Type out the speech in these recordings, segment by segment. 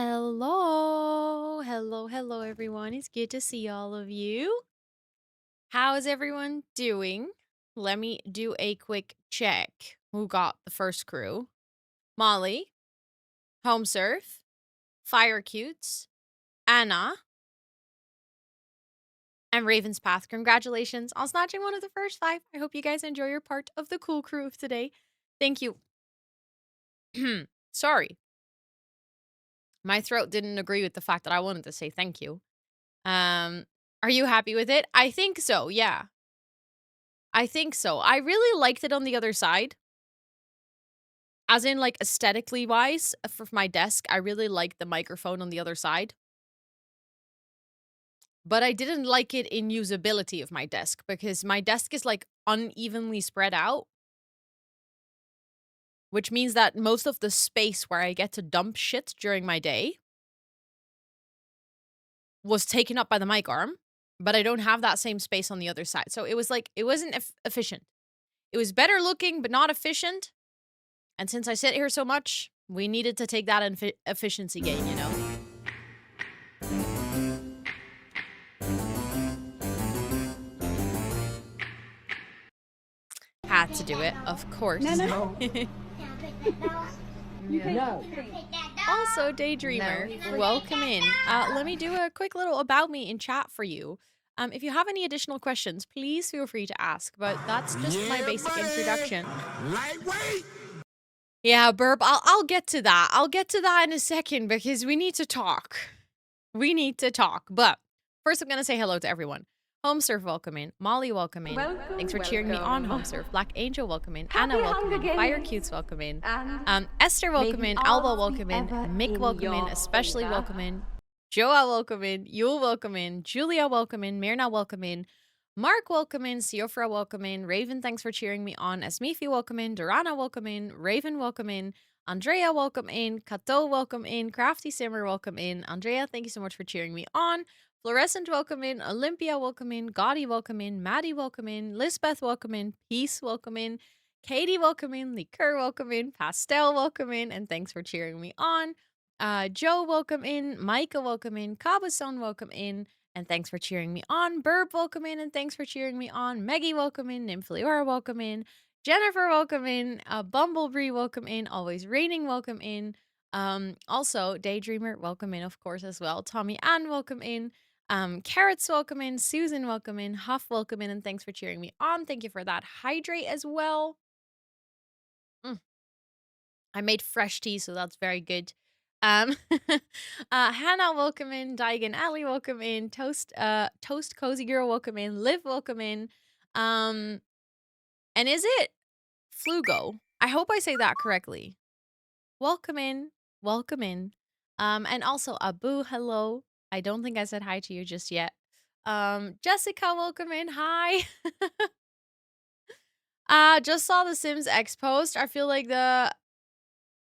Hello. Hello, everyone. It's good to see all of you. How is everyone doing? Let me do a quick check. Who got the first crew? Molly, Homesurf, Fire Cutes, Anna, and Raven's Path. Congratulations on snatching one of the first 5. I hope you guys enjoy your part of the cool crew of today. Thank you. Sorry. My throat didn't agree with the fact that I wanted to say thank you. Are you happy with it? I think so, yeah. I think so. I really liked it on the other side. As in, like, aesthetically wise, for my desk, I really liked the microphone on the other side. But I didn't like it in usability of my desk because my desk is, like, unevenly spread out. Which means that most of the space where I get to dump shit during my day was taken up by the mic arm. But I don't have that same space on the other side. So it was like, it wasn't efficient. It was better looking, but not efficient. And since I sit here so much, we needed to take that efficiency gain, you know? Had to do it, of course. No. No. Also, Daydreamer, welcome in. Let me do a quick little about me in chat for you. If you have any additional questions, please feel free to ask, but that's just my basic introduction. Lightweight. Yeah, Burp, I'll get to that. I'll get to that in a second because we need to talk. We need to talk. But first, I'm going to say hello to everyone. Homesurf, welcome in. Molly, welcome in. Thanks for cheering me on, Homesurf. Black Angel, welcome in. Anna, welcome in. Fire Cutes, welcome in. Esther, welcome in. Alba, welcome in. Mick, welcome in. Especially welcome in. Joa, welcome in. Yul, welcome in. Julia, welcome in. Mirna, welcome in. Mark, welcome in. Siofra, welcome in. Raven, thanks for cheering me on. Esmifi, welcome in. Durana, welcome in. Raven, welcome in. Andrea, welcome in. Kato, welcome in. Crafty Simmer, welcome in. Andrea, thank you so much for cheering me on. Fluorescent, welcome in. Olympia, welcome in. Gaudi, welcome in. Maddie, welcome in. Lisbeth, welcome in. Peace, welcome in. Katie, welcome in. Liqueur, welcome in. Pastel, welcome in. And thanks for cheering me on. Joe, welcome in. Micah, welcome in. Cabazon, welcome in. And thanks for cheering me on. Burp, welcome in. And thanks for cheering me on. Meggie, welcome in. Nymphleora, welcome in. Jennifer, welcome in. Bumblebee, welcome in. Always Raining, welcome in. Also, Daydreamer, welcome in, of course, as well. Tommy Ann, welcome in. Carrots, welcome in. Susan, welcome in. Huff, welcome in. And thanks for cheering me on. Thank you for that. Hydrate as well. I made fresh tea, so that's very good. Hannah, welcome in. Daigan Ali, welcome in. Toast Cozy Girl, welcome in. Liv, welcome in. And is it Flugo? I hope I say that correctly. Welcome in. Welcome in. And also Abu, hello. I don't think I said hi to you just yet. Jessica, welcome in. Hi. Just saw the Sims X post. I feel like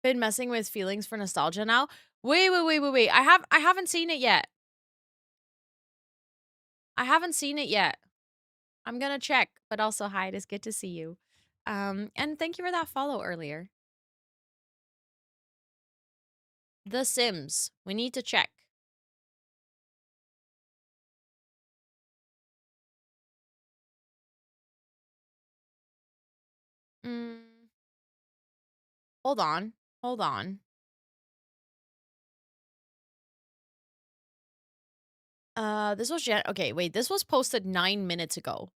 been messing with feelings for nostalgia now. Wait. I haven't seen it yet. I haven't seen it yet. I'm gonna check, but also hi, it is good to see you. And thank you for that follow earlier. The Sims. We need to check. Hold on. Hold on. This was okay, wait, this was posted 9 minutes ago.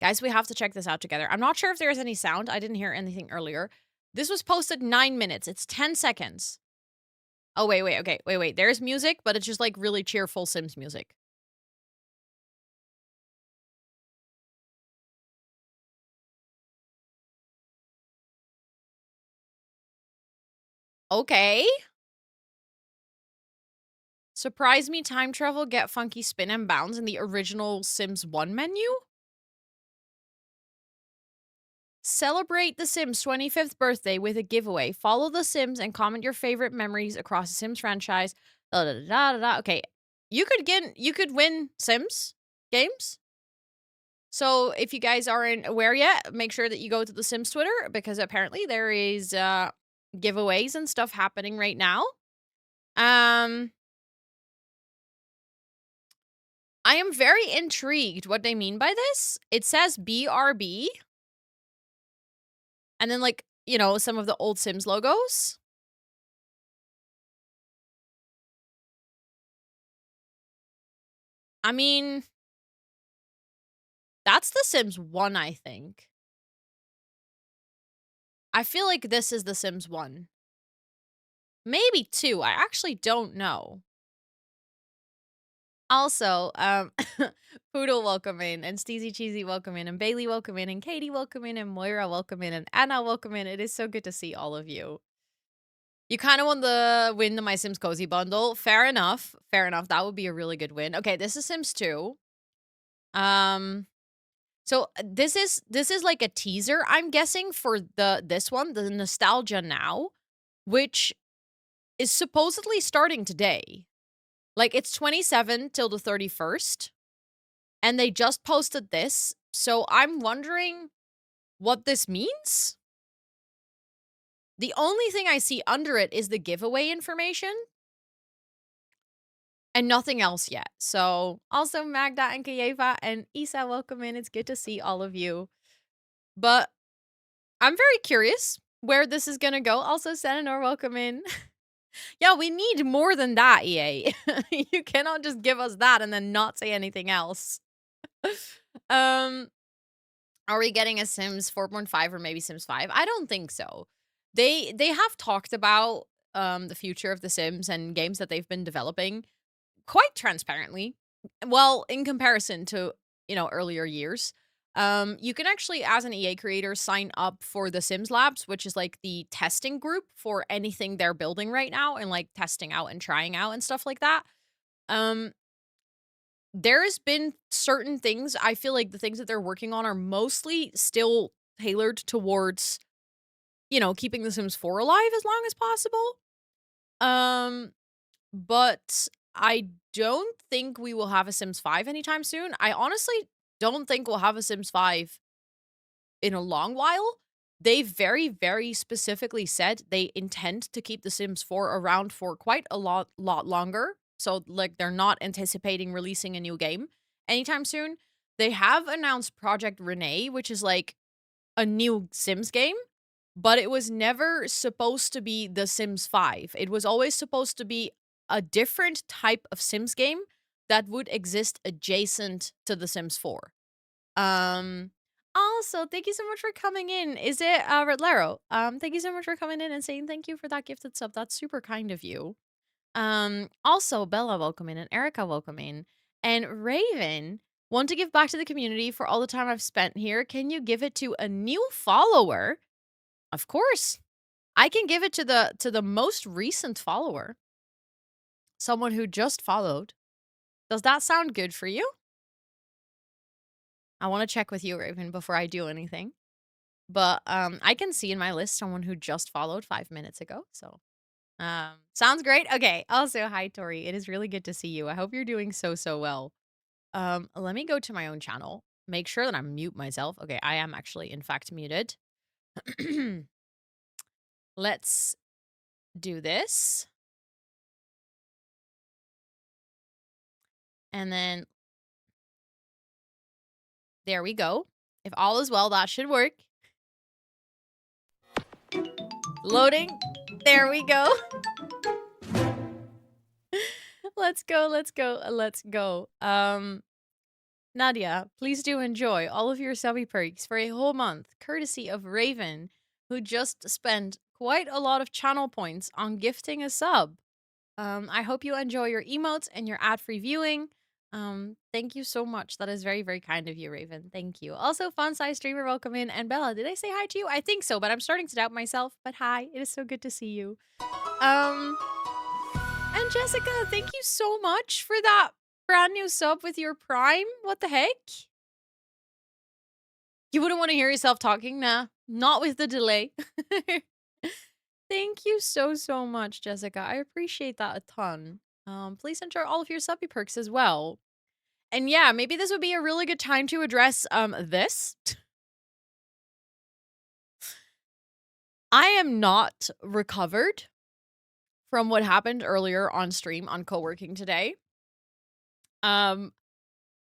Guys, we have to check this out together. I'm not sure if there's any sound. I didn't hear anything earlier. This was posted 9 minutes. It's 10 seconds. Oh, wait, okay. Wait. There's music, but it's just like really cheerful Sims music. Okay. Surprise me, time travel, get funky, spin and bounce in the original Sims 1 menu? Celebrate the Sims 25th birthday with a giveaway. Follow the Sims and comment your favorite memories across the Sims franchise. Okay. You could win Sims games. So if you guys aren't aware yet, make sure that you go to the Sims Twitter because apparently there is giveaways and stuff happening right now. Um, I am very intrigued what they mean by this. It says BRB, and then, like, you know, some of the old Sims logos. I mean, that's The Sims 1, I think. I feel like this is The Sims 1. Maybe 2, I actually don't know. Also, Poodle welcome in, and Steezy Cheesy welcome in, and Bailey welcome in, and Katie welcome in, and Moira welcome in, and Anna welcome in. It is so good to see all of you. You kind of want to win the My Sims Cozy bundle. Fair enough. Fair enough. That would be a really good win. Okay, this is Sims 2. So this is like a teaser, I'm guessing, for this one, the Nostalgia Now, which is supposedly starting today. Like, it's 27 till the 31st, and they just posted this, so I'm wondering what this means? The only thing I see under it is the giveaway information, and nothing else yet. So, also Magda and Kayeva and Isa, welcome in. It's good to see all of you. But I'm very curious where this is gonna go. Also, Senanor, welcome in. Yeah, we need more than that, EA. You cannot just give us that and then not say anything else. um, are we getting a Sims 4.5 or maybe Sims 5? I don't think so. They have talked about the future of the Sims and games that they've been developing quite transparently. Well, in comparison to, you know, earlier years. You can actually, as an EA creator, sign up for the Sims Labs, which is like the testing group for anything they're building right now and like testing out and trying out and stuff like that. Um, there's been certain things, I feel like the things that they're working on are mostly still tailored towards, you know, keeping The Sims 4 alive as long as possible. But I don't think we will have a Sims 5 anytime soon. I honestly don't think we'll have a Sims 5 in a long while. They very, very specifically said they intend to keep The Sims 4 around for quite a lot longer. So, like, they're not anticipating releasing a new game anytime soon. They have announced Project Renee, which is like a new Sims game, but it was never supposed to be The Sims 5. It was always supposed to be a different type of Sims game that would exist adjacent to The Sims 4. Also, thank you so much for coming in. Is it Redlero? Thank you so much for coming in and saying thank you for that gifted sub. That's super kind of you. Also, Bella, welcome in, and Erica, welcome in. And Raven, want to give back to the community for all the time I've spent here. Can you give it to a new follower? Of course. I can give it to the most recent follower. Someone who just followed. Does that sound good for you? I want to check with you, Raven, before I do anything. But I can see in my list someone who just followed 5 minutes ago. So sounds great. Okay. Also, hi Tori. It is really good to see you. I hope you're doing so well. Let me go to my own channel. Make sure that I mute myself. Okay, I am actually in fact muted. Let's do this. And then there we go. If all is well, that should work. Loading. There we go. Let's go, let's go, let's go. Nadia, please do enjoy all of your subby perks for a whole month, courtesy of Raven, who just spent quite a lot of channel points on gifting a sub. I hope you enjoy your emotes and your ad-free viewing. Thank you so much. That is very, very kind of you, Raven. Thank you. Also, Fun Size Streamer, welcome in. And Bella, did I say hi to you? I think so, but I'm starting to doubt myself. But hi, it is so good to see you. And Jessica, thank you so much for that brand new sub with your Prime. What the heck? You wouldn't want to hear yourself talking? Nah, not with the delay. Thank you so much, Jessica. I appreciate that a ton. Please enjoy all of your subby perks as well. And yeah, maybe this would be a really good time to address this. I am not recovered from what happened earlier on stream on co-working today. Um,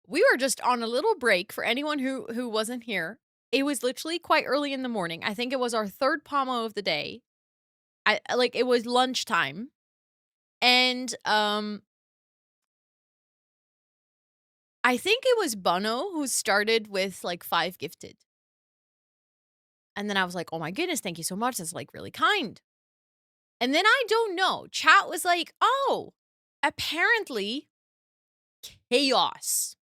we were just on a little break for anyone who wasn't here. It was literally quite early in the morning. I think it was our third pomo of the day. Like it was lunchtime. And I think it was Bono who started with like 5 gifted. And then I was like, "Oh my goodness, thank you so much. That's like really kind." And then I don't know. Chat was like, "Oh, apparently chaos."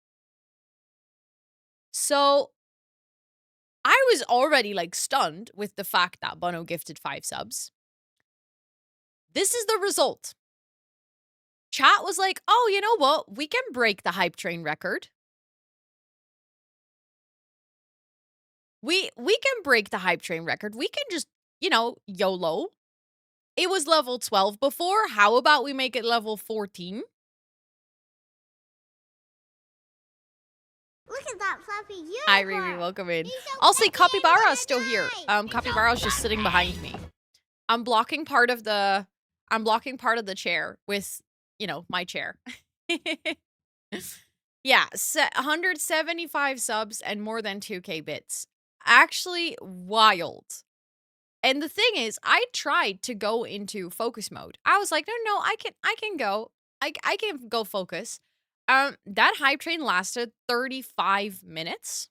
So I was already like stunned with the fact that Bono gifted 5 subs. This is the result. Chat was like, "Oh, you know what? We can break the hype train record. We can break the hype train record. We can just, YOLO. It was level 12 before. How about we make it level 14? Look at that fluffy unicorn. Hi, Riri, welcome in. He's so I'll say fluffy and Capybara is still here. nice. Capybara's just sitting behind me. I'm blocking part of the chair with, my chair. Yeah, 175 subs and more than 2k bits. Actually wild. And the thing is, I tried to go into focus mode. I was like, no, I can go. I can go focus. That hype train lasted 35 minutes.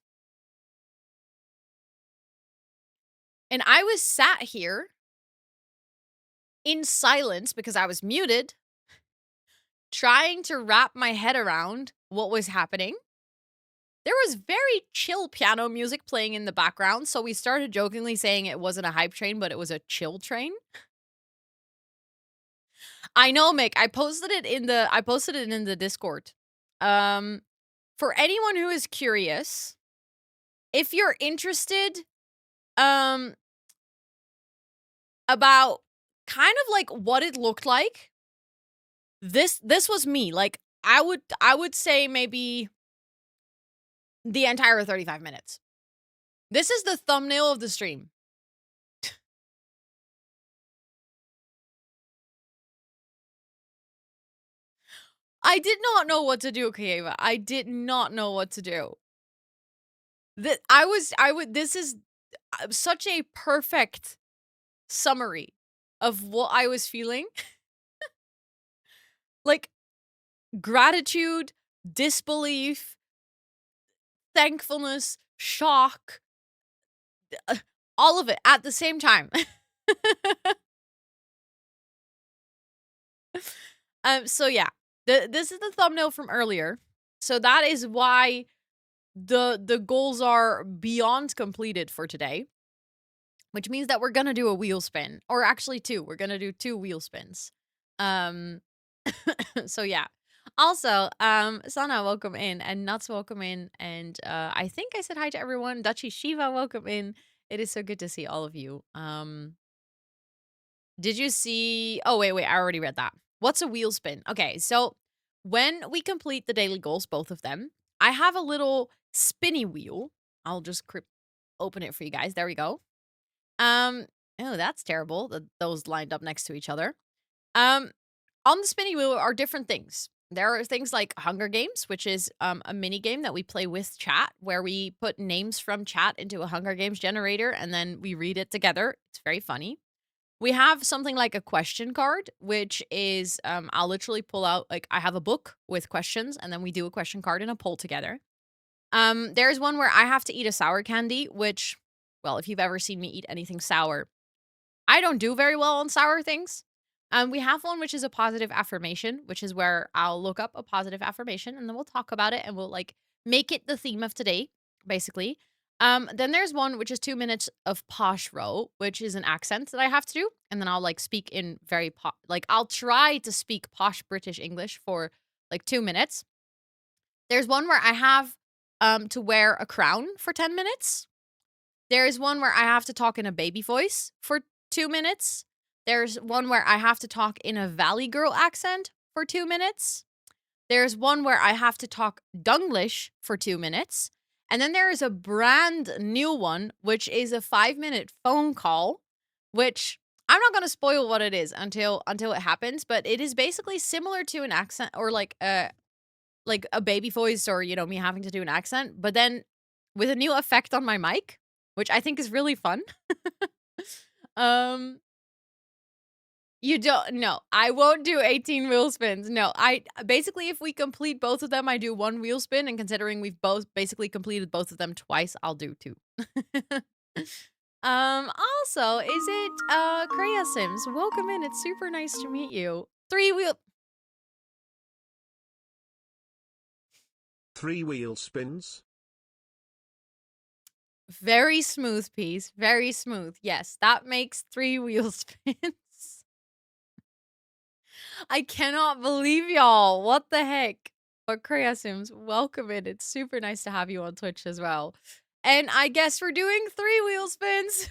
And I was sat here in silence because I was muted, trying to wrap my head around what was happening. There was very chill piano music playing in the background, so we started jokingly saying it wasn't a hype train, but it was a chill train. I know, Mick. I posted it in the Discord. For anyone who is curious, if you're interested about kind of like what it looked like, this was me. Like I would say maybe the entire 35 minutes. This is the thumbnail of the stream. I did not know what to do, Kieva. I did not know what to do. This is such a perfect summary of what I was feeling. Like gratitude, disbelief, thankfulness, shock, all of it at the same time. So yeah, this is the thumbnail from earlier. So that is why the goals are beyond completed for today, which means that we're gonna do a wheel spin, or actually 2. We're gonna do 2 wheel spins. So yeah. Also, Sana, welcome in, and Nuts, welcome in, and I think I said hi to everyone. Dachi Shiva, welcome in. It is so good to see all of you. Did you see? Oh, wait, I already read that. What's a wheel spin? Okay, so when we complete the daily goals, both of them, I have a little spinny wheel. I'll just open it for you guys. There we go. Oh, that's terrible. Those lined up next to each other. On the spinny wheel are different things. There are things like Hunger Games, which is a mini game that we play with chat, where we put names from chat into a Hunger Games generator, and then we read it together. It's very funny. We have something like a question card, which is I'll literally pull out, like, I have a book with questions, and then we do a question card and a poll together. There's one where I have to eat a sour candy, which, well, if you've ever seen me eat anything sour, I don't do very well on sour things. We have one which is a positive affirmation, which is where I'll look up a positive affirmation and then we'll talk about it and we'll like make it the theme of today, basically. Then there's one which is 2 minutes of posh row, which is an accent that I have to do, and then I'll like speak in very I'll try to speak posh British English for like 2 minutes. There's one where I have to wear a crown for 10 minutes. There is one where I have to talk in a baby voice for 2 minutes. There's one where I have to talk in a Valley Girl accent for 2 minutes. There's one where I have to talk Dunglish for 2 minutes. And then there is a brand new one, which is a 5-minute phone call, which I'm not gonna spoil what it is until it happens, but it is basically similar to an accent or like a baby voice or, you know, me having to do an accent, but then with a new effect on my mic, which I think is really fun. Um, you don't no, I won't do 18 wheel spins. No, I basically, if we complete both of them, I do 1 wheel spin, and considering we've both basically completed both of them twice, I'll do 2. Also, is it, Kreia Sims? Welcome in, it's super nice to meet you. 3 wheel 3 wheel spins. Very smooth piece, very smooth. Yes, that makes 3 wheel spins. I cannot believe y'all. What the heck? But Kreia Sims, welcome in. It's super nice to have you on Twitch as well. And I guess we're doing 3 wheel spins.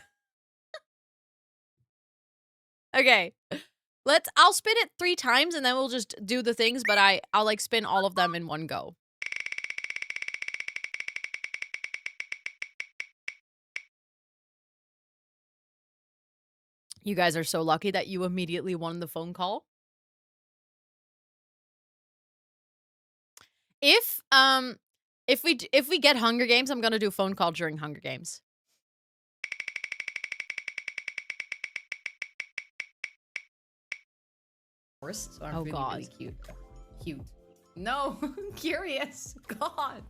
Okay. I'll spin it 3 times and then we'll just do the things, but I'll like spin all of them in one go. You guys are so lucky that you immediately won the phone call. If we get Hunger Games, I'm gonna do phone call during Hunger Games. So I'm Oh, really, God. really cute. Cute. No, curious. God.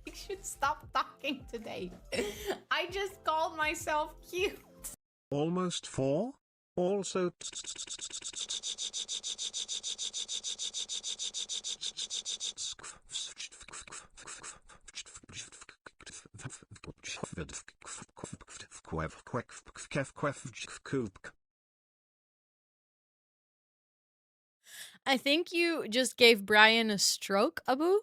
I should stop talking today. I just called myself cute. Almost 4. Also. I think you just gave Brian a stroke, Abu.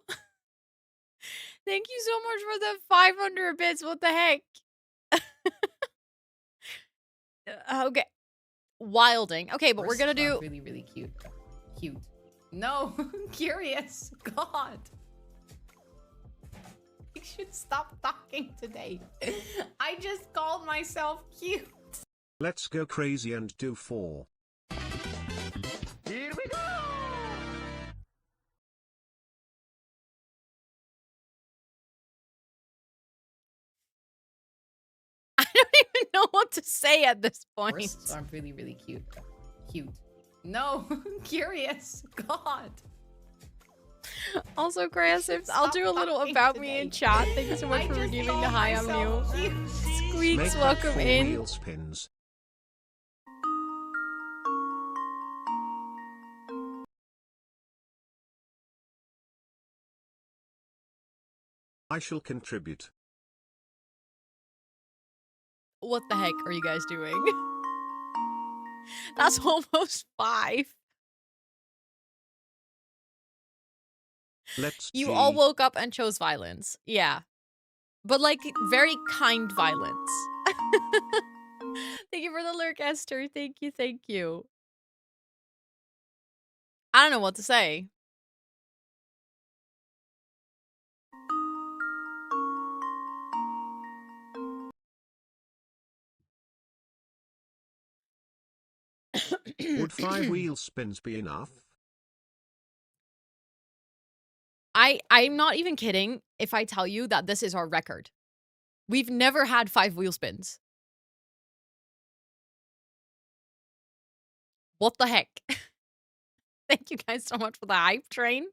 Thank you so much for the 500 bits. What the heck? Okay. Wilding. Okay, but we're gonna do really, really cute. Cute. No, curious. God. I should stop talking today. I just called myself cute. Let's go crazy and do 4. Here we go. I don't even know what to say at this point. So I'm really, really cute. Cute. No, curious. God. Also, Kreia Sims, I'll do a little about me in chat. Thank you so much for redeeming the hi, I'm you. Squeaks, welcome in. Wheel spins. I shall contribute. What the heck are you guys doing? That's almost 5. You all woke up and chose violence. Yeah. But like very kind violence. Thank you for the lurk, Esther. Thank you, thank you. I don't know what to say. Would 5 wheel spins be enough? I'm not even kidding if I tell you that this is our record. We've never had 5 wheel spins. What the heck? Thank you guys so much for the hype train.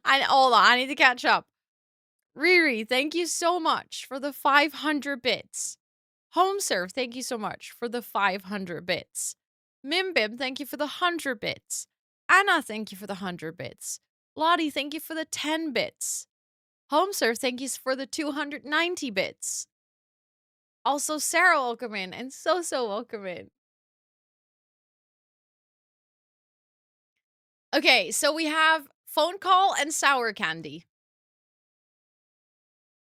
Hold on, I need to catch up. Riri, thank you so much for the 500 bits. HomeServe, thank you so much for the 500 bits. Mimbim, thank you for the 100 bits. Anna, thank you for the 100 bits. Lottie, thank you for the 10 bits. HomeServe, thank you for the 290 bits. Also, Sarah, welcome in, and so welcome in. Okay, so we have phone call and sour candy.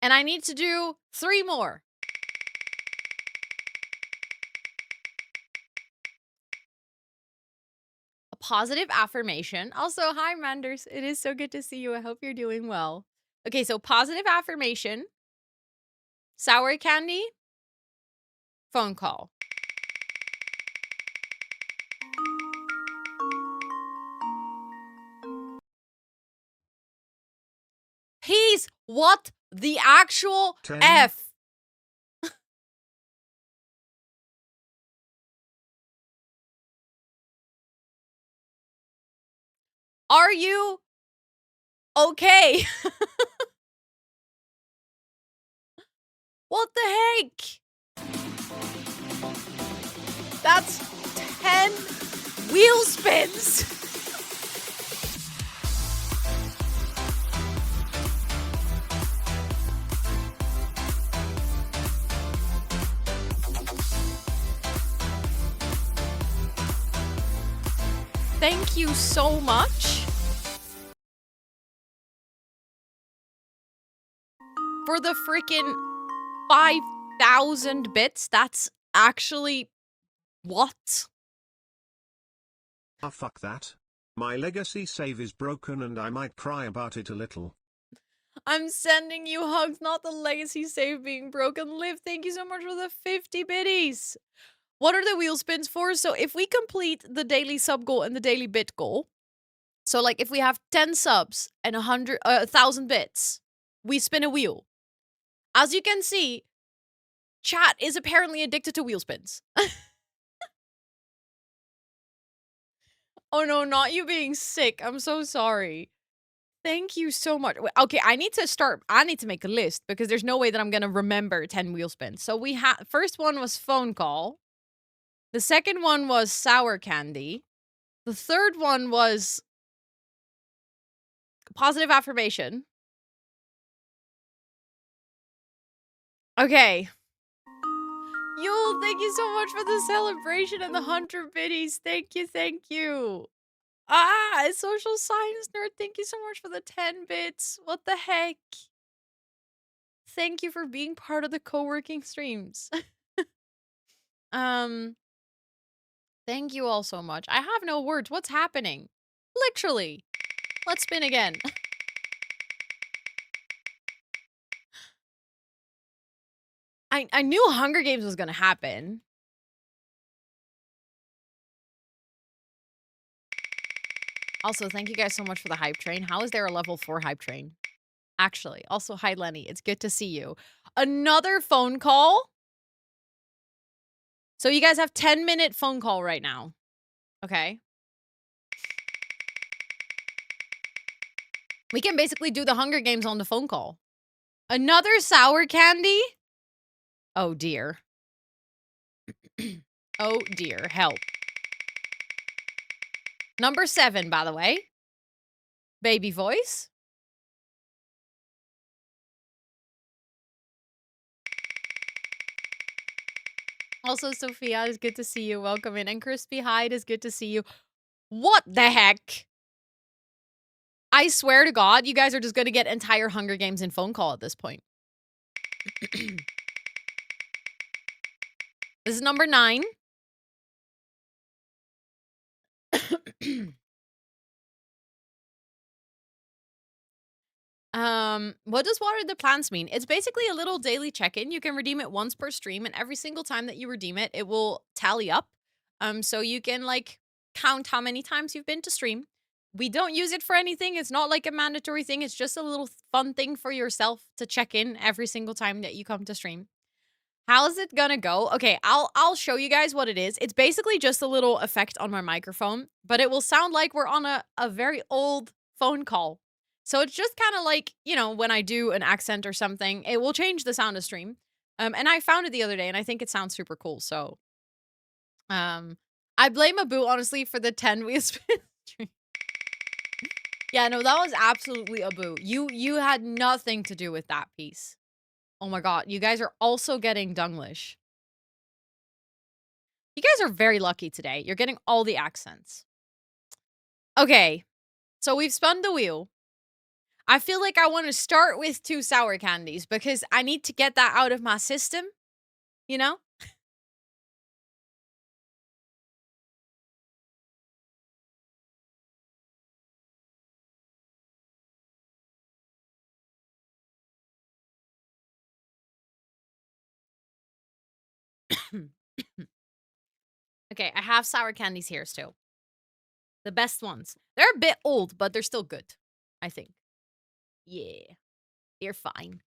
And I need to do 3 more. A positive affirmation. Also, hi, Manders. It is so good to see you. I hope you're doing well. Okay, so positive affirmation, sour candy, phone call. Peace. What the actual 10. F? Are you okay? What the heck? That's 10 wheel spins. Thank you so much for the freaking 5,000 bits. That's actually what? Ah, fuck that. My legacy save is broken and I might cry about it a little. I'm sending you hugs, not the legacy save being broken. Liv, thank you so much for the 50 biddies. What are the wheel spins for? So if we complete the daily sub goal and the daily bit goal, so like if we have 10 subs and 1,000 bits, we spin a wheel. As you can see, chat is apparently addicted to wheel spins. Oh no, not you being sick. I'm so sorry. Thank you so much. Okay, I need to make a list because there's no way that I'm going to remember 10 wheel spins. So we had, first one was phone call. The second one was sour candy. The third one was positive affirmation. Okay. Yule, thank you so much for the celebration and the 100 biddies. Thank you, thank you. Ah, social science nerd, thank you so much for the 10 bits. What the heck? Thank you for being part of the co-working streams. Thank you all so much. I have no words. What's happening? Literally. Let's spin again. I knew Hunger Games was gonna happen. Also, thank you guys so much for the hype train. How is there a level 4 hype train? Actually, also, hi Lenny. It's good to see you. Another phone call? So you guys have 10-minute phone call right now. Okay. We can basically do the Hunger Games on the phone call. Another sour candy? Oh dear. Oh dear. Help. Number 7, by the way. Baby voice. Also, Sophia, it's good to see you. Welcome in. And Crispy Hyde, is good to see you. What the heck? I swear to God, you guys are just going to get entire Hunger Games in phone call at this point. This is number 9. What does water the plants mean? It's basically a little daily check-in. You can redeem it once per stream, and every single time that you redeem it, it will tally up. So you can like count how many times you've been to stream. We don't use it for anything. It's not like a mandatory thing. It's just a little fun thing for yourself to check in every single time that you come to stream. How's it gonna go? Okay, I'll show you guys what it is. It's basically just a little effect on my microphone, but it will sound like we're on a very old phone call. So it's just kind of like, you know, when I do an accent or something, it will change the sound of stream. And I found it the other day and I think it sounds super cool. So I blame Abu honestly for the 10 wheel spin stream. Yeah, no, that was absolutely Abu. You had nothing to do with that piece. Oh my god, you guys are also getting Dunglish. You guys are very lucky today. You're getting all the accents. Okay, so we've spun the wheel. I feel like I want to start with 2 sour candies because I need to get that out of my system, you know? Okay, I have sour candies here still. The best ones. They're a bit old, but they're still good, I think. Yeah, they're fine.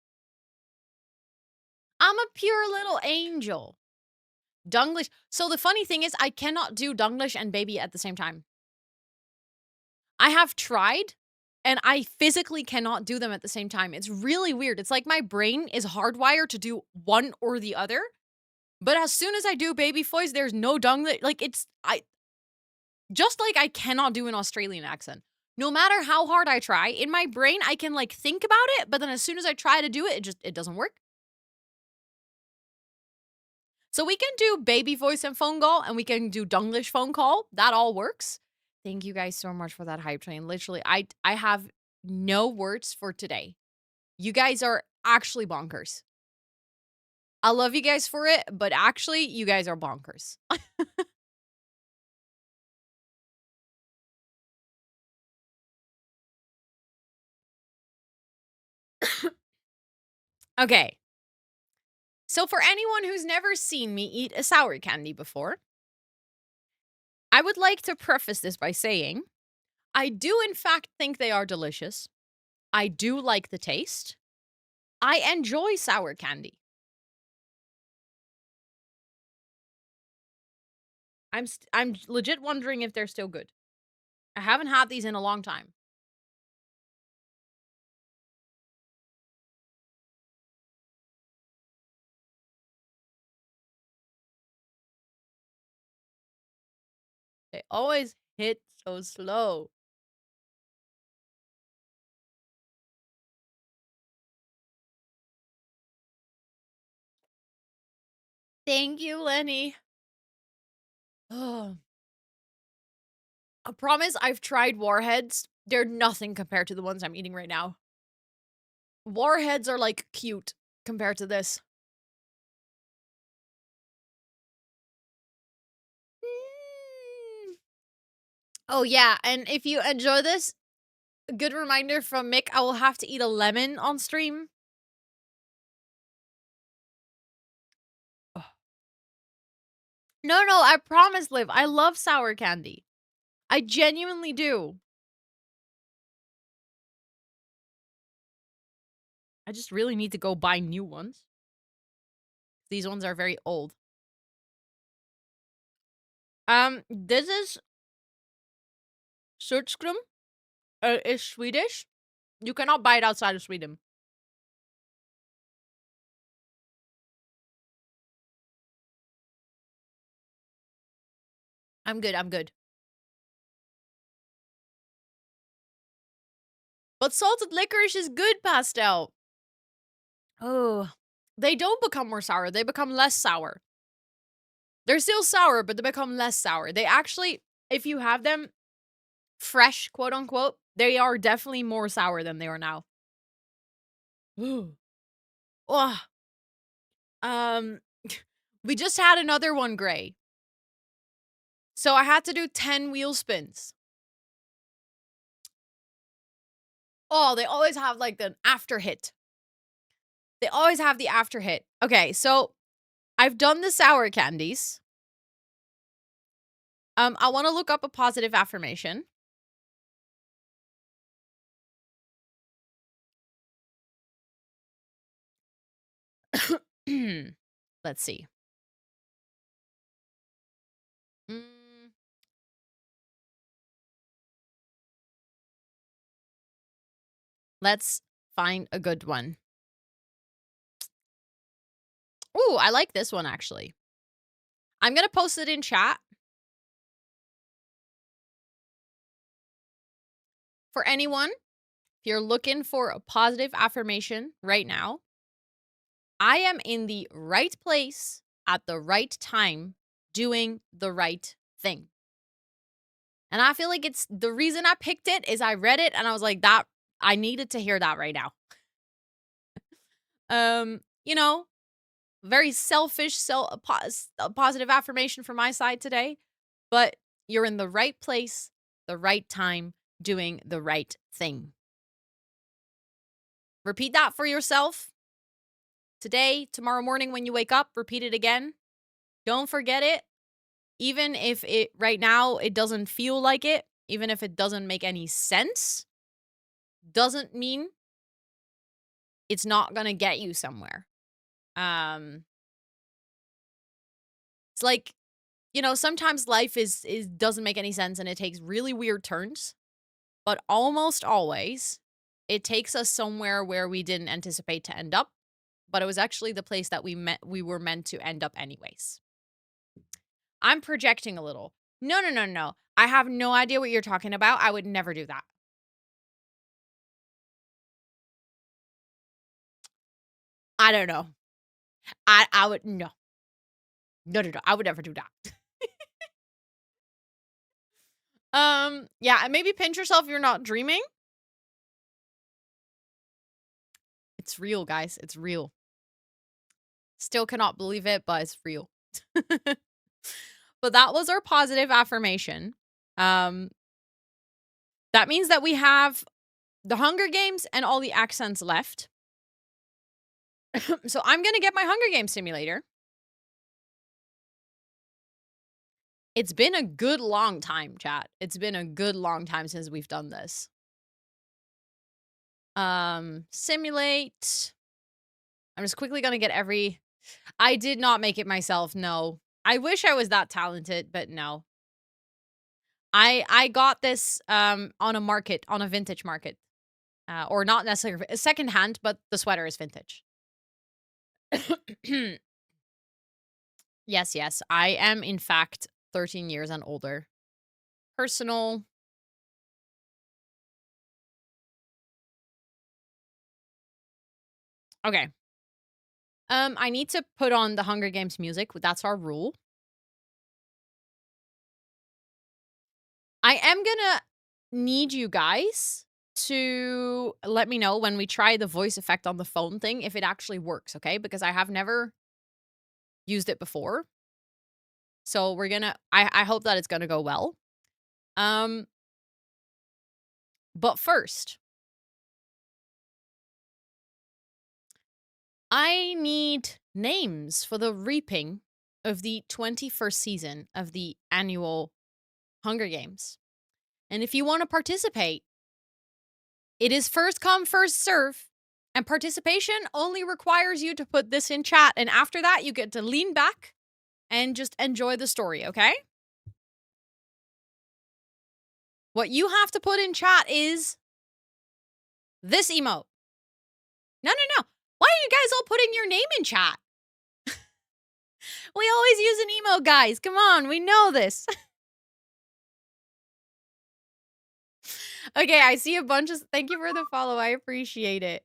I'm a pure little angel. Dunglish. So the funny thing is, I cannot do Dunglish and baby at the same time. I have tried, and I physically cannot do them at the same time. It's really weird. It's like my brain is hardwired to do one or the other. But as soon as I do baby voice, there's no Dunglish. Like just like I cannot do an Australian accent. No matter how hard I try, in my brain I can like think about it, but then as soon as I try to do it, it doesn't work. So we can do baby voice and phone call, and we can do Dunglish phone call. That all works. Thank you guys so much for that hype train. Literally, I have no words for today. You guys are actually bonkers. I love you guys for it, but actually, you guys are bonkers. Okay. So for anyone who's never seen me eat a sour candy before, I would like to preface this by saying, I do in fact think they are delicious. I do like the taste. I enjoy sour candy. I'm legit wondering if they're still good. I haven't had these in a long time. They always hit so slow. Thank you, Lenny. Oh. I promise I've tried warheads. They're nothing compared to the ones I'm eating right now. Warheads are like cute compared to this. Mm. Oh yeah, and if you enjoy this, a good reminder from Mick, I will have to eat a lemon on stream. Ugh. No, I promise, Liv. I love sour candy. I genuinely do. I just really need to go buy new ones. These ones are very old. This is Surtskrum. It's Swedish. You cannot buy it outside of Sweden. I'm good. But salted licorice is good, Pastel. Oh, they don't become more sour. They become less sour. They're still sour, but they become less sour. They actually, if you have them fresh, quote unquote, they are definitely more sour than they are now. Ooh. Oh. We just had another one gray. So I had to do 10 wheel spins. Oh, they always have like the after hit. They always have the after hit. Okay, so I've done the sour candies. I want to look up a positive affirmation. Let's see. Let's find a good one. Ooh, I like this one actually. I'm going to post it in chat. For anyone, if you're looking for a positive affirmation right now, I am in the right place at the right time doing the right thing. And I feel like it's the reason I picked it is I read it and I was like, that I needed to hear that right now. You know, very selfish, a positive affirmation from my side today, but you're in the right place, the right time, doing the right thing. Repeat that for yourself today, tomorrow morning when you wake up, repeat it again. Don't forget it. even if it right now it doesn't feel like it, even if it doesn't make any sense, doesn't mean it's not gonna get you somewhere. Um, it's like, sometimes life is doesn't make any sense and it takes really weird turns, but almost always it takes us somewhere where we didn't anticipate to end up, but it was actually the place that we were meant to end up anyways. I'm projecting a little. No, no, no, no. I have no idea what you're talking about. I would never do that. I don't know. I would no. No, no, no. I would never do that. Yeah, maybe pinch yourself if you're not dreaming. It's real, guys. It's real. Still cannot believe it, but it's real. But that was our positive affirmation. Um, that means that we have the Hunger Games and all the accents left. So I'm going to get my Hunger Games simulator. It's been a good long time, chat. It's been a good long time since we've done this. Simulate. I'm just quickly going to get I did not make it myself, no. I wish I was that talented, but no. I got this on a market, on a vintage market. Or not necessarily secondhand, but the sweater is vintage. Yes, yes. I am, in fact, 13 years and older. Personal. Okay. I need to put on the Hunger Games music. That's our rule. I am gonna need you guys to let me know when we try the voice effect on the phone thing if it actually works, okay? Because I have never used it before. So we're gonna I hope that it's gonna go well. But first, I need names for the reaping of the 21st season of the annual Hunger Games. And if you want to participate, it is first come, first serve. And participation only requires you to put this in chat. And after that, you get to lean back and just enjoy the story, okay? What you have to put in chat is this emote. No, no, no. Why are you guys all putting your name in chat? We always use an emote, guys. Come on, we know this. Okay, I see a bunch of... Thank you for the follow. I appreciate it.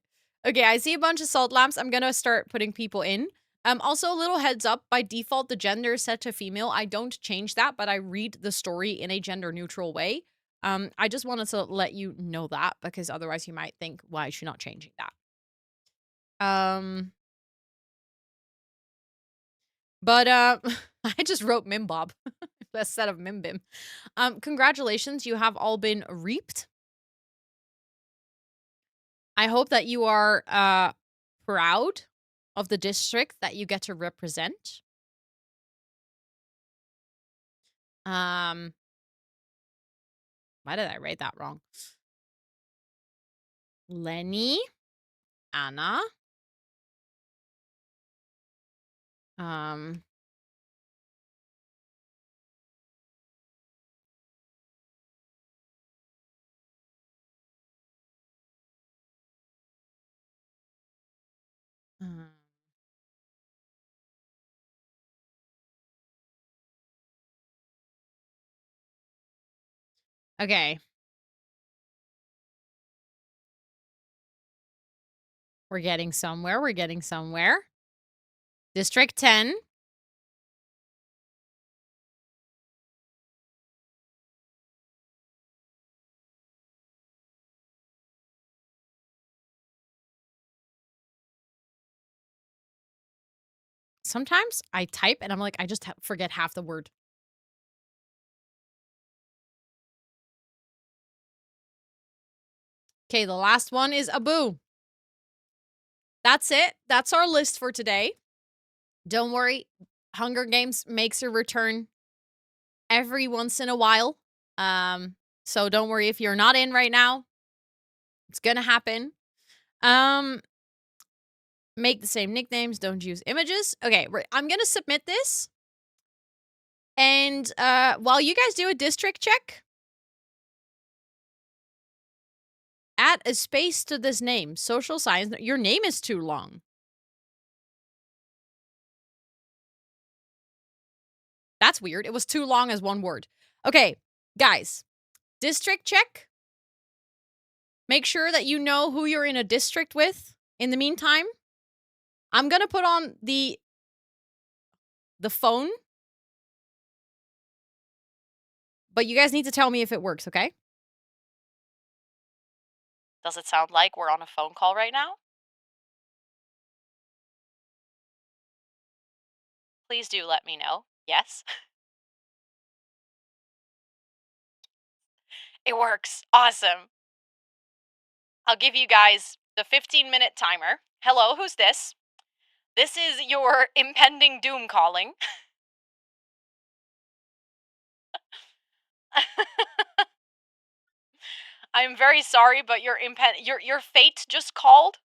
Okay, I see a bunch of salt lamps. I'm gonna start putting people in. Also, a little heads up. By default, the gender is set to female. I don't change that, but I read the story in a gender-neutral way. I just wanted to let you know that, because otherwise you might think, why is she not changing that? But I just wrote Mimbob instead of Mimbim. Congratulations, you have all been reaped. I hope that you are proud of the district that you get to represent. Why did I write that wrong? Lenny, Anna. Okay. We're getting somewhere. We're getting somewhere. District 10. Sometimes I type and I'm like, I just forget half the word. Okay, the last one is Abu. That's it. That's our list for today. Don't worry. Hunger Games makes a return every once in a while. So don't worry if you're not in right now. It's gonna happen. Make the same nicknames, don't use images. Okay, I'm gonna submit this. And while you guys do a district check, add a space to this name. Social science. Your name is too long. That's weird. It was too long as one word. Okay, guys, district check. Make sure that you know who you're in a district with. In the meantime, I'm gonna put on the phone. But you guys need to tell me if it works, okay? Does it sound like we're on a phone call right now? Please do let me know. Yes? It works. Awesome. I'll give you guys the 15-minute timer. Hello, who's this? This is your impending doom calling. I'm very sorry, but your fate just called.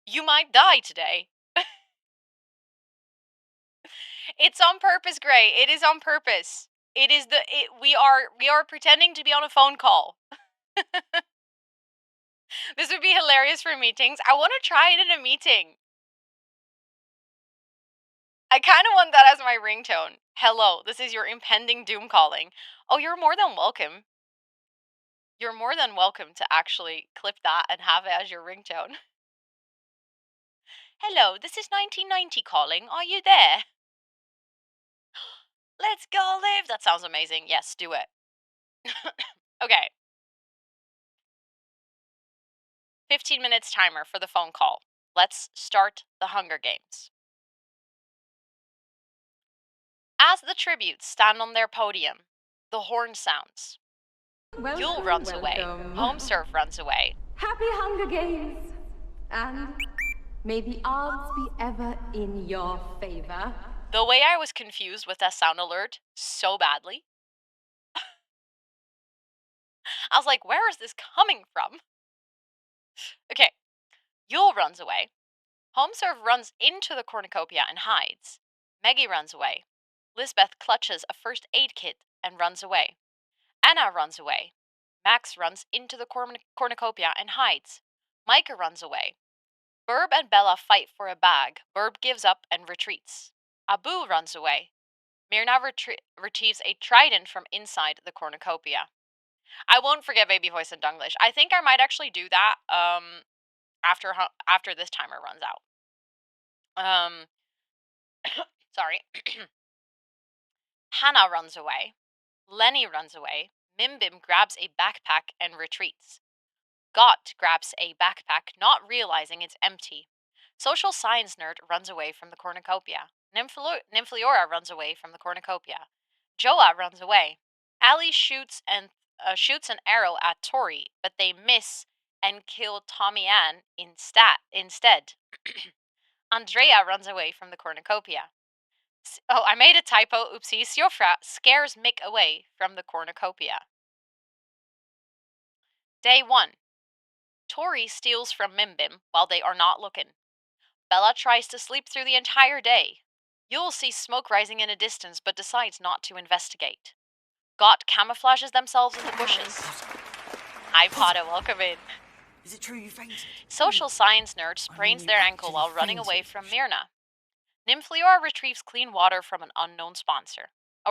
You might die today. It's on purpose, Gray. It is on purpose. It is we are pretending to be on a phone call. This would be hilarious for meetings. I want to try it in a meeting. I kind of want that as my ringtone. Hello, this is your impending doom calling. Oh, you're more than welcome. You're more than welcome to actually clip that and have it as your ringtone. Hello, this is 1990 calling. Are you there? Let's go live. That sounds amazing. Yes, do it. Okay. 15 minutes timer for the phone call. Let's start the Hunger Games. As the tributes stand on their podium, the horn sounds. Yule runs away. Home serve runs away. Happy Hunger Games! And may the odds be ever in your favor. The way I was confused with that sound alert so badly. I was like, where is this coming from? Okay. Yule runs away. Home serve runs into the cornucopia and hides. Maggie runs away. Lisbeth clutches a first aid kit and runs away. Anna runs away. Max runs into the cornucopia and hides. Micah runs away. Burb and Bella fight for a bag. Burb gives up and retreats. Abu runs away. Myrna retrieves a trident from inside the cornucopia. I won't forget baby voice in Dunglish. I think I might actually do that after this timer runs out. Sorry. Hannah runs away. Lenny runs away. Mimbim grabs a backpack and retreats. Gott grabs a backpack, not realizing it's empty. Social science nerd runs away from the cornucopia. Nymphileora runs away from the cornucopia. Joa runs away. Ali shoots an arrow at Tori, but they miss and kill Tommy Ann instead. Andrea runs away from the cornucopia. Oh, I made a typo. Oopsie. Siofra scares Mick away from the cornucopia. Day 1. Tori steals from Mimbim while they are not looking. Bella tries to sleep through the entire day. Yule sees smoke rising in a distance but decides not to investigate. Gott camouflages themselves in the bushes. Hi, Potter, welcome in. Is it true you fainted? Social science nerd sprains their ankle while running away from Myrna. Nymphileora retrieves clean water from an unknown sponsor.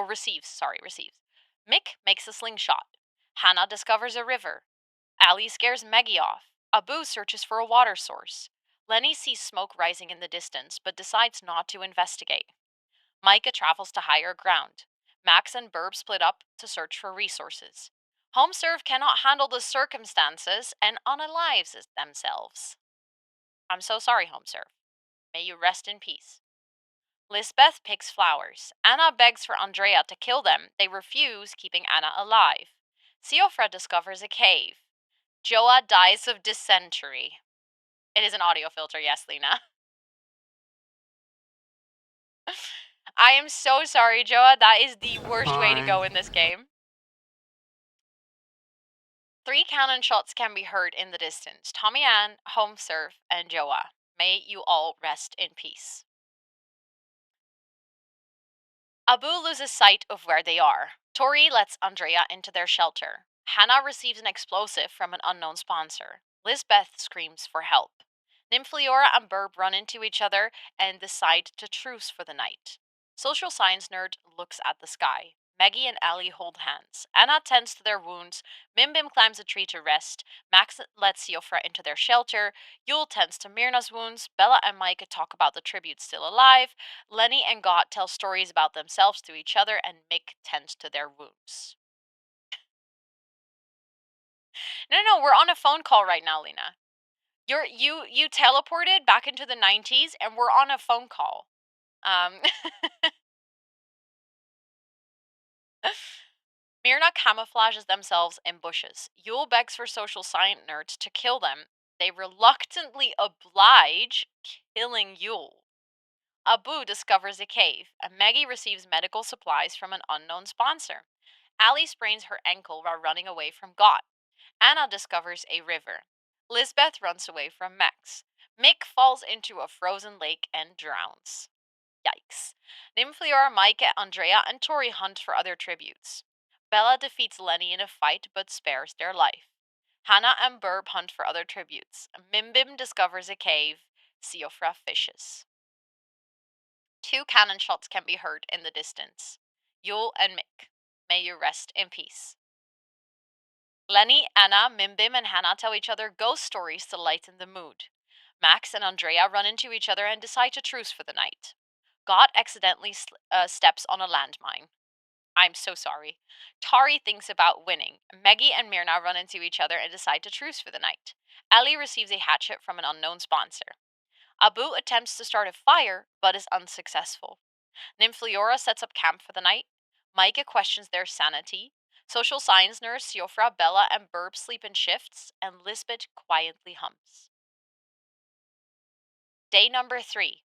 Receives. Mick makes a slingshot. Hannah discovers a river. Ali scares Maggie off. Abu searches for a water source. Lenny sees smoke rising in the distance, but decides not to investigate. Micah travels to higher ground. Max and Burb split up to search for resources. HomeServe cannot handle the circumstances and unalives themselves. I'm so sorry, HomeServe. May you rest in peace. Lisbeth picks flowers. Anna begs for Andrea to kill them. They refuse, keeping Anna alive. Siofra discovers a cave. Joa dies of dysentery. It is an audio filter, yes, Lena. I am so sorry, Joa. That is the worst way to go in this game. 3 cannon shots can be heard in the distance. Tommy Ann, Home Surf, and Joa. May you all rest in peace. Abu loses sight of where they are. Tori lets Andrea into their shelter. Hannah receives an explosive from an unknown sponsor. Lisbeth screams for help. Nymphleora and Burb run into each other and decide to truce for the night. Social science nerd looks at the sky. Maggie and Allie hold hands. Anna tends to their wounds. Mim Bim climbs a tree to rest. Max lets Siofra into their shelter. Yule tends to Myrna's wounds. Bella and Micah talk about the tribute still alive. Lenny and Gott tell stories about themselves to each other, and Mick tends to their wounds. No, we're on a phone call right now, Lena. You teleported back into the 90s, and we're on a phone call. Myrna camouflages themselves in bushes. Yule begs for social science nerds to kill them. They reluctantly oblige, killing Yule. Abu discovers a cave, and Maggie receives medical supplies from an unknown sponsor. Allie sprains her ankle while running away from Gott. Anna discovers a river. Lisbeth runs away from Max. Mick falls into a frozen lake and drowns. Yikes. Nymphleora, Micah, Andrea, and Tori hunt for other tributes. Bella defeats Lenny in a fight but spares their life. Hannah and Burb hunt for other tributes. Mimbim discovers a cave. Siofra fishes. 2 cannon shots can be heard in the distance. Yule and Mick. May you rest in peace. Lenny, Anna, Mimbim, and Hannah tell each other ghost stories to lighten the mood. Max and Andrea run into each other and decide to truce for the night. Gott accidentally steps on a landmine. I'm so sorry. Tari thinks about winning. Maggie and Myrna run into each other and decide to truce for the night. Ellie receives a hatchet from an unknown sponsor. Abu attempts to start a fire, but is unsuccessful. Nymphleora sets up camp for the night. Micah questions their sanity. Social science nurse Siofra, Bella, and Burb sleep in shifts, and Lisbeth quietly hums. Day number 3.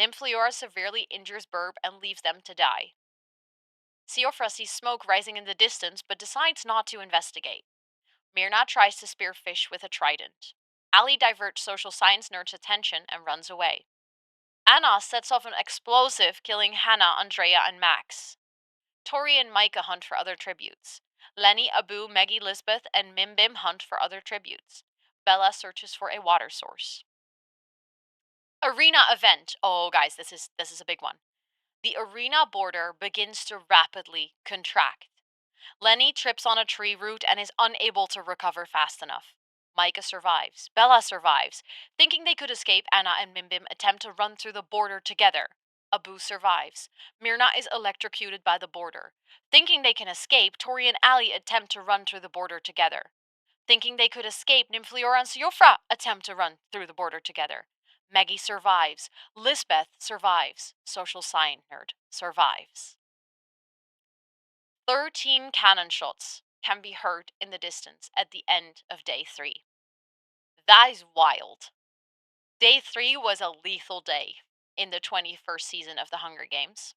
Nymphleora severely injures Burb and leaves them to die. Siofra sees smoke rising in the distance but decides not to investigate. Myrna tries to spear fish with a trident. Ali diverts social science nerd's attention and runs away. Anna sets off an explosive, killing Hannah, Andrea, and Max. Tori and Micah hunt for other tributes. Lenny, Abu, Maggie, Lisbeth, and Mimbim hunt for other tributes. Bella searches for a water source. Arena event. Oh, guys, this is a big one. The arena border begins to rapidly contract. Lenny trips on a tree root and is unable to recover fast enough. Micah survives. Bella survives. Thinking they could escape, Anna and Mimbim attempt to run through the border together. Abu survives. Myrna is electrocuted by the border. Thinking they can escape, Tori and Ali attempt to run through the border together. Thinking they could escape, Nymphleora and Siofra attempt to run through the border together. Maggie survives. Lisbeth survives. Social science nerd survives. 13 cannon shots can be heard in the distance at the end of day 3. That is wild. Day 3 was a lethal day in the 21st season of the Hunger Games.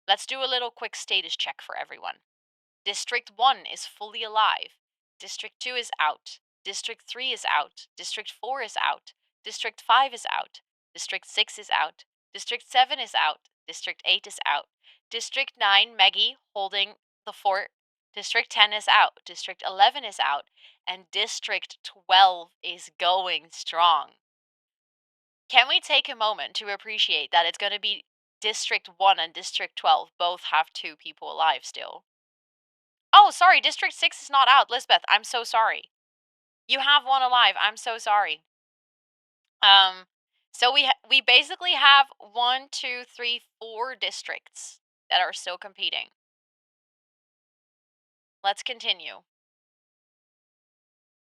Let's do a little quick status check for everyone. District 1 is fully alive. District 2 is out. District 3 is out. District 4 is out. District 5 is out. District 6 is out. District 7 is out. District 8 is out. District 9, Maggie holding the fort. District 10 is out. District 11 is out. And District 12 is going strong. Can we take a moment to appreciate that it's going to be District 1 and District 12 both have 2 people alive still? Oh, sorry, District 6 is not out, Lisbeth. I'm so sorry. You have 1 alive. I'm so sorry. So we basically have 1, 2, 3, 4 districts that are still competing. Let's continue.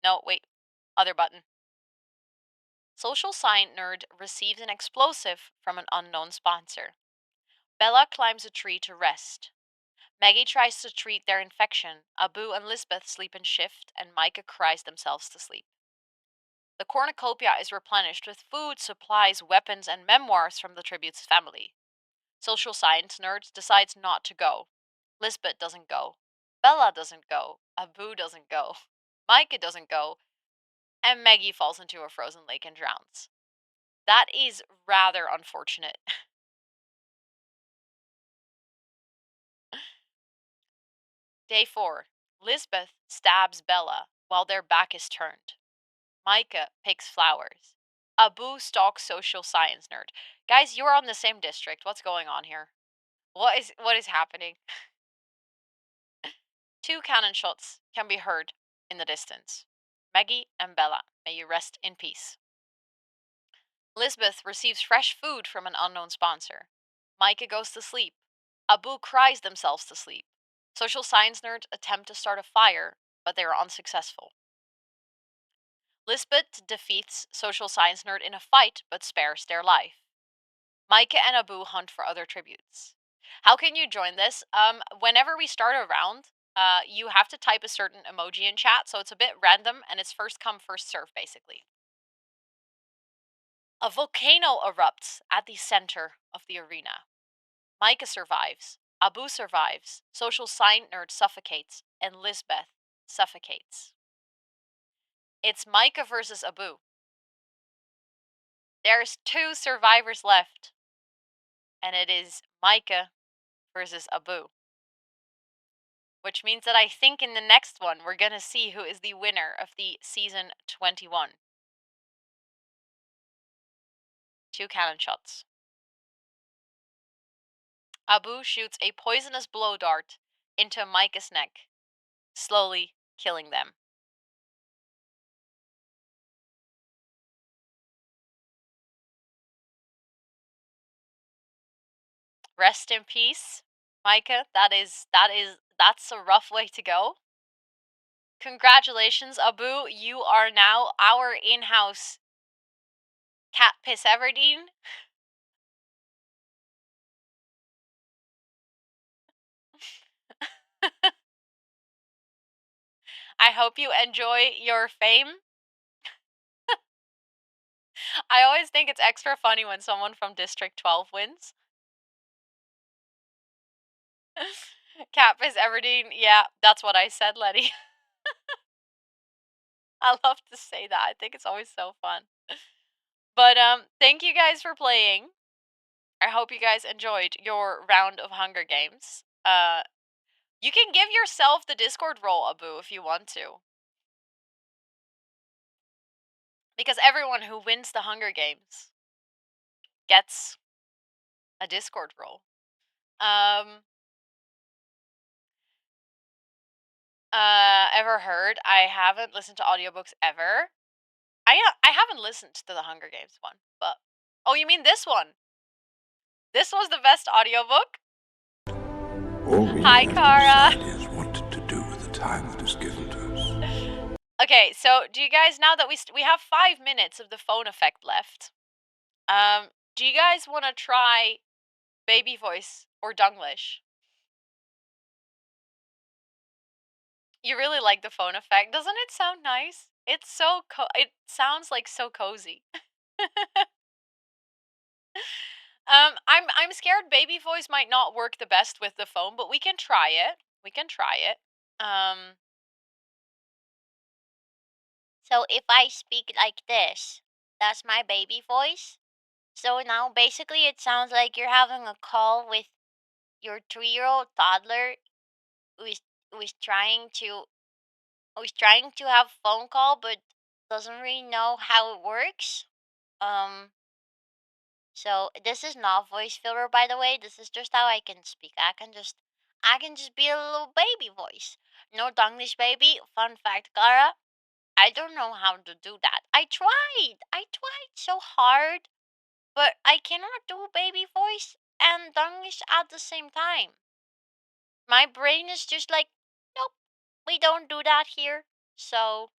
No, wait. Other button. Social science nerd receives an explosive from an unknown sponsor. Bella climbs a tree to rest. Maggie tries to treat their infection. Abu and Lisbeth sleep in shift, and Micah cries themselves to sleep. The cornucopia is replenished with food, supplies, weapons, and memoirs from the tribute's family. Social science nerd decides not to go. Lisbeth doesn't go. Bella doesn't go. Abu doesn't go. Micah doesn't go. And Maggie falls into a frozen lake and drowns. That is rather unfortunate. Day 4. Lisbeth stabs Bella while their back is turned. Micah picks flowers. Abu stalks social science nerd. Guys, you're on the same district. What's going on here? What is happening? 2 cannon shots can be heard in the distance. Maggie and Bella, may you rest in peace. Lisbeth receives fresh food from an unknown sponsor. Micah goes to sleep. Abu cries themselves to sleep. Social science nerds attempt to start a fire, but they are unsuccessful. Lisbeth defeats social science nerd in a fight, but spares their life. Micah and Abu hunt for other tributes. How can you join this? Whenever we start a round, you have to type a certain emoji in chat, so it's a bit random, and it's first come, first serve, basically. A volcano erupts at the center of the arena. Micah survives, Abu survives, social science nerd suffocates, and Lisbeth suffocates. It's Micah versus Abu. There's 2 survivors left, and it is Micah versus Abu. Which means that I think in the next one, we're going to see who is the winner of the season 21. 2 cannon shots. Abu shoots a poisonous blow dart into Micah's neck, slowly killing them. Rest in peace, Micah. That's a rough way to go. Congratulations, Abu. You are now our in-house cat piss Everdeen. I hope you enjoy your fame. I always think it's extra funny when someone from District 12 wins. Catfish Everdeen, yeah, that's what I said, Letty. I love to say that. I think it's always so fun. But thank you guys for playing. I hope you guys enjoyed your round of Hunger Games. You can give yourself the Discord role, Abu, if you want to. Because everyone who wins the Hunger Games gets a Discord role. Ever heard? I haven't listened to audiobooks ever. I haven't listened to the Hunger Games one, but oh, you mean this one? This was the best audiobook? Hi, Kara. Is what to do with the time that is given to us. Okay, so do you guys, now that we have 5 minutes of the phone effect left, do you guys want to try baby voice or Dunglish? You really like the phone effect, doesn't it sound nice? It's so it sounds like so cozy. I'm scared baby voice might not work the best with the phone, but we can try it. We can try it. So if I speak like this, that's my baby voice. So now basically it sounds like you're having a call with your 3-year-old toddler who is trying to have a phone call but doesn't really know how it works. So this is not voice filler, by the way. This is just how I can speak. I can just be a little baby voice. No Donglish baby. Fun fact, Gara, I don't know how to do that. I tried so hard, but I cannot do baby voice and Donglish at the same time. My brain is just like, nope, we don't do that here. So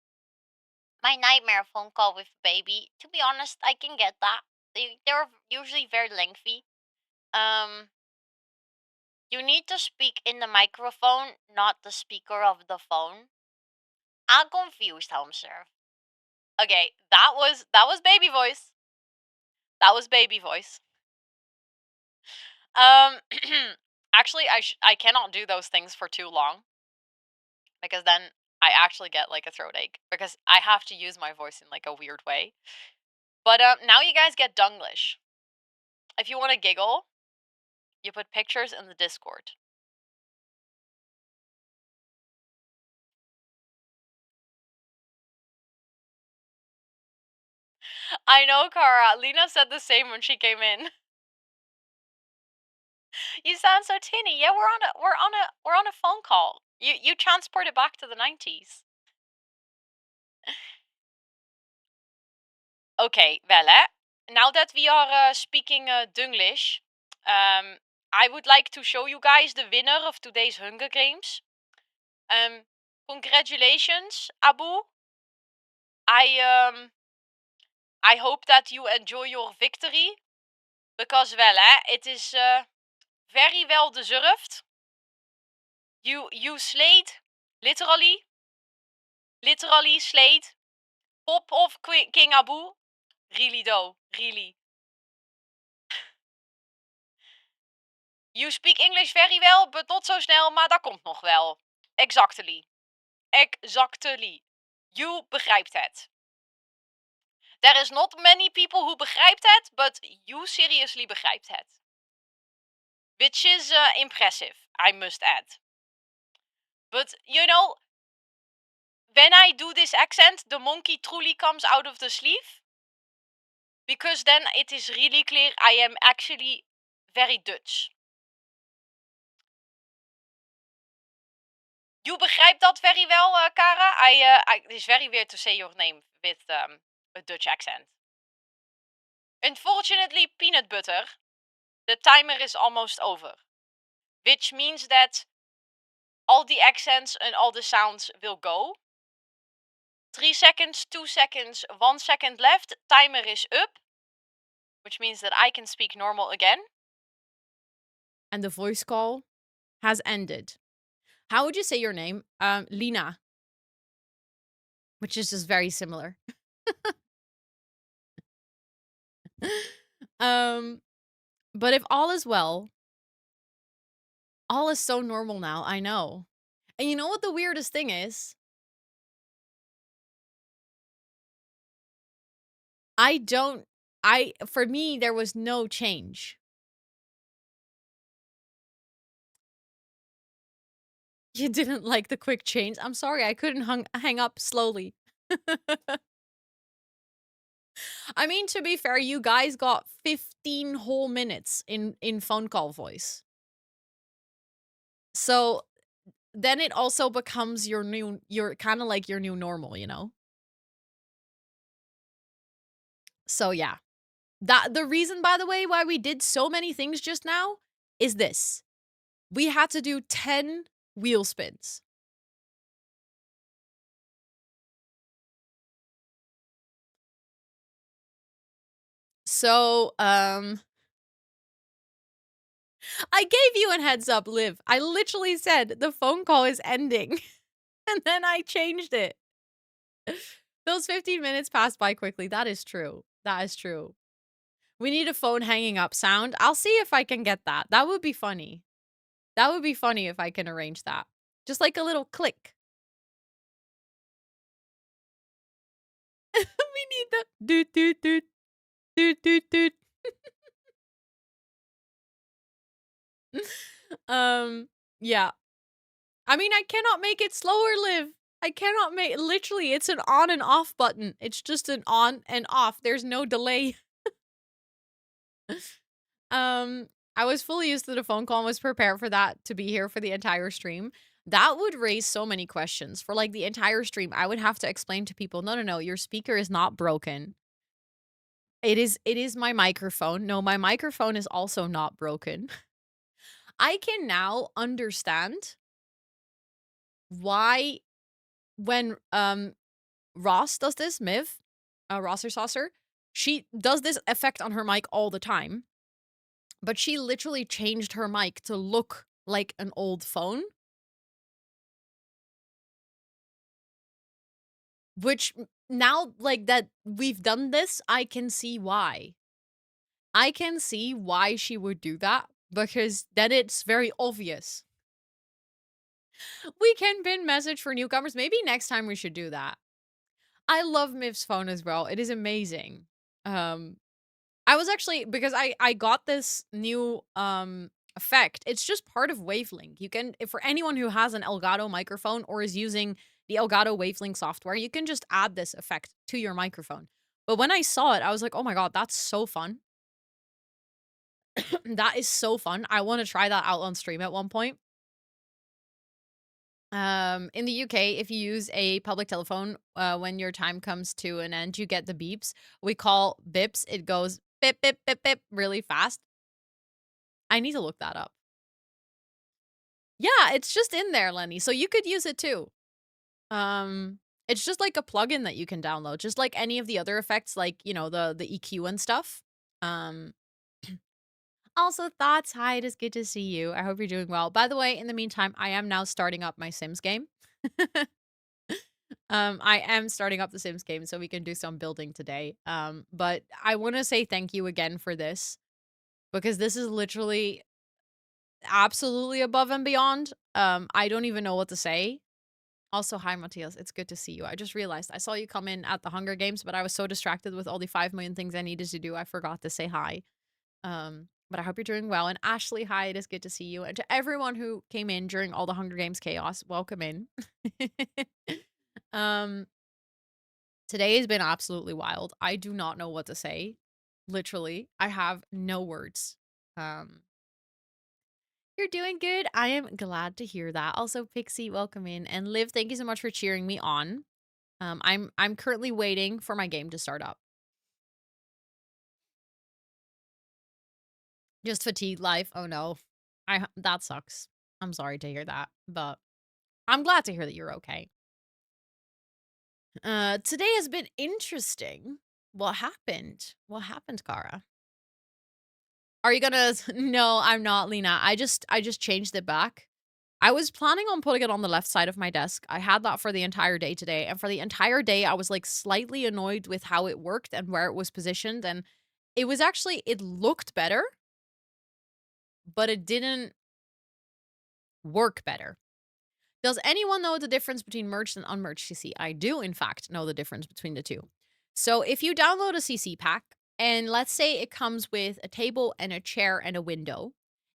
my nightmare phone call with baby, to be honest, I can get that. They're usually very lengthy. You need to speak in the microphone, not the speaker of the phone. I'm confused, home serve. Okay, that was baby voice. That was baby voice. Actually, I cannot do those things for too long because then I actually get like a throat ache because I have to use my voice in like a weird way. But now you guys get Dunglish. If you want to giggle, you put pictures in the Discord. I know, Cara. Lena said the same when she came in. You sound so tinny. Yeah, we're on a phone call. You transported back to the 90s. Okay, well, now that we are speaking Dunglish, I would like to show you guys the winner of today's Hunger Games. Congratulations, Abu. I hope that you enjoy your victory, because well, it is very well deserved. You slayed, literally slayed. Pop of King Abu. Really though, really. You speak English very well, but not so snel, maar dat komt nog wel. Exactly. Exactly. You begrijpt het. There is not many people who begrijpt het, but you seriously begrijpt het. Which is impressive, I must add. But, you know, when I do this accent, the monkey truly comes out of the sleeve. Because then it is really clear I am actually very Dutch. You begrijpt dat very well, Kara? It is very weird to say your name with a Dutch accent. Unfortunately, peanut butter, the timer is almost over. Which means that all the accents and all the sounds will go. 3 seconds, 2 seconds, 1 second left, timer is up. Which means that I can speak normal again. And the voice call has ended. How would you say your name? Lina. Which is just very similar. But if all is well, all is so normal now, I know. And you know what the weirdest thing is? For me, there was no change. You didn't like the quick change? I'm sorry, I couldn't hang up slowly. I mean, to be fair, you guys got 15 whole minutes in phone call voice. So then it also becomes your kind of like your new normal, you know? So yeah. The reason, by the way, why we did so many things just now is this. We had to do 10 wheel spins. So, I gave you a heads up, Liv. I literally said the phone call is ending. And then I changed it. Those 15 minutes passed by quickly. That is true. That is true. We need a phone hanging up sound. I'll see if I can get that. That would be funny. That would be funny if I can arrange that. Just like a little click. We need the doot doot doot doot doot doot. Yeah. I mean, I cannot make it slower, Liv. I cannot make literally it's an on and off button. It's just an on and off. There's no delay. I was fully used to the phone call and was prepared for that to be here for the entire stream. That would raise so many questions. For like the entire stream, I would have to explain to people, no, your speaker is not broken. It is my microphone. No, my microphone is also not broken. I can now understand why when Ross does this, Miv, Rosser Saucer, she does this effect on her mic all the time. But she literally changed her mic to look like an old phone. Which now, like that we've done this, I can see why. I can see why she would do that because then it's very obvious. We can pin message for newcomers. Maybe next time we should do that. I love Miv's phone as well. It is amazing. I was actually, because I got this new effect. It's just part of Wavelink. You can, if for anyone who has an Elgato microphone or is using the Elgato Wavelink software, you can just add this effect to your microphone. But when I saw it, I was like, "Oh my god, that's so fun." That is so fun. I want to try that out on stream at one point. In the UK, if you use a public telephone, when your time comes to an end, you get the beeps. We call bips. It goes bip, bip, bip, bip really fast. I need to look that up. Yeah, it's just in there, Lenny. So you could use it too. It's just like a plugin that you can download, just like any of the other effects, like, you know, the EQ and stuff. Um, Also, thoughts. Hi, it is good to see you. I hope you're doing well. By the way, in the meantime, I am now starting up my Sims game. I am starting up the Sims game so we can do some building today. But I want to say thank you again for this because this is literally absolutely above and beyond. I don't even know what to say. Also, hi, Matthias. It's good to see you. I just realized I saw you come in at the Hunger Games, but I was so distracted with all the 5 million things I needed to do, I forgot to say hi. But I hope you're doing well. And Ashley, hi, it is good to see you. And to everyone who came in during all the Hunger Games chaos, welcome in. um, Today has been absolutely wild. I do not know what to say. Literally, I have no words. You're doing good. I am glad to hear that. Also, Pixie, welcome in. And Liv, thank you so much for cheering me on. I'm currently waiting for my game to start up. Just fatigue life. Oh no. That sucks. I'm sorry to hear that, but I'm glad to hear that you're okay. Today has been interesting. What happened? What happened, Kara? Are you gonna No, I'm not, Lena. I just changed it back. I was planning on putting it on the left side of my desk. I had that for the entire day today, and for the entire day I was like slightly annoyed with how it worked and where it was positioned, and it was actually, it looked better, but it didn't work better. Does anyone know the difference between merged and unmerged CC? I do, in fact, know the difference between the two. So if you download a CC pack, and let's say it comes with a table and a chair and a window,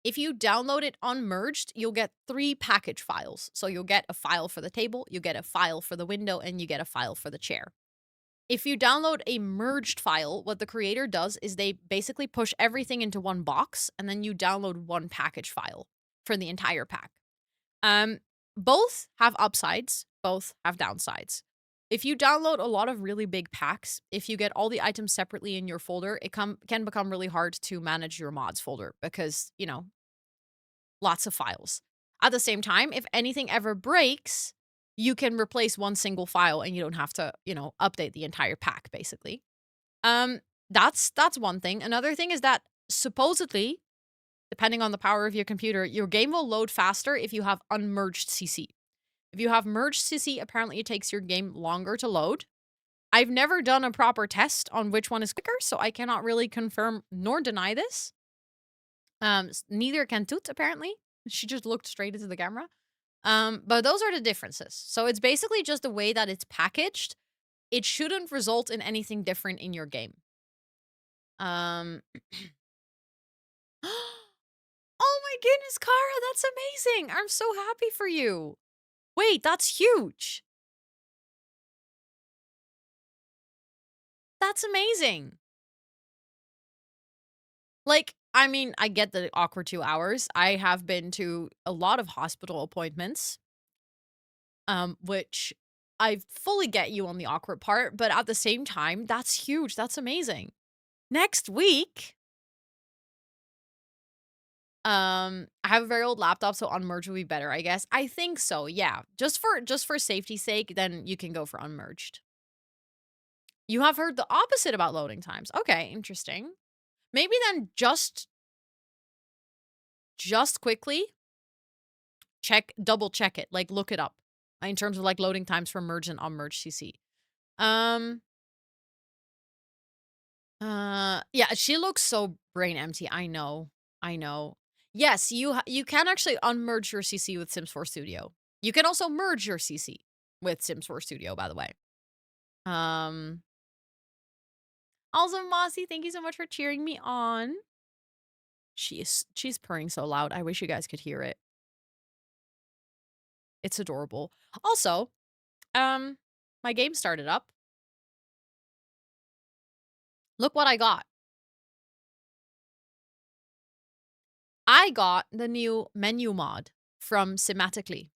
if you download it unmerged, you'll get 3 package files. So you'll get a file for the table, you get a file for the window, and you get a file for the chair. If you download a merged file, what the creator does is they basically push everything into one box, and then you download one package file for the entire pack. Both have upsides, both have downsides. If you download a lot of really big packs, if you get all the items separately in your folder, it can become really hard to manage your mods folder because, you know, lots of files. At the same time, if anything ever breaks, you can replace one single file and you don't have to, you know, update the entire pack basically. That's one thing. Another thing is that supposedly, depending on the power of your computer, your game will load faster if you have unmerged CC. If you have merged CC, apparently it takes your game longer to load. I've never done a proper test on which one is quicker, so I cannot really confirm nor deny this. Neither can Toot, apparently. She just looked straight into the camera. But those are the differences. So it's basically just the way that it's packaged. It shouldn't result in anything different in your game. Oh my goodness, Kara, that's amazing. I'm so happy for you. Wait, that's huge. That's amazing. Like, I mean, I get the awkward 2 hours. I have been to a lot of hospital appointments, which I fully get you on the awkward part, but at the same time, that's huge. That's amazing. Next week, I have a very old laptop, so unmerged would be better, I guess. I think so, yeah. Just for safety's sake, then you can go for unmerged. You have heard the opposite about loading times. Okay, interesting. Maybe then just quickly double check it, like look it up in terms of like loading times for merged and unmerged CC. Yeah, she looks so brain empty. I know. Yes, you can actually unmerge your CC with Sims 4 Studio. You can also merge your CC with Sims 4 Studio, by the way. Also, Mossy, thank you so much for cheering me on. She's purring so loud. I wish you guys could hear it. It's adorable. Also, my game started up. Look what I got. I got the new menu mod from Simatically.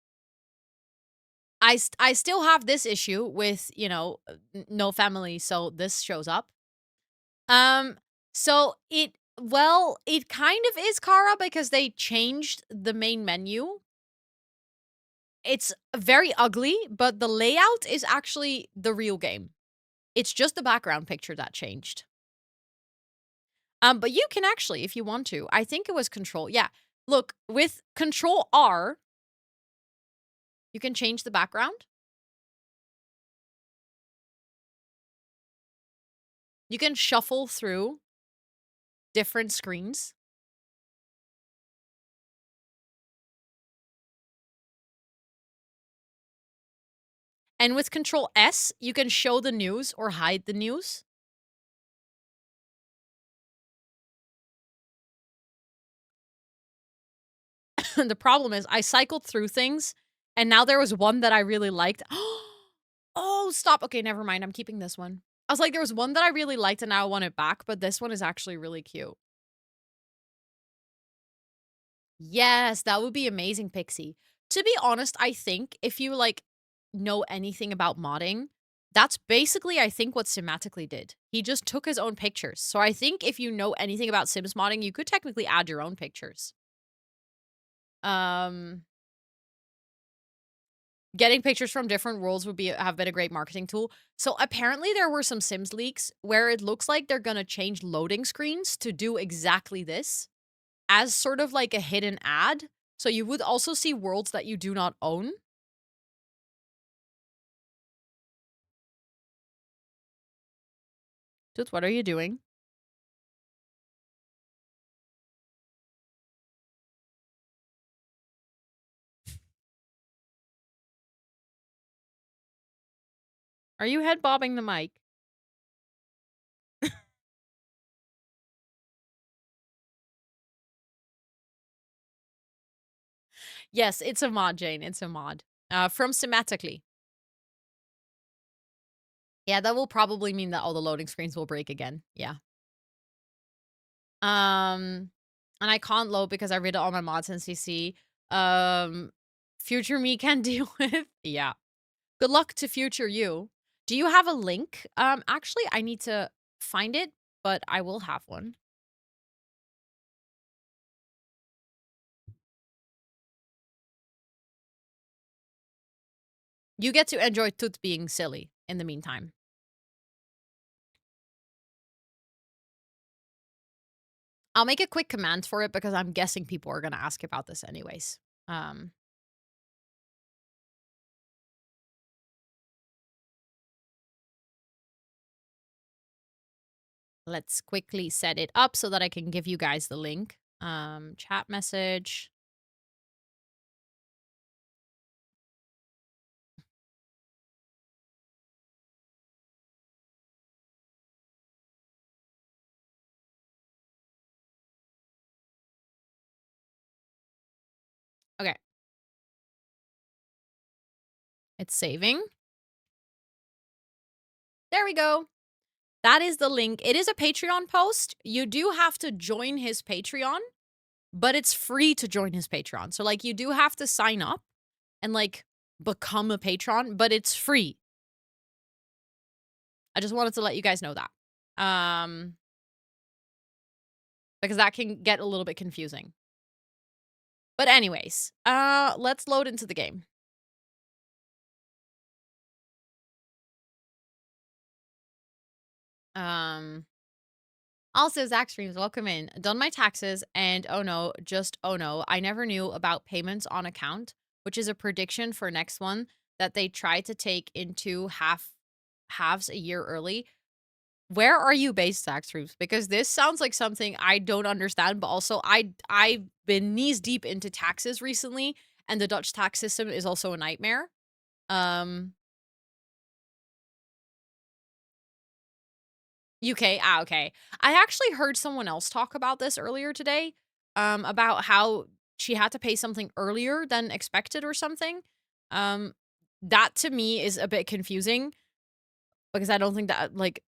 I still have this issue with, you know, no family, so this shows up. So it kind of is Kara because they changed the main menu. It's very ugly, but the layout is actually the real game. It's just the background picture that changed. But you can actually, if you want to, I think it was Control. Yeah, look, with Control R, you can change the background. You can shuffle through different screens. And with Control S, you can show the news or hide the news. The problem is I cycled through things and now there was one that I really liked. Oh, stop. Okay, never mind. I'm keeping this one. I was like, there was one that I really liked and now I want it back, but this one is actually really cute. Yes, that would be amazing, Pixie. To be honest, I think if you like know anything about modding, that's basically I think what Simatically did. He just took his own pictures. So I think if you know anything about Sims modding, you could technically add your own pictures. Getting pictures from different worlds would have been a great marketing tool. So apparently there were some Sims leaks where it looks like they're gonna change loading screens to do exactly this as sort of like a hidden ad. So you would also see worlds that you do not own. Dude, what are you doing? Are you head bobbing the mic? Yes, it's a mod, Jane. It's a mod. From Simatically. Yeah, that will probably mean that all the loading screens will break again. Yeah. And I can't load because I read all my mods in CC. Future me can deal with. Yeah. Good luck to future you. Do you have a link? Actually, I need to find it, but I will have one. You get to enjoy Toot being silly in the meantime. I'll make a quick command for it because I'm guessing people are going to ask about this anyways. Let's quickly set it up so that I can give you guys the link. Chat message. Okay. It's saving. There we go. That is the link. It is a Patreon post. You do have to join his Patreon, but it's free to join his Patreon. So, like, you do have to sign up and, like, become a patron, but it's free. I just wanted to let you guys know that. Because that can get a little bit confusing. But anyways, let's load into the game. Also, Zach Streams, welcome in. Done my taxes, and oh no, just oh no, I never knew about payments on account, which is a prediction for next one that they try to take into halves a year early. Where are you based, tax troops? Because this sounds like something I don't understand, but also I've been knees deep into taxes recently, and the Dutch tax system is also a nightmare. Um, UK. Ah, okay. I actually heard someone else talk about this earlier today, about how she had to pay something earlier than expected or something. Um, that to me is a bit confusing because I don't think that like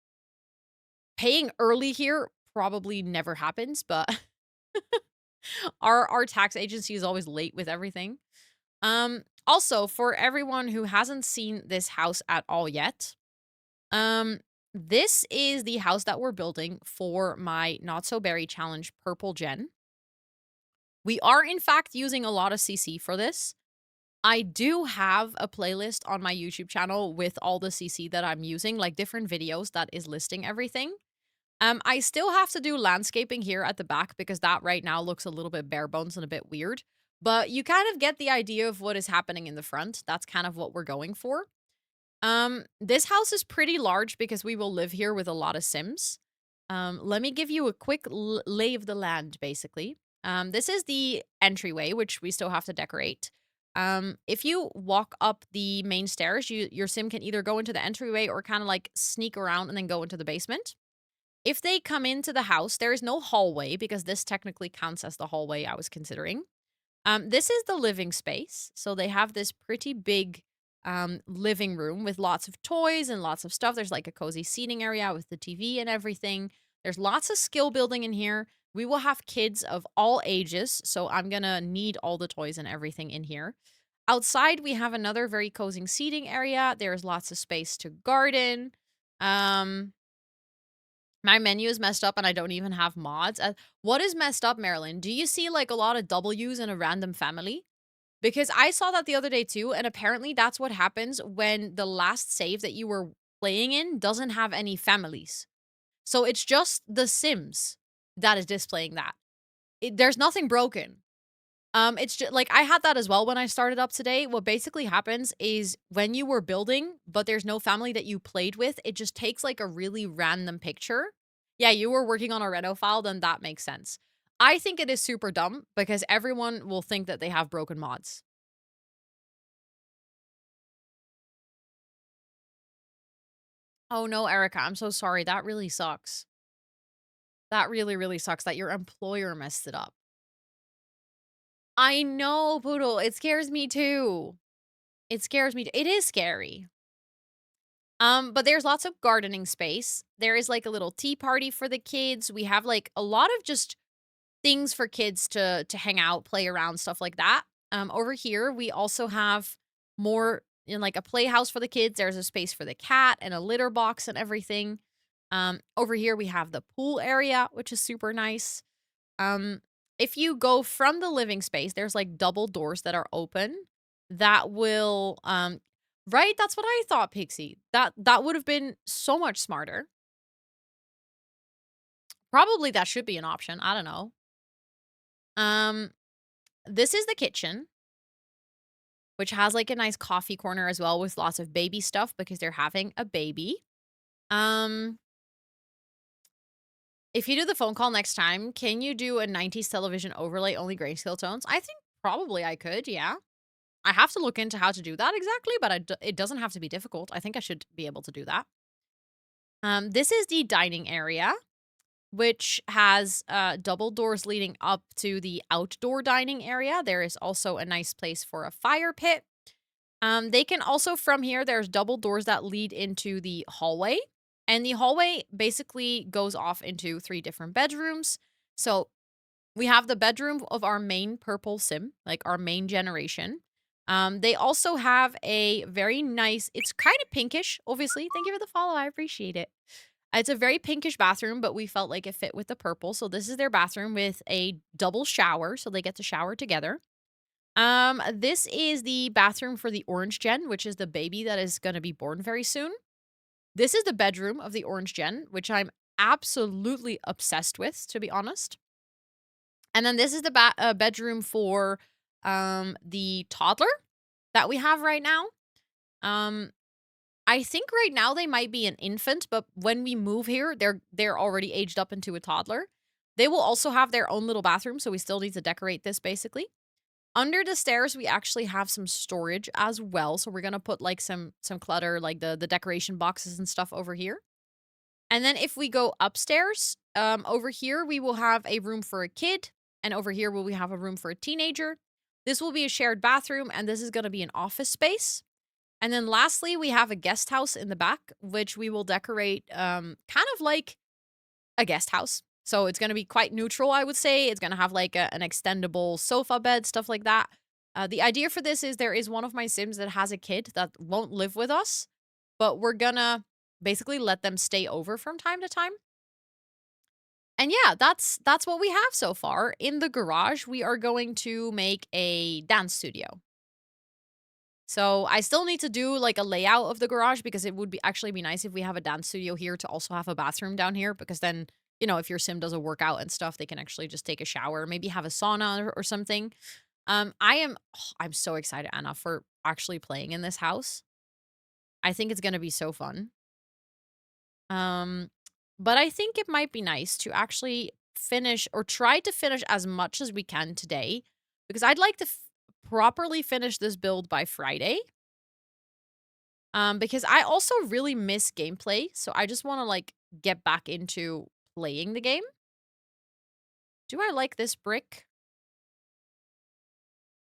paying early here probably never happens, but our tax agency is always late with everything. Also for everyone who hasn't seen this house at all yet, um this is the house that we're building for my Not So Berry Challenge Purple Gen. We are in fact using a lot of CC for this. I do have a playlist on my YouTube channel with all the CC that I'm using, like different videos that is listing everything. I still have to do landscaping here at the back because that right now looks a little bit bare bones and a bit weird. But you kind of get the idea of what is happening in the front. That's kind of what we're going for. This house is pretty large because we will live here with a lot of Sims. Let me give you a quick lay of the land, basically. This is the entryway, which we still have to decorate. If you walk up the main stairs, your Sim can either go into the entryway or kind of like sneak around and then go into the basement. If they come into the house, there is no hallway because this technically counts as the hallway I was considering. This is the living space. So they have this pretty big living room with lots of toys and lots of stuff. There's like a cozy seating area with the TV and everything. There's lots of skill building in here. We will have kids of all ages, so I'm gonna need all the toys and everything in here. Outside, we have another very cozy seating area. There's lots of space to garden. Um, my menu is messed up and I don't even have mods. What is messed up, Marilyn? Do you see like a lot of W's in a random family? Because I saw that the other day too, and apparently that's what happens when the last save that you were playing in doesn't have any families. So it's just The Sims that is displaying that. There's nothing broken. It's just like I had that as well when I started up today. What basically happens is when you were building, but there's no family that you played with, it just takes like a really random picture. Yeah, you were working on a reno file, then that makes sense. I think it is super dumb because everyone will think that they have broken mods. Oh no, Erica, I'm so sorry. That really sucks. That really, really sucks that your employer messed it up. I know, Poodle. It scares me too. It scares me. It is scary. But there's lots of gardening space. There is like a little tea party for the kids. We have like a lot of just things for kids to hang out, play around, stuff like that. Over here we also have more in like a playhouse for the kids. There's a space for the cat and a litter box and everything. Over here we have the pool area, which is super nice. Um, if you go from the living space, there's like double doors that are open that will right, that's what I thought, Pixie. That would have been so much smarter. Probably that should be an option. I don't know. Um this is the kitchen, which has like a nice coffee corner as well with lots of baby stuff because they're having a baby. Um if you do the phone call next time, can you do a 90s television overlay only grayscale tones? I think probably I could, yeah. I have to look into how to do that exactly, but it doesn't have to be difficult. I think I should be able to do that. This is the dining area, which has double doors leading up to the outdoor dining area. There is also a nice place for a fire pit. They can also, from here, there's double doors that lead into the hallway. And the hallway basically goes off into 3 different bedrooms. So we have the bedroom of our main purple sim, like our main generation. They also have a very nice, it's kind of pinkish, obviously. Thank you for the follow. I appreciate it. It's a very pinkish bathroom, but we felt like it fit with the purple. So this is their bathroom with a double shower. So they get to shower together. This is the bathroom for the orange gen, which is the baby that is going to be born very soon. This is the bedroom of the orange gen, which I'm absolutely obsessed with, to be honest. And then this is the bedroom for the toddler that we have right now. Um, I think right now they might be an infant, but when we move here, they're already aged up into a toddler. They will also have their own little bathroom, so we still need to decorate this basically. Under the stairs, we actually have some storage as well, so we're gonna put like some clutter, like the decoration boxes and stuff over here. And then if we go upstairs, over here we will have a room for a kid, and over here will we have a room for a teenager. This will be a shared bathroom, and this is gonna be an office space. And then lastly, we have a guest house in the back, which we will decorate kind of like a guest house. So it's going to be quite neutral, I would say. It's going to have like an extendable sofa bed, stuff like that. The idea for this is there is one of my Sims that has a kid that won't live with us, but we're going to basically let them stay over from time to time. And yeah, that's what we have so far. In the garage, we are going to make a dance studio. So I still need to do like a layout of the garage because it would be actually be nice if we have a dance studio here to also have a bathroom down here because then, you know, if your sim does a workout and stuff, they can actually just take a shower, maybe have a sauna or something. I'm so excited, Anna, for actually playing in this house. I think it's gonna be so fun. Um, but I think it might be nice to actually finish or try to finish as much as we can today because I'd like to properly finish this build by Friday. Because I also really miss gameplay, so I just want to like get back into playing the game. Do I like this brick?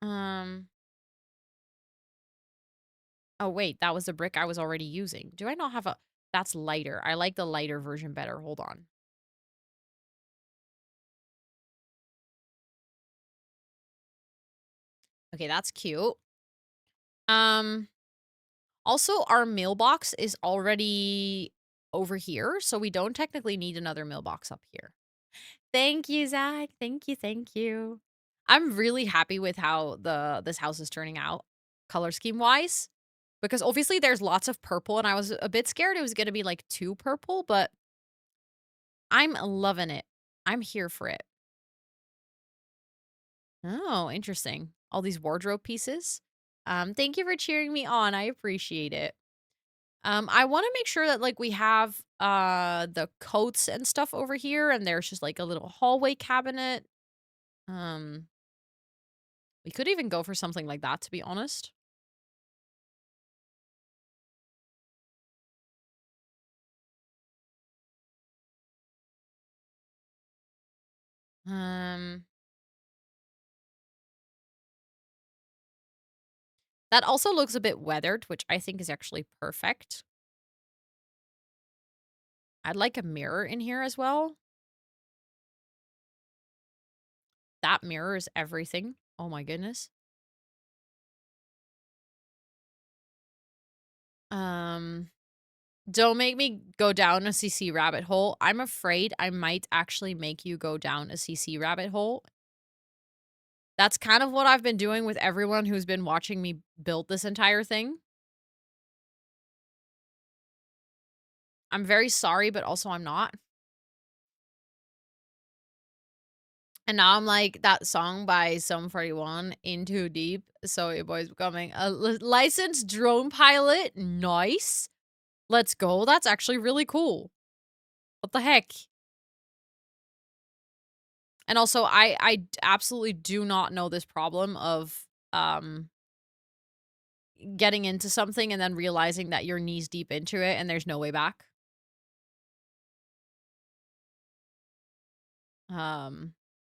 Um. Oh wait, that was the brick I was already using. Do I not have a? That's lighter. I like the lighter version better. Hold on. Okay, that's cute. Um. Also, our mailbox is already over here, so we don't technically need another mailbox up here. Thank you, Zach. Thank you, thank you. I'm really happy with how this house is turning out, color scheme wise, because obviously there's lots of purple, and I was a bit scared it was gonna be like too purple, but I'm loving it. I'm here for it. Oh, interesting. All these wardrobe pieces. Thank you for cheering me on. I appreciate it. I want to make sure that like we have the coats and stuff over here, and there's just like a little hallway cabinet. Um, we could even go for something like that, to be honest. Um, that also looks a bit weathered, which I think is actually perfect. I'd like a mirror in here as well. That mirror is everything. Oh my goodness. Don't make me go down a CC rabbit hole. I'm afraid I might actually make you go down a CC rabbit hole. That's kind of what I've been doing with everyone who's been watching me build this entire thing. I'm very sorry, but also I'm not. And now I'm like that song by Sum 41, In Too Deep. So your boy's becoming a licensed drone pilot. Nice. Let's go. That's actually really cool. What the heck? And also, I absolutely do not know this problem of getting into something and then realizing that you're knees deep into it and there's no way back.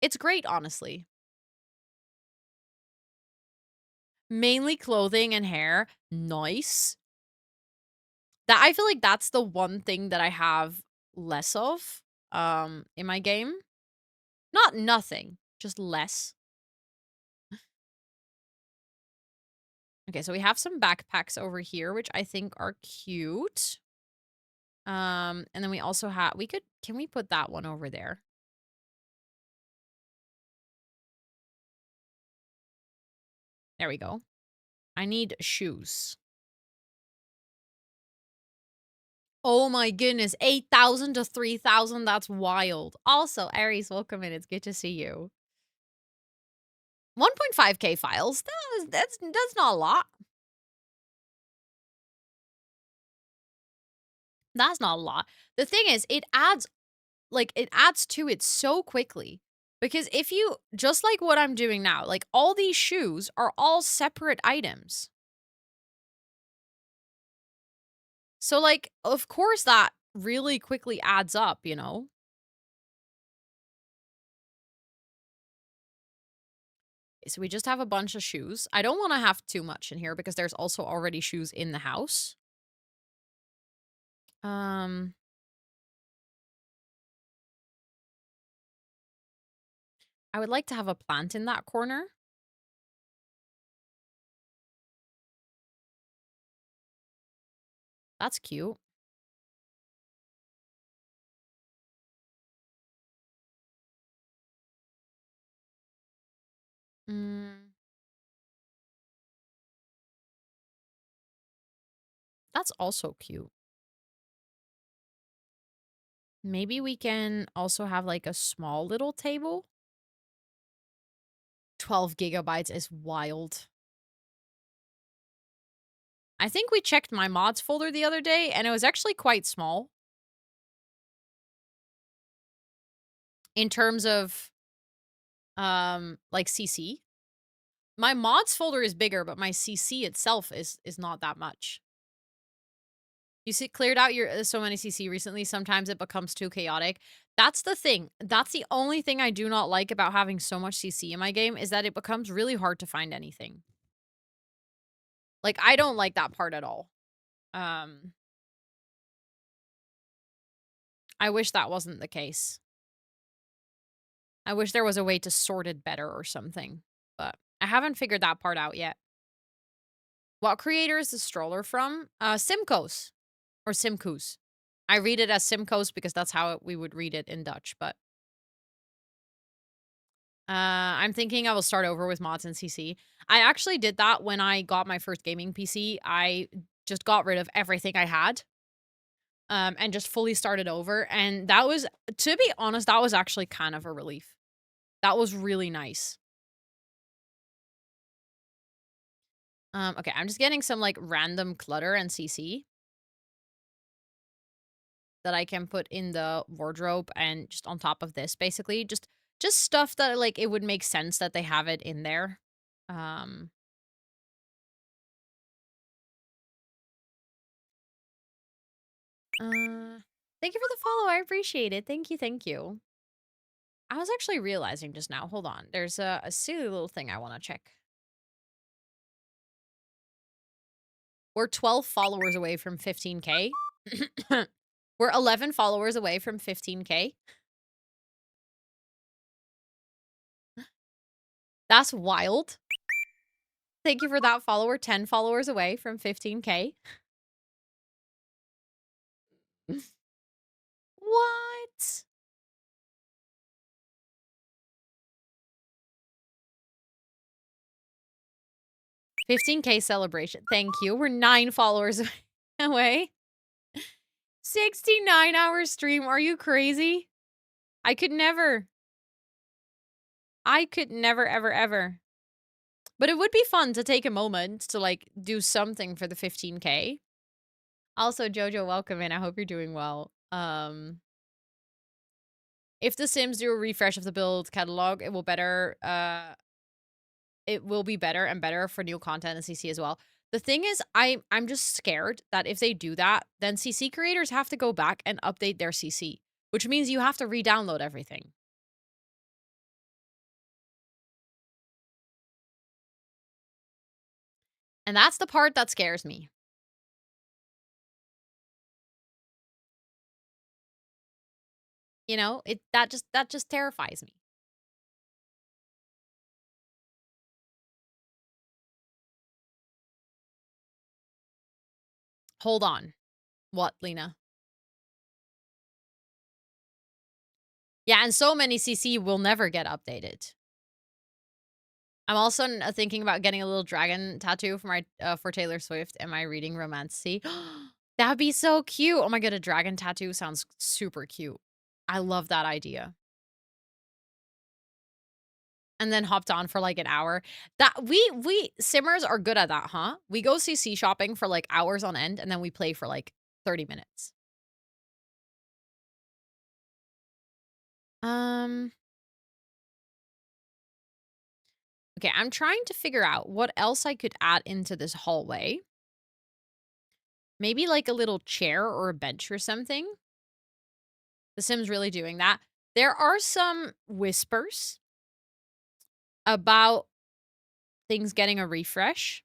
It's great, honestly. Mainly clothing and hair. Nice. That I feel like that's the one thing that I have less of in my game. Not nothing, just less. Okay, so we have some backpacks over here, which I think are cute. And then we also have can we put that one over there? There we go. I need shoes. Oh my goodness, 8,000 to 3,000. That's wild. Also, Aries, welcome in. It's good to see you. 1.5K files. That's not a lot. That's not a lot. The thing is, it adds it adds to it so quickly. Because if you just like what I'm doing now, like all these shoes are all separate items. So like, of course that really quickly adds up, you know? So we just have a bunch of shoes. I don't want to have too much in here because there's also already shoes in the house. Um, I would like to have a plant in that corner. That's cute. Mm, that's also cute. Maybe we can also have like a small little table. 12 gigabytes is wild. I think we checked my mods folder the other day and it was actually quite small. In terms of like CC. My mods folder is bigger, but my CC itself is not that much. You see, cleared out your so many CC recently. Sometimes it becomes too chaotic. That's the thing. That's the only thing I do not like about having so much CC in my game is that it becomes really hard to find anything. Like, I don't like that part at all. I wish that wasn't the case. I wish there was a way to sort it better or something, but I haven't figured that part out yet. What creator is the stroller from? Simcoes. Or Simcoes. I read it as Simcoes because that's how we would read it in Dutch, but I'm thinking I will start over with mods and CC. I actually did that when I got my first gaming PC. I just got rid of everything I had. And just fully started over. And that was, to be honest, that was actually kind of a relief. That was really nice. Okay, I'm just getting some like random clutter and CC that I can put in the wardrobe and just on top of this, basically. Just stuff that like it would make sense that they have it in there. Thank you for the follow. I appreciate it. Thank you, thank you. I was actually realizing just now. Hold on. There's a silly little thing I want to check. We're 12 followers away from 15K. We're 11 followers away from 15K. That's wild. Thank you for that follower. 10 followers away from 15K. What? $15K celebration. Thank you. We're 9 followers away. 69-hour stream. Are you crazy? I could never. I could never, ever, ever. But it would be fun to take a moment to, like, do something for the 15K. Also, Jojo, welcome in. I hope you're doing well. If The Sims do a refresh of the build catalog, it will be better and better for new content and CC as well. The thing is, I'm just scared that if they do that, then CC creators have to go back and update their CC, which means you have to re-download everything. And that's the part that scares me. You know, that just terrifies me. Hold on. What, Lena? Yeah, and so many CC will never get updated. I'm also thinking about getting a little dragon tattoo for my for Taylor Swift. Am I reading Romancy? That'd be so cute. Oh my god, a dragon tattoo sounds super cute. I love that idea. And then hopped on for like an hour. That we simmers are good at that, huh? We go CC shopping for like hours on end and then we play for like 30 minutes. Um. Okay, I'm trying to figure out what else I could add into this hallway. Maybe like a little chair or a bench or something. The Sims really doing that. There are some whispers about things getting a refresh,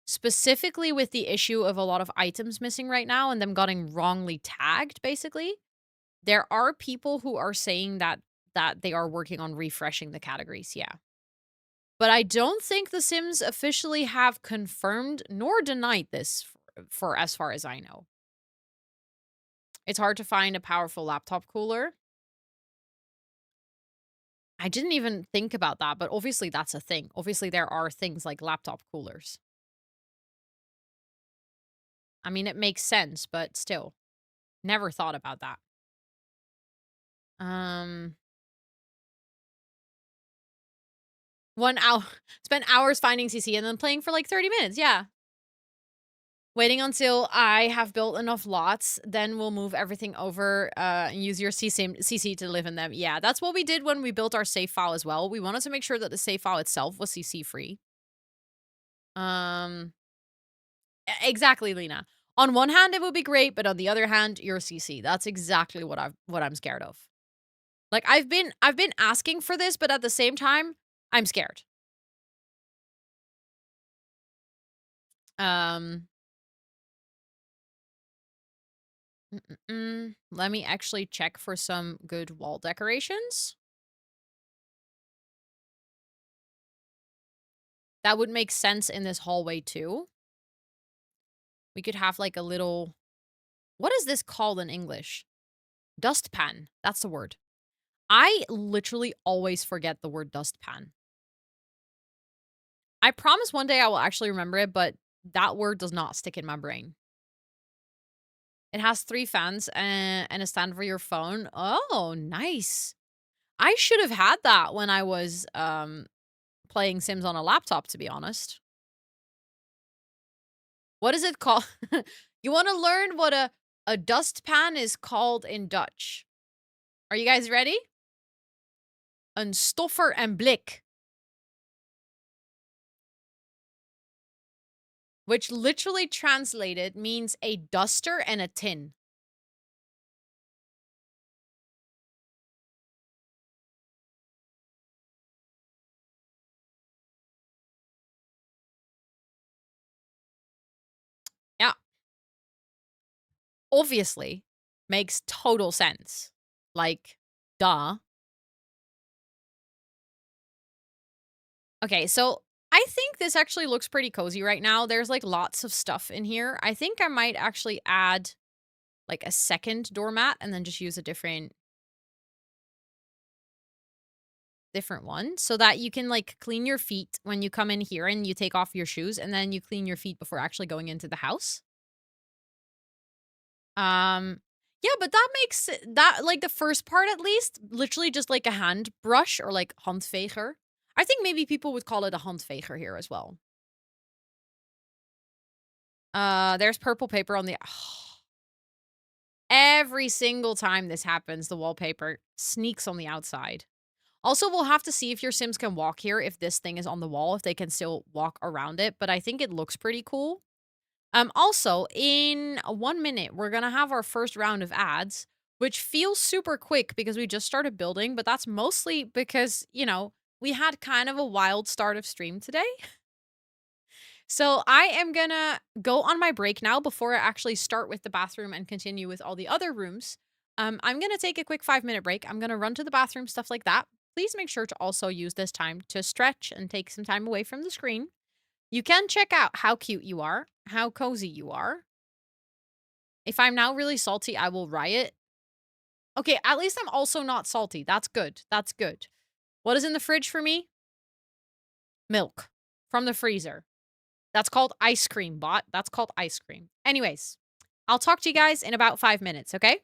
specifically with the issue of a lot of items missing right now and them getting wrongly tagged, basically. There are people who are saying that they are working on refreshing the categories, yeah. But I don't think the Sims officially have confirmed nor denied this for as far as I know. It's hard to find a powerful laptop cooler. I didn't even think about that, but obviously that's a thing. Obviously there are things like laptop coolers. I mean, it makes sense, but still, never thought about that. Um, 1 hour, spent hours finding CC and then playing for like 30 minutes. Yeah. Waiting until I have built enough lots, then we'll move everything over and use your CC to live in them. Yeah, that's what we did when we built our save file as well. We wanted to make sure that the save file itself was CC free. Exactly, Lena. On one hand, it would be great, but on the other hand, you're CC. That's exactly what I'm scared of. Like I've been asking for this, but at the same time, I'm scared. Um Let me actually check for some good wall decorations. That would make sense in this hallway too. We could have like a little, what is this called in English? Dustpan. That's the word. I literally always forget the word dustpan. I promise one day I will actually remember it, but that word does not stick in my brain. It has 3 fans and a stand for your phone. Oh, nice. I should have had that when I was playing Sims on a laptop, to be honest. What is it called? You want to learn what a dustpan is called in Dutch? Are you guys ready? Een stoffer en blik. Which literally translated means a duster and a tin. Yeah. Obviously. Makes total sense. Like, duh. Okay, so I think this actually looks pretty cozy right now. There's like lots of stuff in here. I think I might actually add like a second doormat and then just use a different one so that you can like clean your feet when you come in here and you take off your shoes and then you clean your feet before actually going into the house. Yeah, but that makes that like the first part at least literally just like a hand brush or like handveger. I think maybe people would call it a handveger here as well. There's purple paper on the every single time this happens, the wallpaper sneaks on the outside. Also, we'll have to see if your Sims can walk here, if this thing is on the wall, if they can still walk around it, but I think it looks pretty cool. Also, in 1 minute, we're gonna have our first round of ads, which feels super quick because we just started building, but that's mostly because, you know, we had kind of a wild start of stream today. So I am gonna go on my break now before I actually start with the bathroom and continue with all the other rooms. I'm gonna take a quick 5-minute break. I'm gonna run to the bathroom, stuff like that. Please make sure to also use this time to stretch and take some time away from the screen. You can check out how cute you are, how cozy you are. If I'm now really salty, I will riot. Okay, at least I'm also not salty. That's good. That's good. What is in the fridge for me? Milk from the freezer. That's called ice cream, bot. That's called ice cream. Anyways, I'll talk to you guys in about 5 minutes, okay?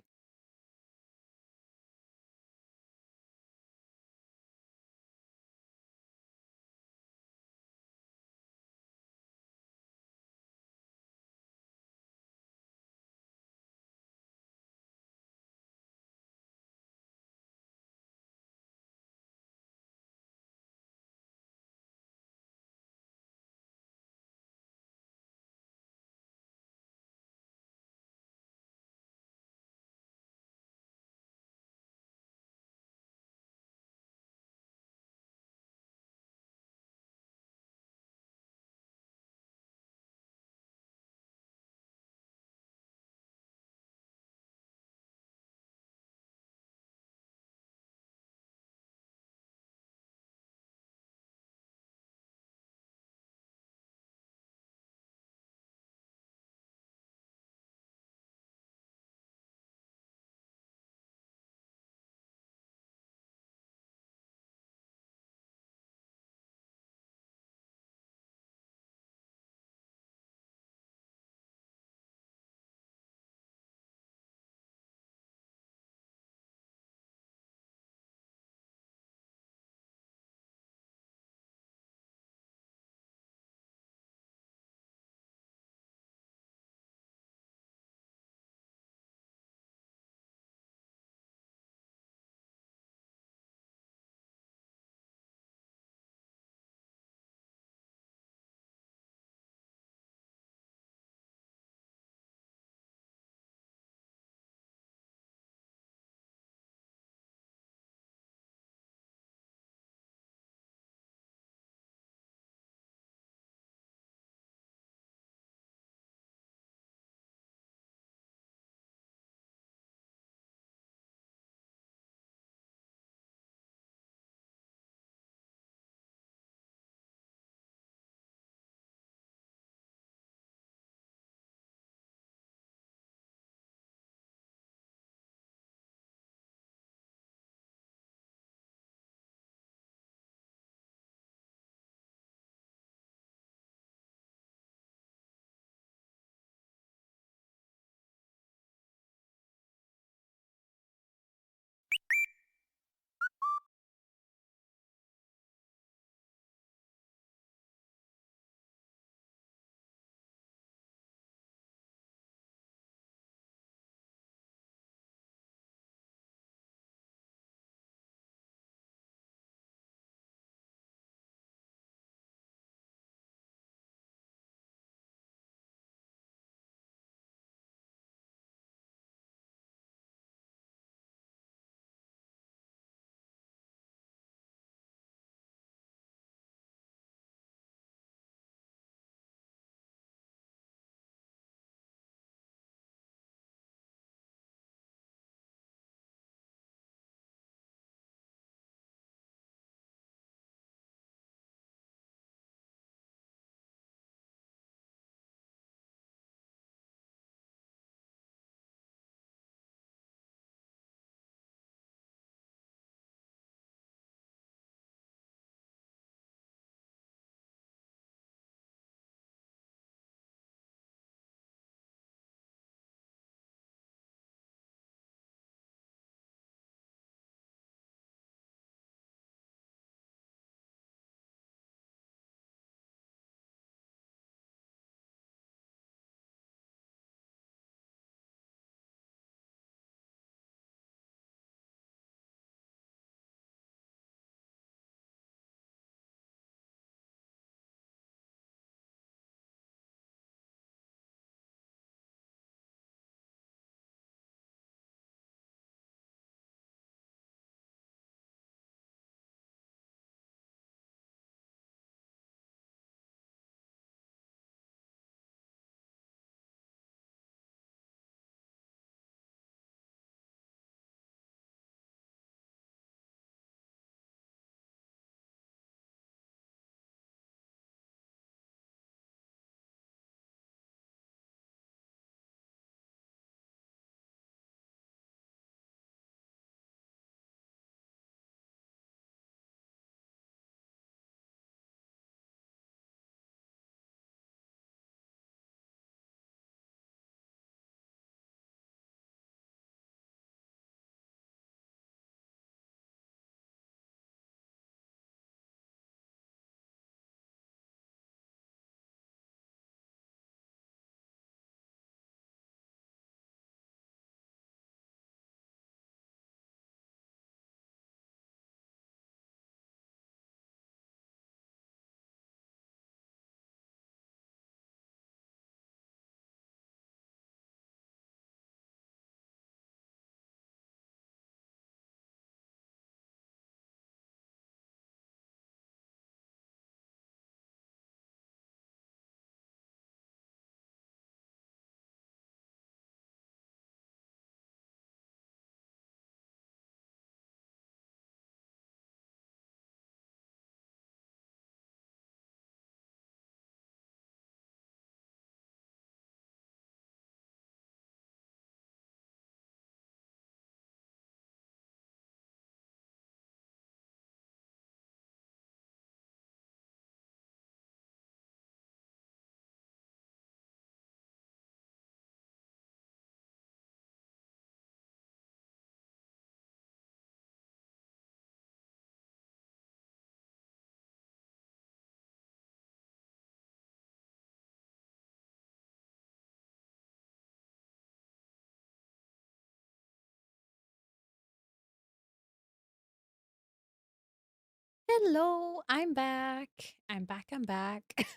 Hello, I'm back. I'm back.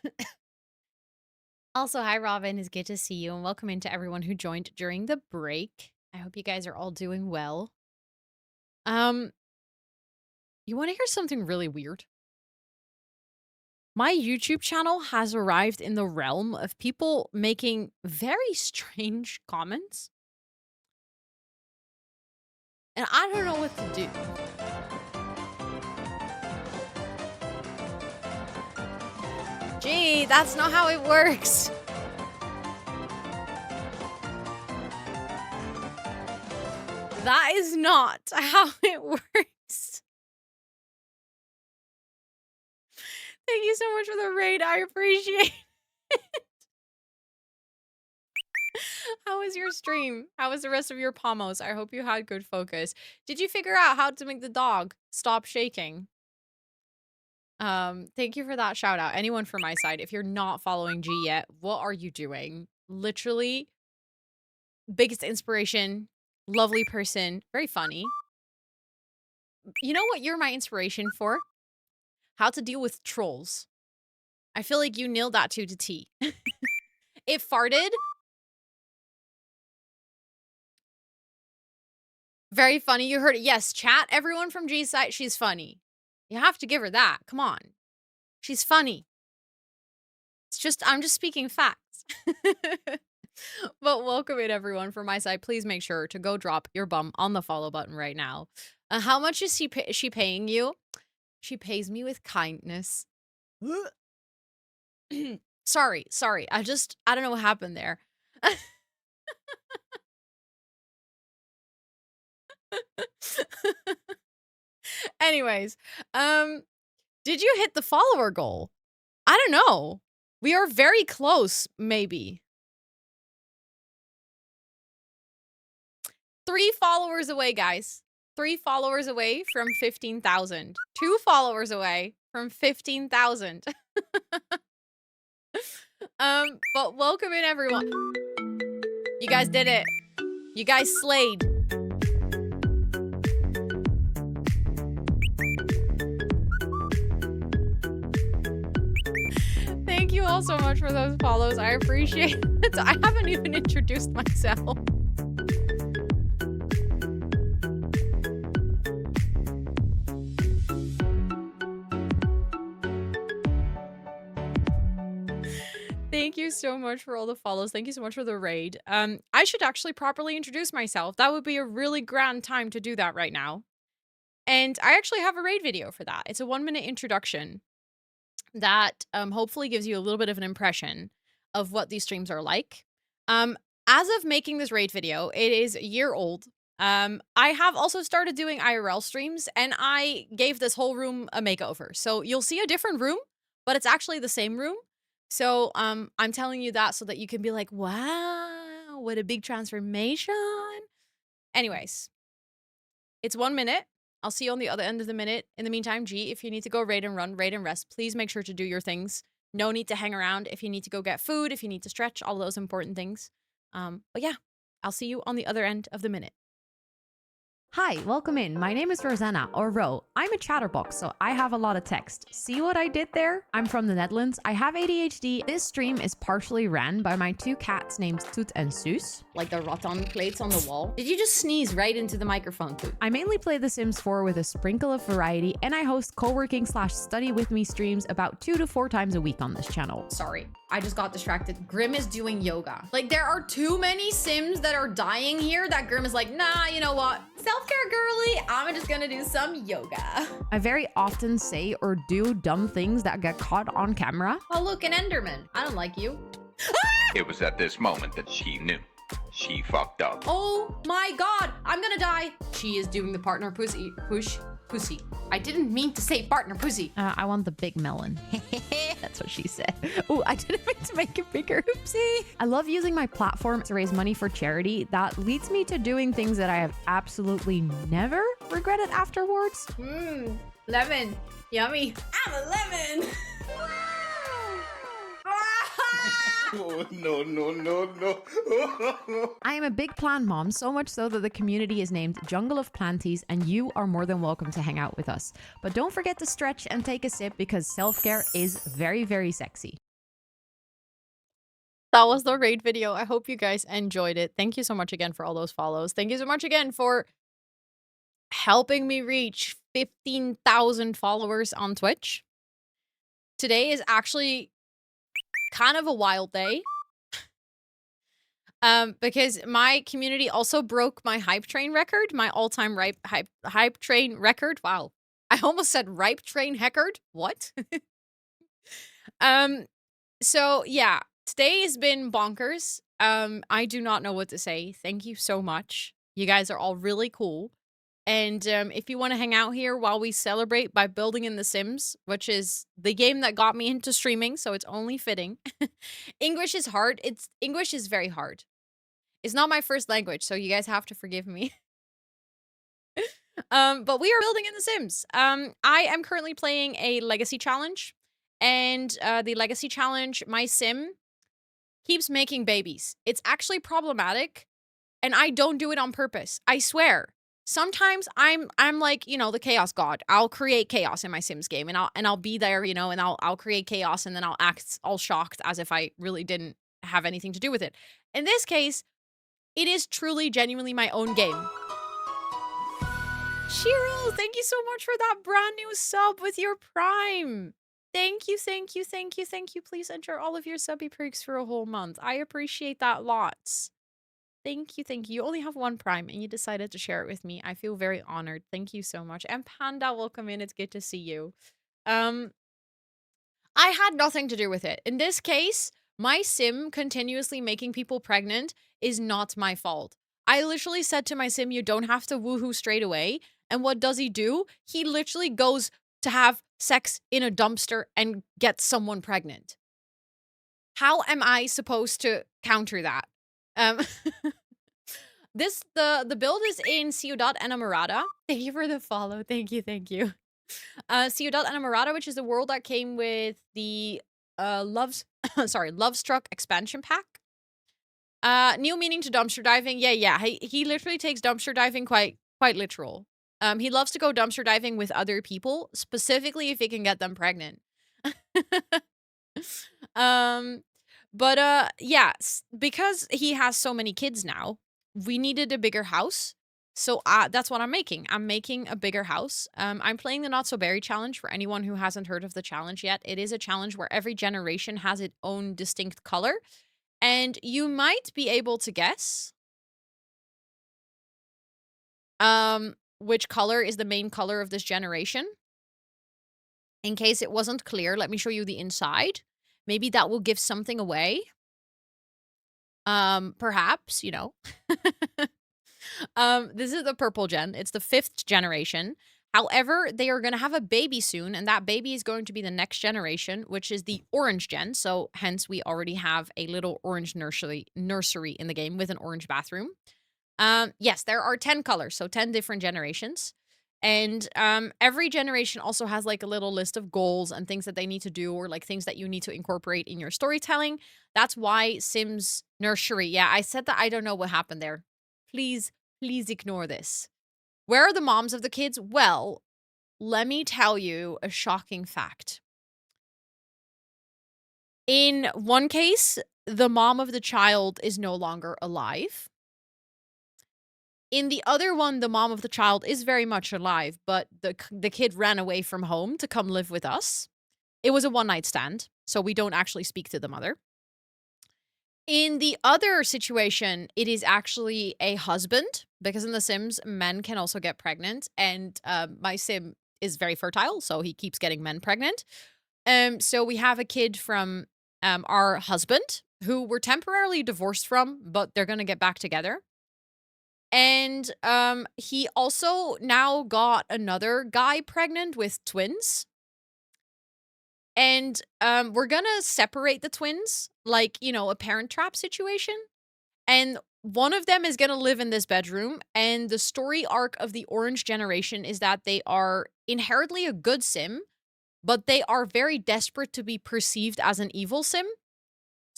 Also, hi Robin, it's good to see you and welcome into everyone who joined during the break. I hope you guys are all doing well. You want to hear something really weird? My YouTube channel has arrived in the realm of people making very strange comments. And I don't know what to do. Gee, that's not how it works. That is not how it works. Thank you so much for the raid. I appreciate it. How was your stream? How was the rest of your pommos? I hope you had good focus. Did you figure out how to make the dog stop shaking? Thank you for that shout out. Anyone from my side, if you're not following G yet, what are you doing? Literally, biggest inspiration, lovely person, very funny. You know what you're my inspiration for? How to deal with trolls. I feel like you nailed that to T. It farted. Very funny. You heard it. Yes, chat. Everyone from G's side, she's funny. You have to give her that. Come on. She's funny. I'm just speaking facts. But welcome in, everyone. From my side, please make sure to go drop your bum on the follow button right now. How much is she paying you? She pays me with kindness. Sorry. I don't know what happened there. Anyways, did you hit the follower goal? I don't know. We are very close, maybe. 3 followers away, guys. 3 followers away from 15,000. 2 followers away from 15,000. But welcome in, everyone. You guys did it. You guys slayed. Thank you all so much for those follows. I appreciate it. I haven't even introduced myself. Thank you so much for all the follows. Thank you so much for the raid. I should actually properly introduce myself. That would be a really grand time to do that right now. And I actually have a raid video for that. It's a 1-minute introduction that hopefully gives you a little bit of an impression of what these streams are like. As of making this raid video, it is a year old. I have also started doing IRL streams, and I gave this whole room a makeover. So you'll see a different room, but it's actually the same room. So I'm telling you that so that you can be like, wow, what a big transformation. Anyways, it's 1 minute. I'll see you on the other end of the minute. In the meantime, G, if you need to go raid and run, raid and rest, please make sure to do your things. No need to hang around. If you need to go get food, if you need to stretch, all those important things. But yeah, I'll see you on the other end of the minute. Hi, welcome in. My name is Rosanna, or Ro. I'm a chatterbox, so I have a lot of text. See what I did there? I'm from the Netherlands. I have ADHD. This stream is partially ran by my 2 cats named Toet and Soos. Like the rattan plates on the wall. Did you just sneeze right into the microphone, Toet? I mainly play The Sims 4 with a sprinkle of variety, and I host co-working/study with me streams about 2 to 4 times a week on this channel. Sorry, I just got distracted. Grim is doing yoga. Like, there are too many Sims that are dying here that Grim is like, nah, you know what? Self-care girly, I'm just gonna do some yoga. I very often say or do dumb things that get caught on camera. Oh, look, an Enderman. I don't like you. It was at this moment that she knew. She fucked up. Oh my god, I'm gonna die. She is doing the partner pussy. Pussy. I didn't mean to say partner pussy. I want the big melon. That's what she said. Oh, I didn't mean to make it bigger. Oopsie. I love using my platform to raise money for charity. That leads me to doing things that I have absolutely never regretted afterwards. Lemon. Yummy. I'm a lemon. Oh, no, no, no, no. I am a big plant mom, so much so that the community is named Jungle of Planties, and you are more than welcome to hang out with us. But don't forget to stretch and take a sip because self-care is very, very sexy. That was the raid video. I hope you guys enjoyed it. Thank you so much again for all those follows. Thank you so much again for helping me reach 15,000 followers on Twitch. Today is actually kind of a wild day. Because my community also broke my hype train record, my all-time hype train record. Wow. I almost said ripe train record. What? So yeah, today has been bonkers. I do not know what to say. Thank you so much. You guys are all really cool. And if you want to hang out here while we celebrate by building in The Sims, which is the game that got me into streaming, so it's only fitting. English is hard. English is very hard. It's not my first language, so you guys have to forgive me. But we are building in The Sims. I am currently playing a legacy challenge, and the legacy challenge, my sim keeps making babies. It's actually problematic, and I don't do it on purpose. I swear. Sometimes I'm like, you know, the chaos god. I'll create chaos in my Sims game, and I'll be there, you know, and I'll create chaos, and then I'll act all shocked as if I really didn't have anything to do with it. In this case, it is truly, genuinely my own game. Shiro, thank you so much for that brand new sub with your Prime. Thank you, thank you, thank you, thank you. Please enter all of your subby perks for a whole month. I appreciate that lots. Thank you, thank you. You only have one Prime and you decided to share it with me. I feel very honored. Thank you so much. And Panda, welcome in. It's good to see you. I had nothing to do with it. In this case, my sim continuously making people pregnant is not my fault. I literally said to my sim, you don't have to woohoo straight away. And what does he do? He literally goes to have sex in a dumpster and gets someone pregnant. How am I supposed to counter that? The build is in Ciudad Enamorada. Thank you for the follow. Thank you, thank you. Ciudad Enamorada, which is the world that came with the Lovestruck expansion pack. New meaning to dumpster diving. Yeah. He literally takes dumpster diving quite literal. He loves to go dumpster diving with other people, specifically if he can get them pregnant. Yeah, because he has so many kids now, we needed a bigger house. So that's what I'm making. I'm making a bigger house. I'm playing the Not So Berry challenge for anyone who hasn't heard of the challenge yet. It is a challenge where every generation has its own distinct color. And you might be able to guess which color is the main color of this generation. In case it wasn't clear, let me show you the inside. Maybe that will give something away. Perhaps, you know. This is the purple gen. It's the 5th generation. However, they are going to have a baby soon, and that baby is going to be the next generation, which is the orange gen. So hence we already have a little orange nursery in the game with an orange bathroom. Yes, there are 10 colors, so 10 different generations. And every generation also has like a little list of goals and things that they need to do, or like things that you need to incorporate in your storytelling. That's why Sims Nursery. Yeah, I said that I don't know what happened there. Please ignore this. Where are the moms of the kids? Well, let me tell you a shocking fact. In one case, the mom of the child is no longer alive. In the other one, the mom of the child is very much alive, but the kid ran away from home to come live with us. It was a one-night stand, so we don't actually speak to the mother. In the other situation, it is actually a husband, because in The Sims, men can also get pregnant, and my sim is very fertile, so he keeps getting men pregnant. So we have a kid from our husband, who we're temporarily divorced from, but they're going to get back together. And he also now got another guy pregnant with twins. And we're gonna separate the twins, like, you know, a Parent Trap situation. And one of them is gonna live in this bedroom. And the story arc of the orange generation is that they are inherently a good sim, but they are very desperate to be perceived as an evil sim.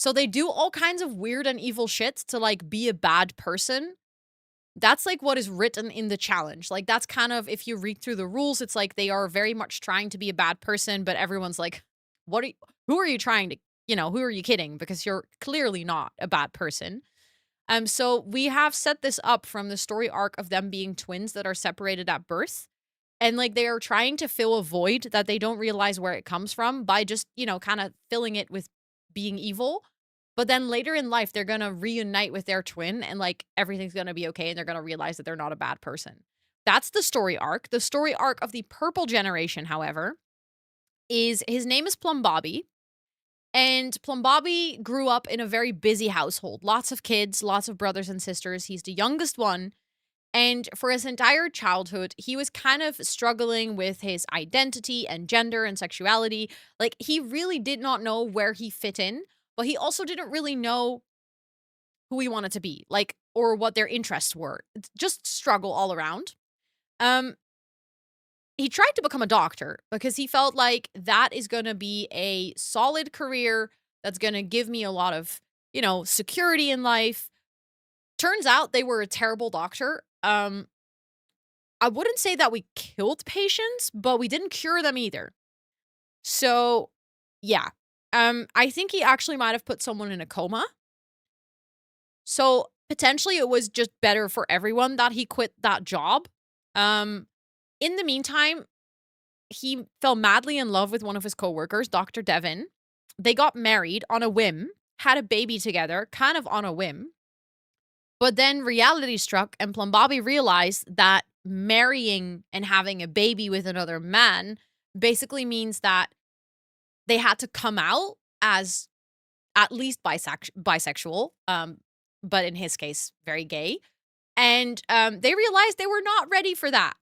So they do all kinds of weird and evil shit to like be a bad person. That's like what is written in the challenge. Like that's kind of, if you read through the rules, it's like they are very much trying to be a bad person, but everyone's like, what are you, who are you trying to, who are you kidding? Because you're clearly not a bad person. So we have set this up from the story arc of them being twins that are separated at birth. And like they are trying to fill a void that they don't realize where it comes from by just, kind of filling it with being evil. But then later in life, they're going to reunite with their twin and like everything's going to be okay. And they're going to realize that they're not a bad person. That's the story arc. The story arc of the purple generation, however, is his name is Plum Bobby. And Plum Bobby grew up in a very busy household. Lots of kids, lots of brothers and sisters. He's the youngest one. And for his entire childhood, he was kind of struggling with his identity and gender and sexuality. Like, he really did not know where he fit in, but he also didn't really know who he wanted to be, like, or what their interests were. It's just struggle all around. He tried to become a doctor because he felt like that is going to be a solid career that's going to give me a lot of, security in life. Turns out they were a terrible doctor. I wouldn't say that we killed patients, but we didn't cure them either. So, yeah. I think he actually might have put someone in a coma. So, potentially it was just better for everyone that he quit that job. In the meantime, he fell madly in love with one of his coworkers, Dr. Devon. They got married on a whim, had a baby together, kind of on a whim. But then reality struck, and Plum Bobby realized that marrying and having a baby with another man basically means that they had to come out as at least bisexual, but in his case, very gay. And they realized they were not ready for that.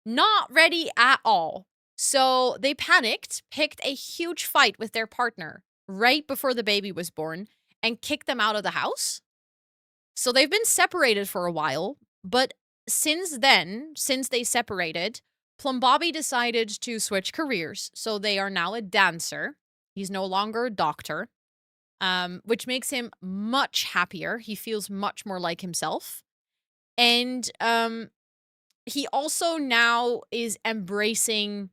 Not ready at all. So they panicked, picked a huge fight with their partner right before the baby was born, and kicked them out of the house. So they've been separated for a while, but since then, since they separated, Plum Bobby decided to switch careers. So they are now a dancer. He's no longer a doctor, which makes him much happier. He feels much more like himself. And he also now is embracing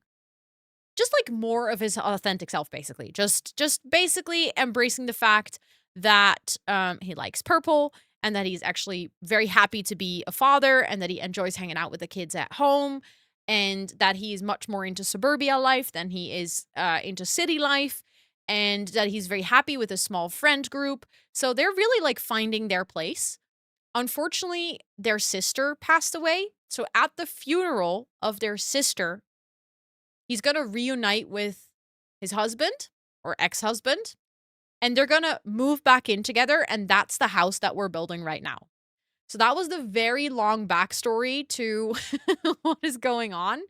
just like more of his authentic self, basically. Just basically embracing the fact that he likes purple and that he's actually very happy to be a father and that he enjoys hanging out with the kids at home and that he is much more into suburbia life than he is into city life and that he's very happy with a small friend group. So they're really like finding their place. Unfortunately, their sister passed away. So at the funeral of their sister, he's going to reunite with his husband or ex-husband, and they're going to move back in together, and that's the house that we're building right now. So that was the very long backstory to what is going on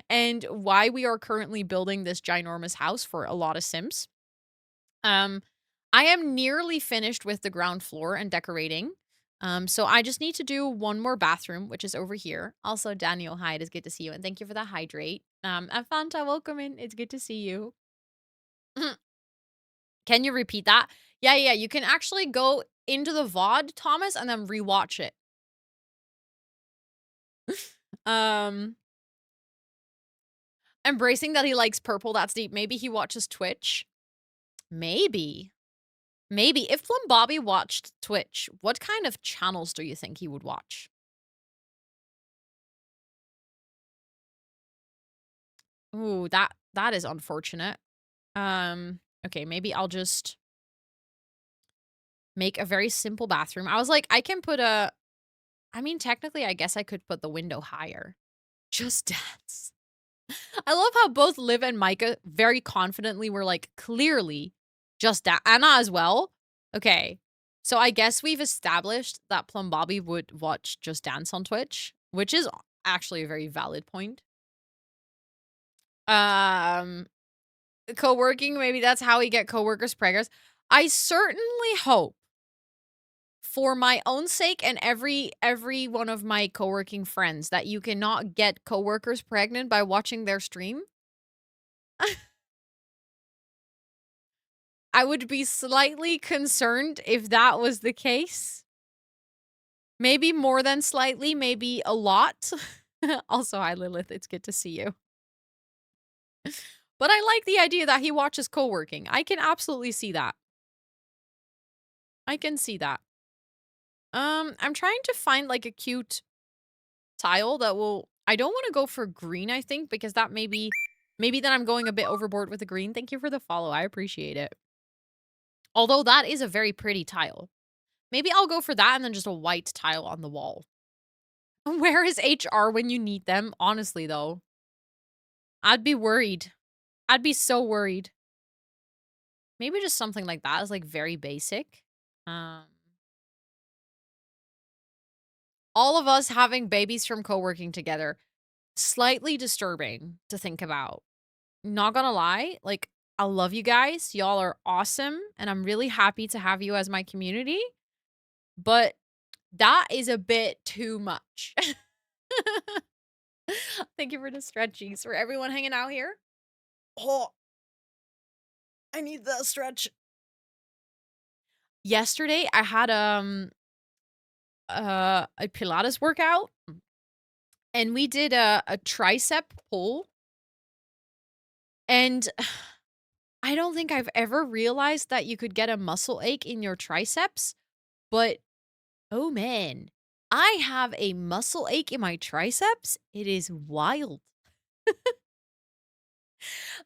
and why we are currently building this ginormous house for a lot of Sims. I am nearly finished with the ground floor and decorating. So I just need to do one more bathroom, which is over here. Also, Daniel, hi, it is good to see you. And thank you for the hydrate. And Fanta, welcome in. It's good to see you. Can you repeat that? Yeah. You can actually go into the VOD, Thomas, and then rewatch it. Embracing that he likes purple, that's deep. Maybe he watches Twitch. Maybe if Plum Bobby watched Twitch, what kind of channels do you think he would watch? Ooh, that is unfortunate. Okay, maybe I'll just make a very simple bathroom. I was like, I can put technically, I guess I could put the window higher. Just dance. I love how both Liv and Micah very confidently were like, clearly, just dance. Anna as well. Okay, so I guess we've established that Plum Bobby would watch Just Dance on Twitch, which is actually a very valid point. Co-working, maybe that's how we get co-workers preggers. I certainly hope, for my own sake and every one of my co-working friends, that you cannot get co-workers pregnant by watching their stream. I would be slightly concerned if that was the case. Maybe more than slightly, maybe a lot. Also, hi Lilith, it's good to see you. But I like the idea that he watches co-working. I can absolutely see that. I can see that. I'm trying to find like a cute tile that will... I don't want to go for green, I think, because that maybe then I'm going a bit overboard with the green. Thank you for the follow. I appreciate it. Although that is a very pretty tile. Maybe I'll go for that and then just a white tile on the wall. Where is HR when you need them? Honestly, though. I'd be worried. I'd be so worried. Maybe just something like that is like very basic. All of us having babies from co-working together. Slightly disturbing to think about. Not gonna lie, like, I love you guys. Y'all are awesome, and I'm really happy to have you as my community. But that is a bit too much. Thank you for the stretchies. For everyone hanging out here. Oh, I need the stretch. Yesterday, I had a Pilates workout, and we did a tricep pull. And I don't think I've ever realized that you could get a muscle ache in your triceps, but oh man, I have a muscle ache in my triceps. It is wild.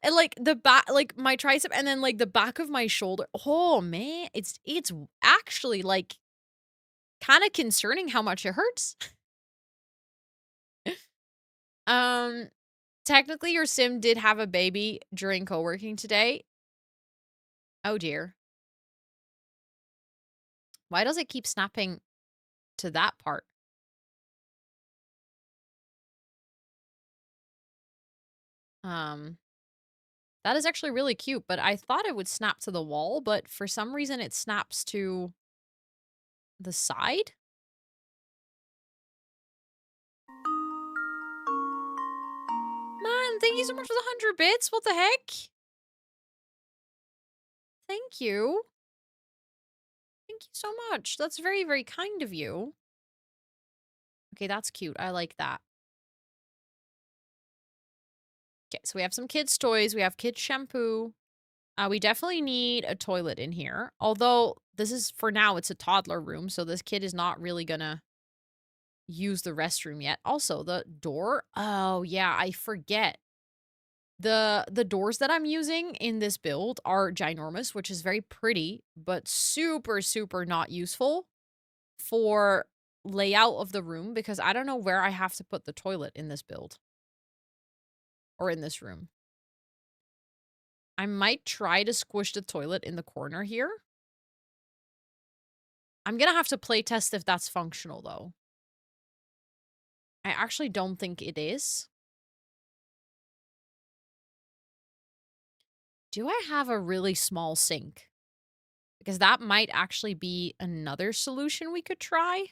And like the back, like my tricep, and then like the back of my shoulder. Oh man, it's actually like kind of concerning how much it hurts. Technically your sim did have a baby during co-working today. Oh dear. Why does it keep snapping to that part? That is actually really cute, but I thought it would snap to the wall, but for some reason it snaps to the side. Man, thank you so much for the 100 bits. What the heck? Thank you. Thank you so much. That's very, very kind of you. Okay, that's cute. I like that. Okay, so we have some kids' toys. We have kids' shampoo. We definitely need a toilet in here. Although, this is, for now, it's a toddler room, so this kid is not really gonna use the restroom yet. Also, the door. Oh, yeah, I forget. The doors that I'm using in this build are ginormous, which is very pretty, but super, super not useful for layout of the room because I don't know where I have to put the toilet in this build. Or in this room. I might try to squish the toilet in the corner here. I'm gonna have to play test if that's functional, though. I actually don't think it is. Do I have a really small sink? Because that might actually be another solution we could try.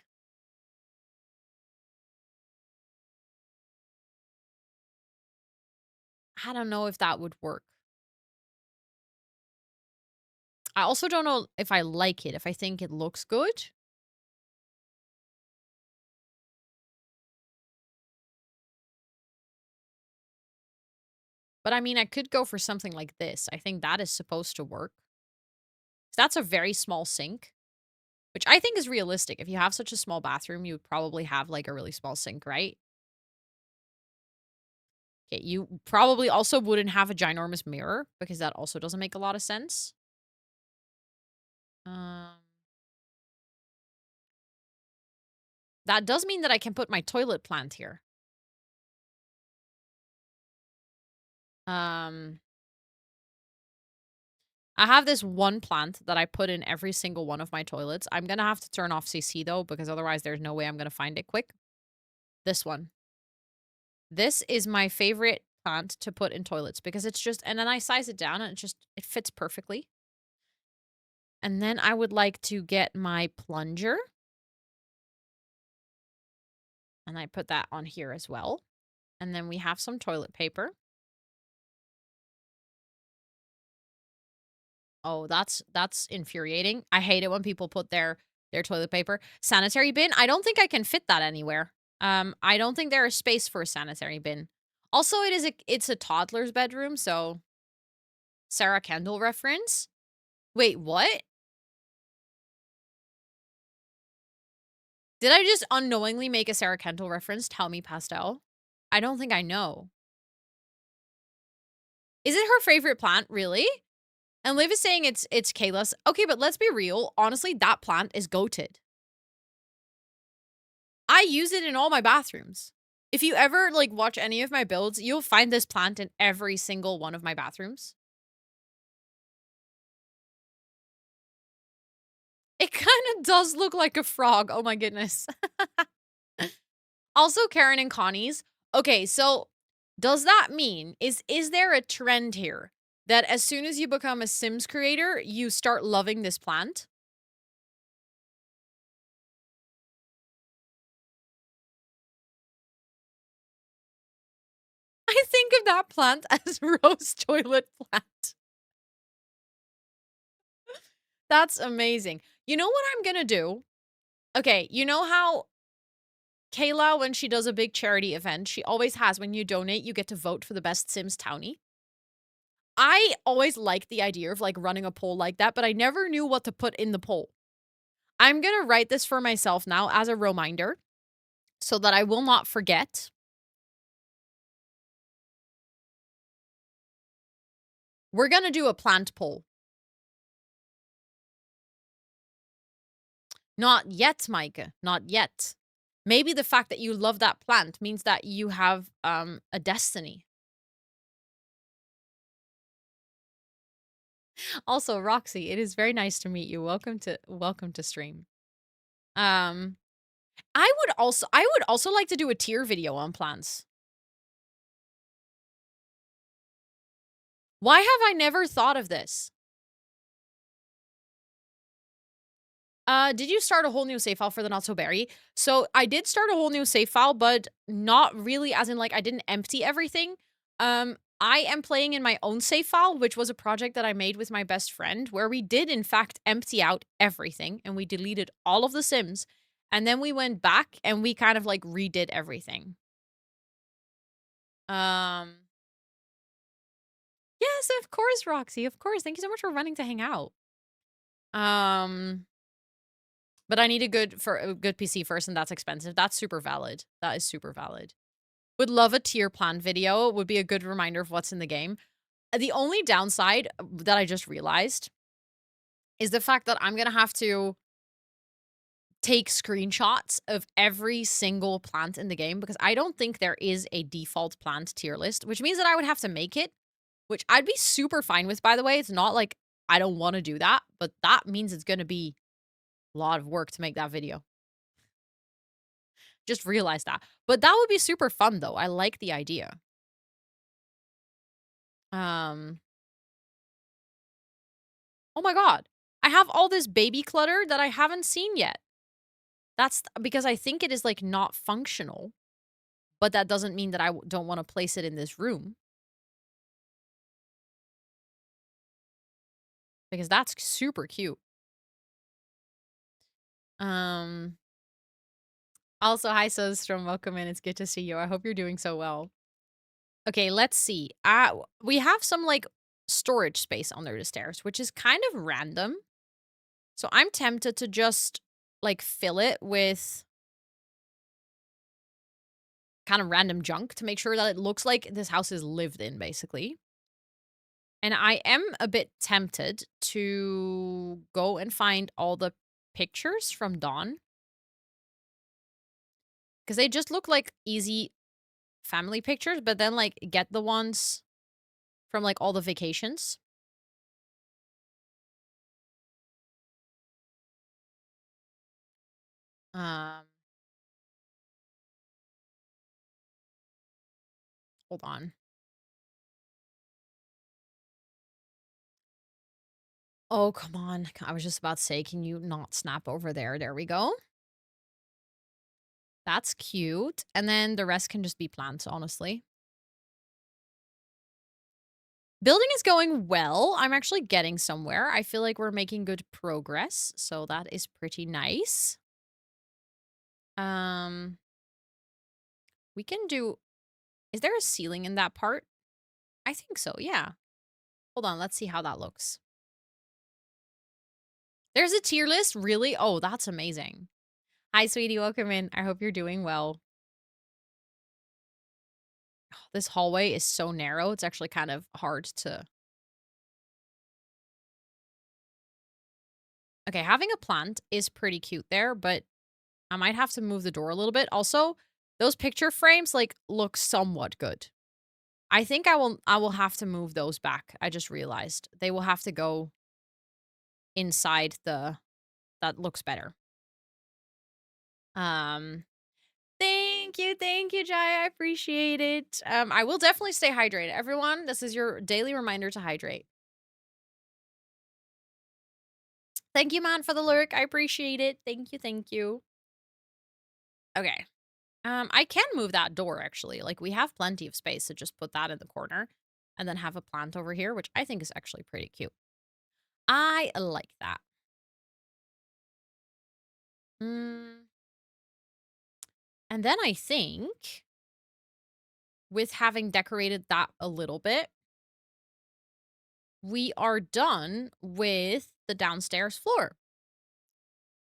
I don't know if that would work. I also don't know if I like it, if I think it looks good. But I mean, I could go for something like this. I think that is supposed to work. That's a very small sink, which I think is realistic. If you have such a small bathroom, you would probably have like a really small sink, right? Okay, you probably also wouldn't have a ginormous mirror because that also doesn't make a lot of sense. That does mean that I can put my toilet plant here. I have this one plant that I put in every single one of my toilets. I'm gonna have to turn off CC though, because otherwise there's no way I'm gonna find it quick. This one. This is my favorite plant to put in toilets because it's just, and then I size it down and it fits perfectly. And then I would like to get my plunger. And I put that on here as well. And then we have some toilet paper. Oh, that's infuriating. I hate it when people put their toilet paper. Sanitary bin? I don't think I can fit that anywhere. I don't think there is space for a sanitary bin. Also, it's a toddler's bedroom, so Sarah Kendall reference? Wait, what? Did I just unknowingly make a Sarah Kendall reference? Tell me, Pastel. I don't think I know. Is it her favorite plant, really? And Liv is saying it's Kayla's. Okay, but let's be real. Honestly, that plant is goated. I use it in all my bathrooms. If you ever like watch any of my builds, you'll find this plant in every single one of my bathrooms. It kind of does look like a frog. Oh my goodness. Also, Karen and Connie's. Okay, so does that mean is there a trend here that as soon as you become a Sims creator, you start loving this plant? I think of that plant as Rose toilet plant. That's amazing. You know what I'm gonna do? Okay, you know how Kayla, when she does a big charity event, she always has, when you donate, you get to vote for the best Sims townie. I always liked the idea of like running a poll like that, but I never knew what to put in the poll. I'm gonna write this for myself now as a reminder so that I will not forget. We're gonna do a plant poll. Not yet, Micah. Not yet. Maybe the fact that you love that plant means that you have a destiny. Also, Roxy, it is very nice to meet you. Welcome to stream. I would also like to do a tier video on plants. Why have I never thought of this? Did you start a whole new save file for the Not So Berry? So I did start a whole new save file, but not really as in like I didn't empty everything. I am playing in my own save file, which was a project that I made with my best friend, where we did in fact empty out everything and we deleted all of the Sims. And then we went back and we kind of like redid everything. Yes, of course, Roxy. Of course. Thank you so much for running to hang out. But I need a good PC first, and that's expensive. That's super valid. That is super valid. Would love a tier plan video. It would be a good reminder of what's in the game. The only downside that I just realized is the fact that I'm gonna have to take screenshots of every single plant in the game because I don't think there is a default plant tier list, which means that I would have to make it, which I'd be super fine with, by the way. It's not like I don't want to do that, but that means it's going to be a lot of work to make that video. Just realized that. But that would be super fun, though. I like the idea. Oh my god. I have all this baby clutter that I haven't seen yet. That's because I think it is, like, not functional. But that doesn't mean that I don't want to place it in this room. Because that's super cute. Also, hi, Sodstrom. Welcome in. It's good to see you. I hope you're doing so well. Okay, let's see. We have some, like, storage space under the stairs, which is kind of random. So I'm tempted to just, like, fill it with kind of random junk to make sure that it looks like this house is lived in, basically. And I am a bit tempted to go and find all the pictures from Dawn. Because they just look like easy family pictures, but then, like, get the ones from, like, all the vacations. Hold on. Oh, come on. I was just about to say, can you not snap over there? There we go. That's cute. And then the rest can just be plants, honestly. Building is going well. I'm actually getting somewhere. I feel like we're making good progress, so that is pretty nice. We can do... Is there a ceiling in that part? I think so, yeah. Hold on, let's see how that looks. There's a tier list? Really? Oh, that's amazing. Hi, sweetie. Welcome in. I hope you're doing well. Oh, this hallway is so narrow. It's actually kind of hard to... Okay, having a plant is pretty cute there, but I might have to move the door a little bit. Also, those picture frames, like, look somewhat good. I think I will have to move those back. I just realized. They will have to go inside the... That looks better. Thank you, Jai. I appreciate it. I will definitely stay hydrated. Everyone, this is your daily reminder to hydrate. Thank you, man, for the lurk. I appreciate it. Thank you, thank you. Okay. I can move that door, actually. Like, we have plenty of space to just put that in the corner and then have a plant over here, which I think is actually pretty cute. I like that. And then I think, with having decorated that a little bit, we are done with the downstairs floor.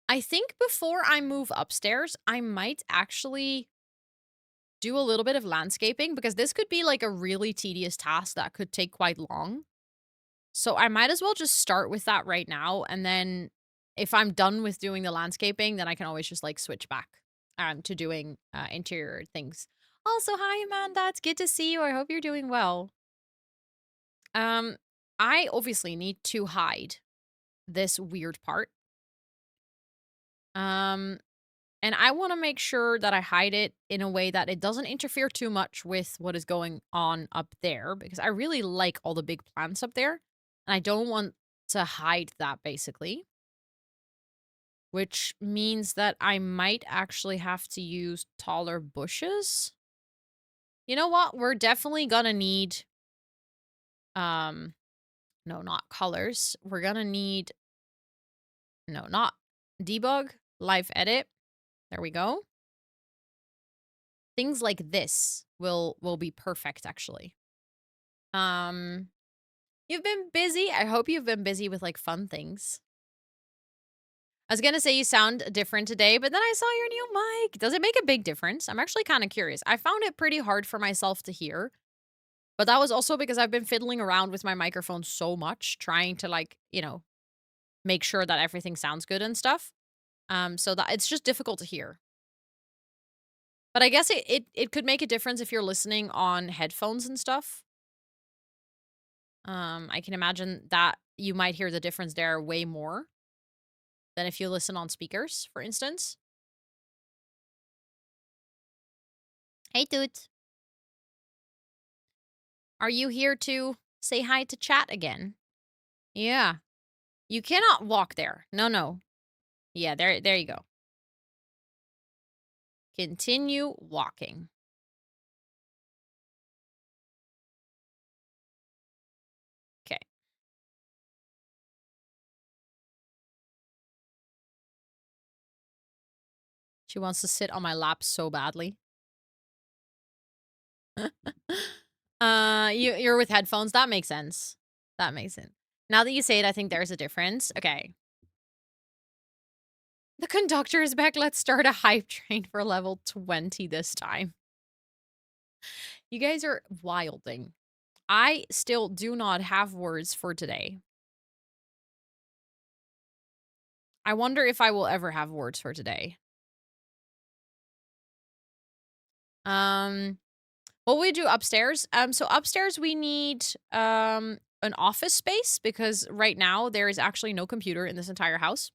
I think before I move upstairs, I might actually do a little bit of landscaping, because this could be like a really tedious task that could take quite long. So I might as well just start with that right now, and then if I'm done with doing the landscaping, then I can always just like switch back to doing interior things. Also, hi Amanda, it's good to see you. I hope you're doing well. I obviously need to hide this weird part. And I want to make sure that I hide it in a way that it doesn't interfere too much with what is going on up there, because I really like all the big plants up there, and I don't want to hide that, basically. Which means that I might actually have to use taller bushes. You know what? We're definitely gonna need, no, not colors. We're gonna need, no, not debug, live edit. There we go. Things like this will be perfect, actually. You've been busy. I hope you've been busy with like fun things. I was gonna say you sound different today, but then I saw your new mic. Does it make a big difference? I'm actually kind of curious. I found it pretty hard for myself to hear, but that was also because I've been fiddling around with my microphone so much, trying to like, you know, make sure that everything sounds good and stuff. So that it's just difficult to hear. But I guess it could make a difference if you're listening on headphones and stuff. I can imagine that you might hear the difference there way more than if you listen on speakers, for instance. Hey, Toot. Are you here to say hi to chat again? Yeah. You cannot walk there. No, no. Yeah, there you go. Continue walking. Okay. She wants to sit on my lap so badly. You're with headphones. That makes sense. That makes sense. Now that you say it, I think there's a difference. Okay. The conductor is back. Let's start a hype train for level 20 this time. You guys are wilding. I still do not have words for today. I wonder if I will ever have words for today. What we do upstairs? So upstairs we need an office space, because right now there is actually no computer in this entire house.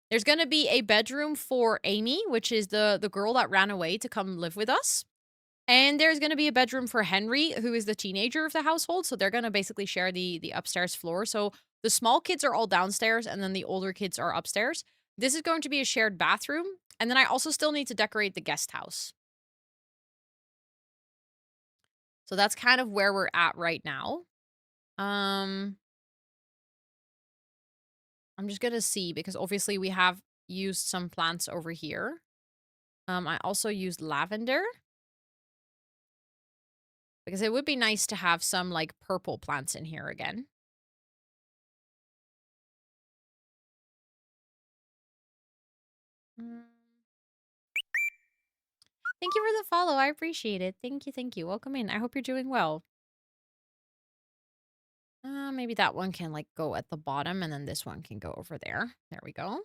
There's gonna be a bedroom for Amy, which is the girl that ran away to come live with us. And there's gonna be a bedroom for Henry, who is the teenager of the household. So they're gonna basically share the upstairs floor. So the small kids are all downstairs, and then the older kids are upstairs. This is going to be a shared bathroom. And then I also still need to decorate the guest house. So that's kind of where we're at right now. I'm just gonna see because obviously we have used some plants over here. I also used lavender because it would be nice to have some like purple plants in here again. Mm. Thank you for the follow. I appreciate it. Thank you. Thank you. Welcome in. I hope you're doing well. Maybe that one can like go at the bottom and then this one can go over there. There we go.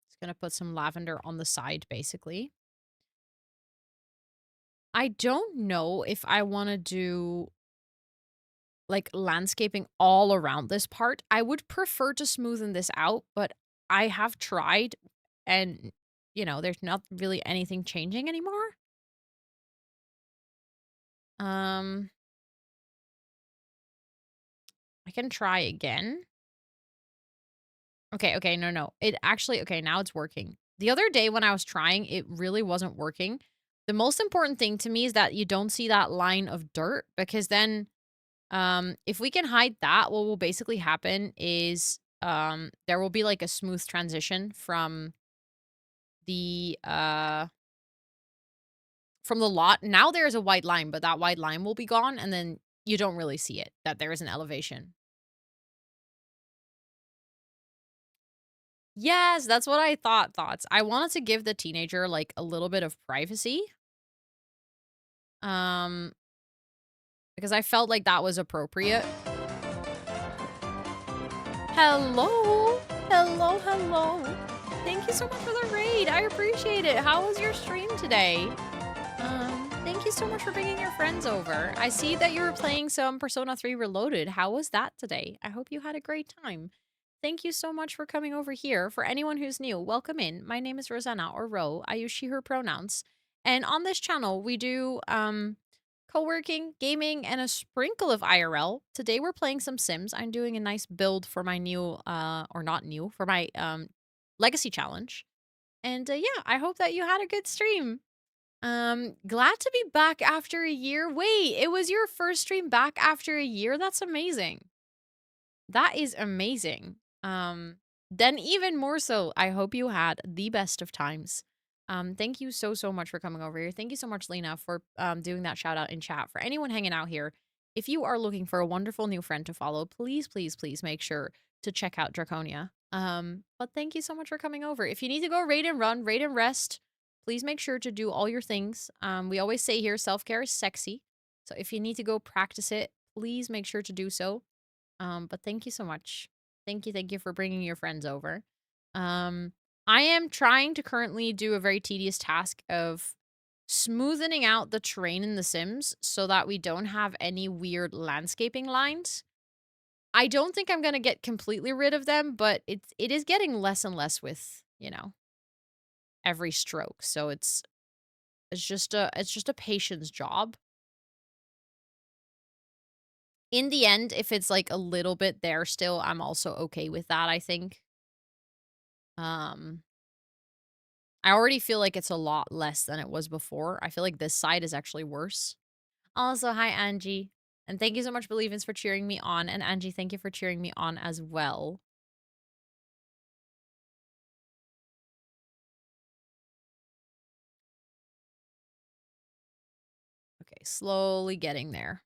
Just gonna put some lavender on the side basically. I don't know if I want to do like landscaping all around this part. I would prefer to smoothen this out, but I have tried and you know, there's not really anything changing anymore. I can try again. Okay, no. It actually okay, now it's working. The other day when I was trying, it really wasn't working. The most important thing to me is that you don't see that line of dirt because then if we can hide that, what will basically happen is there will be like a smooth transition the uh from the lot. Now there's a white line, but that white line will be gone and then you don't really see it that there is an elevation. Yes, that's what I thoughts. I wanted to give the teenager like a little bit of privacy. Um because I felt like that was appropriate. Hello. Hello. Thank you so much for the raid. I appreciate it. How was your stream today? Thank you so much for bringing your friends over. I see that you were playing some Persona 3 Reloaded. How was that today? I hope you had a great time. Thank you so much for coming over here. For anyone who's new, welcome in. My name is Rosanna or Ro. I use she, her pronouns. And on this channel, we do co-working, gaming, and a sprinkle of IRL. Today we're playing some Sims. I'm doing a nice build for my new, or not new, for my legacy challenge. And yeah, I hope that you had a good stream. Glad to be back after a year. Wait, it was your first stream back after a year? That's amazing. That is amazing. Then even more so, I hope you had the best of times. Thank you so much for coming over here. Thank you so much, Lena, for doing that shout out in chat. For anyone hanging out here, if you are looking for a wonderful new friend to follow, please make sure to check out Draconia. But thank you so much for coming over. If you need to go raid and run, raid and rest, please make sure to do all your things. We always say here, self-care is sexy. So if you need to go practice it, please make sure to do so. But thank you so much. Thank you for bringing your friends over. I am trying to currently do a very tedious task of smoothing out the terrain in The Sims so that we don't have any weird landscaping lines. I don't think I'm going to get completely rid of them, but it is getting less and less with, you know, every stroke. So it's just a patience job. In the end, if it's like a little bit there still, I'm also okay with that, I think. I already feel like it's a lot less than it was before. I feel like this side is actually worse. Also, hi, Angie. And thank you so much, Believins, for cheering me on. And Angie, thank you for cheering me on as well. Okay, slowly getting there.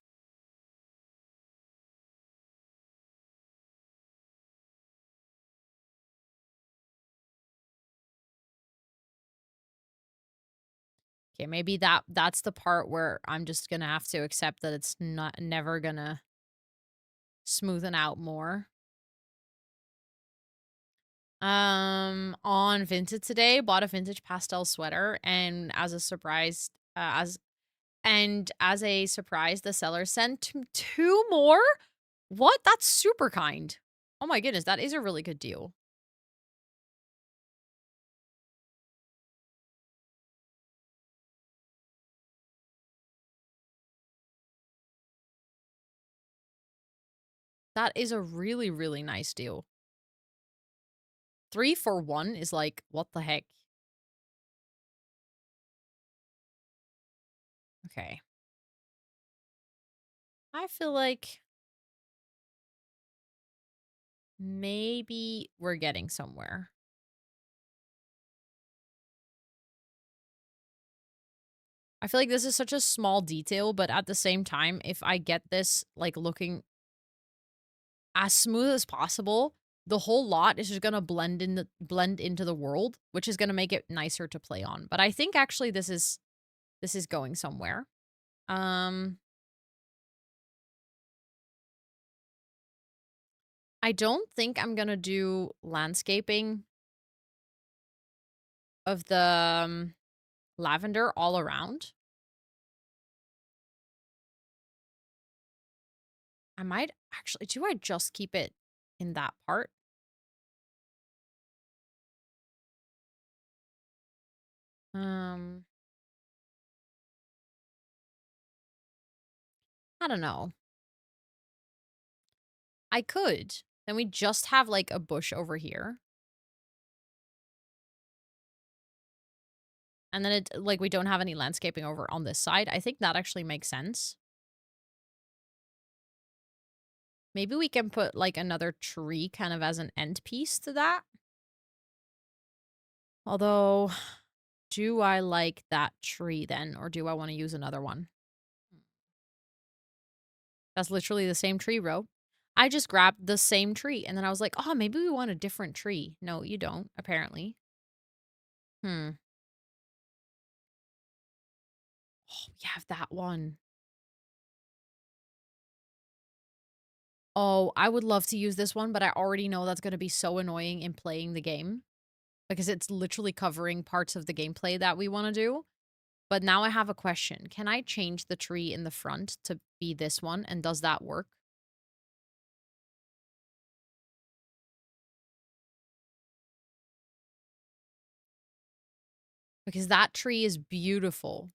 Okay, maybe that's the part where I'm just gonna have to accept that it's never gonna smoothen out more. On Vinted today, bought a vintage pastel sweater, and as a surprise, as a surprise, the seller sent two more. What? That's super kind. Oh my goodness, that is a really good deal. That is a really, really nice deal. 3 for 1 is like, what the heck? Okay. I feel like maybe we're getting somewhere. I feel like this is such a small detail, but at the same time, if I get this like looking as smooth as possible, the whole lot is just gonna blend into the world, which is gonna make it nicer to play on. But I think actually this is going somewhere. Um I don't think I'm gonna do landscaping of the lavender all around. I might actually, do I just keep it in that part? Um, I don't know. I could. Then we just have like a bush over here. And then it like we don't have any landscaping over on this side. I think that actually makes sense. Maybe we can put like another tree kind of as an end piece to that. Although, do I like that tree then? Or do I want to use another one? That's literally the same tree row. I just grabbed the same tree and then I was like, oh, maybe we want a different tree. No, you don't, apparently. Hmm. Oh, we have that one. Oh, I would love to use this one, but I already know that's going to be so annoying in playing the game because it's literally covering parts of the gameplay that we want to do. But now I have a question. Can I change the tree in the front to be this one? And does that work? Because that tree is beautiful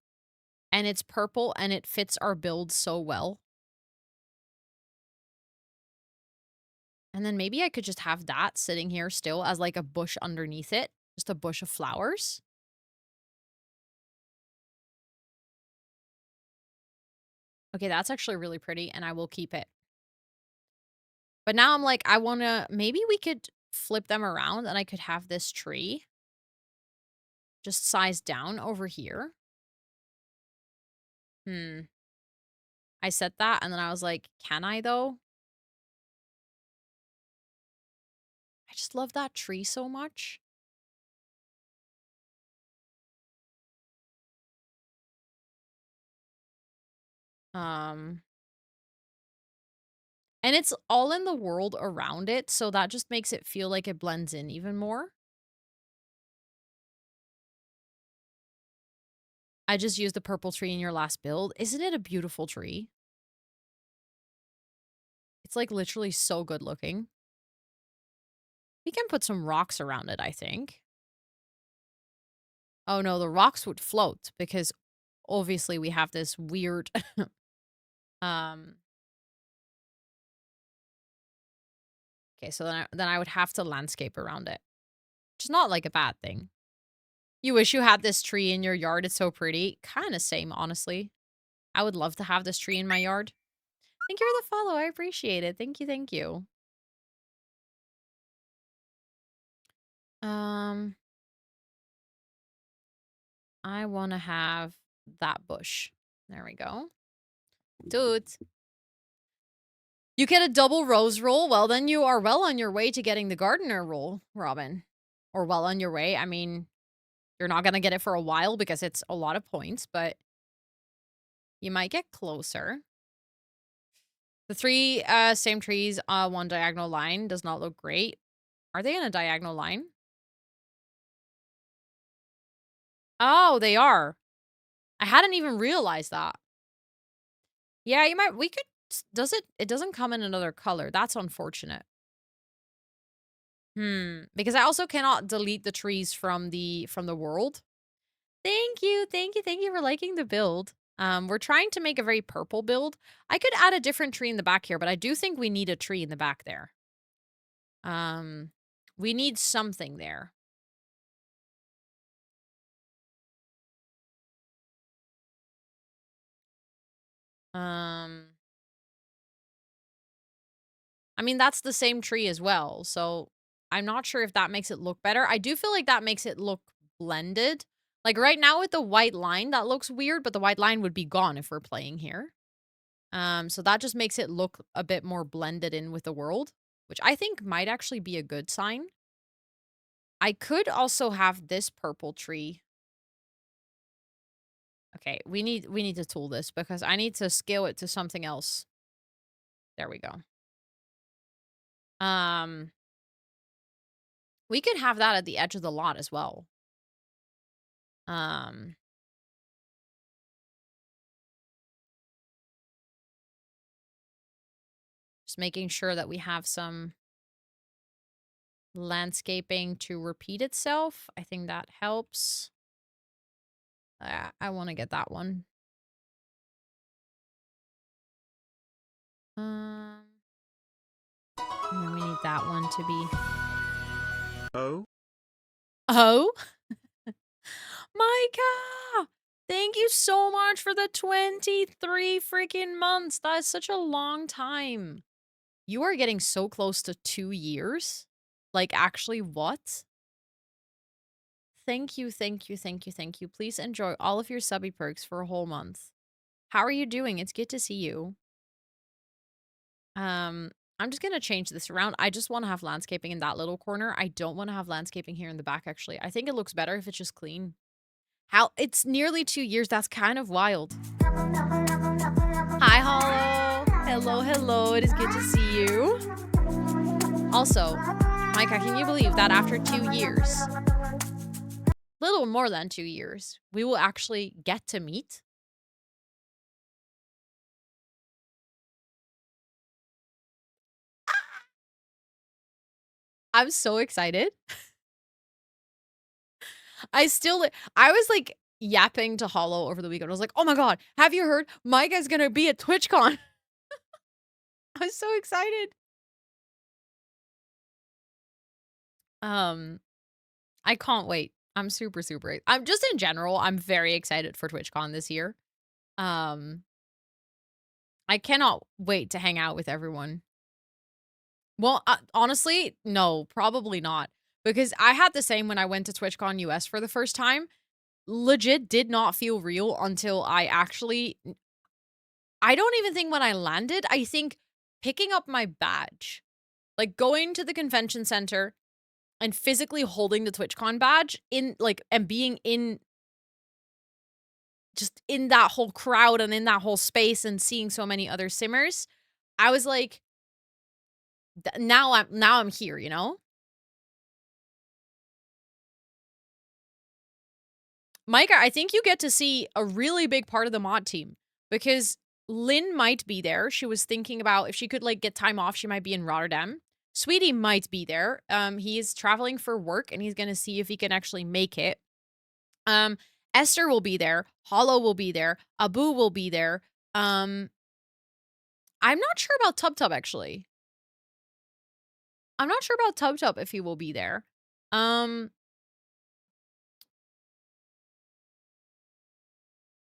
and it's purple and it fits our build so well. And then maybe I could just have that sitting here still as like a bush underneath it. Just a bush of flowers. Okay, that's actually really pretty and I will keep it. But now I'm like, I want to, maybe we could flip them around and I could have this tree just sized down over here. Hmm. I said that and then I was like, can I though? I just love that tree so much. Um, and it's all in the world around it, so that just makes it feel like it blends in even more. I just used the purple tree in your last build. Isn't it a beautiful tree? It's like literally so good looking. We can put some rocks around it, I think. Oh no, the rocks would float because obviously we have this weird um okay, so then I would have to landscape around it. Which is not like a bad thing. You wish you had this tree in your yard. It's so pretty. Kind of same, honestly. I would love to have this tree in my yard. Thank you for the follow. I appreciate it. Thank you, thank you. Um I want to have that bush. There we go. Dude. You get a double rose roll. Well, then you are well on your way to getting the gardener roll, Robin. Or well on your way. I mean, you're not going to get it for a while because it's a lot of points, but you might get closer. The three same trees on one diagonal line does not look great. Are they in a diagonal line? Oh, they are. I hadn't even realized that. Yeah, you might, we could, does it, it doesn't come in another color. That's unfortunate. Because I also cannot delete the trees from the world. Thank you, thank you, thank you for liking the build. We're trying to make a very purple build. I could add a different tree in the back here, but I do think we need a tree in the back there. We need something there. I mean, that's the same tree as well, so I'm not sure if that makes it look better. I do feel like that makes it look blended. Like, right now with the white line, that looks weird, but the white line would be gone if we're playing here. So that just makes it look a bit more blended in with the world, which I think might actually be a good sign. I could also have this purple tree. Okay, we need to tool this because I need to scale it to something else. There we go. We could have that at the edge of the lot as well. Just making sure that we have some landscaping to repeat itself. I think that helps. I want to get that one. And then we need that one to be. Oh? Oh? Micah! Thank you so much for the 23 freaking months. That is such a long time. You are getting so close to 2 years. Like, actually, what? Thank you, thank you, thank you, thank you. Please enjoy all of your subby perks for a whole month. How are you doing? It's good to see you. I'm just gonna change this around. I just want to have landscaping in that little corner. I don't want to have landscaping here in the back, actually. I think it looks better if it's just clean. How? It's nearly 2 years. That's kind of wild. Hi, Hollow. Hello, hello. It is good to see you. Also, Micah, can you believe that after 2 years, little more than 2 years, we will actually get to meet? I'm so excited. I was like yapping to Hollow over the weekend. I was like, oh my God, have you heard? Micah's gonna be at TwitchCon. I was so excited. I can't wait. I'm super, super. I'm just in general, I'm very excited for TwitchCon this year. I cannot wait to hang out with everyone. Well, honestly, no, probably not. Because I had the same when I went to TwitchCon US for the first time. Legit did not feel real until I don't even think when I landed, I think picking up my badge, like going to the convention center and physically holding the TwitchCon badge and being just in that whole crowd and in that whole space and seeing so many other simmers, I was like, now I'm here, you know? Micah, I think you get to see a really big part of the mod team because Lynn might be there. She was thinking about if she could like get time off, she might be in Rotterdam. Sweetie might be there. He is traveling for work and he's gonna see if he can actually make it. Esther will be there. Hollow will be there. Abu will be there. I'm not sure about Tub Tub actually. I'm not sure about Tub Tub if he will be there.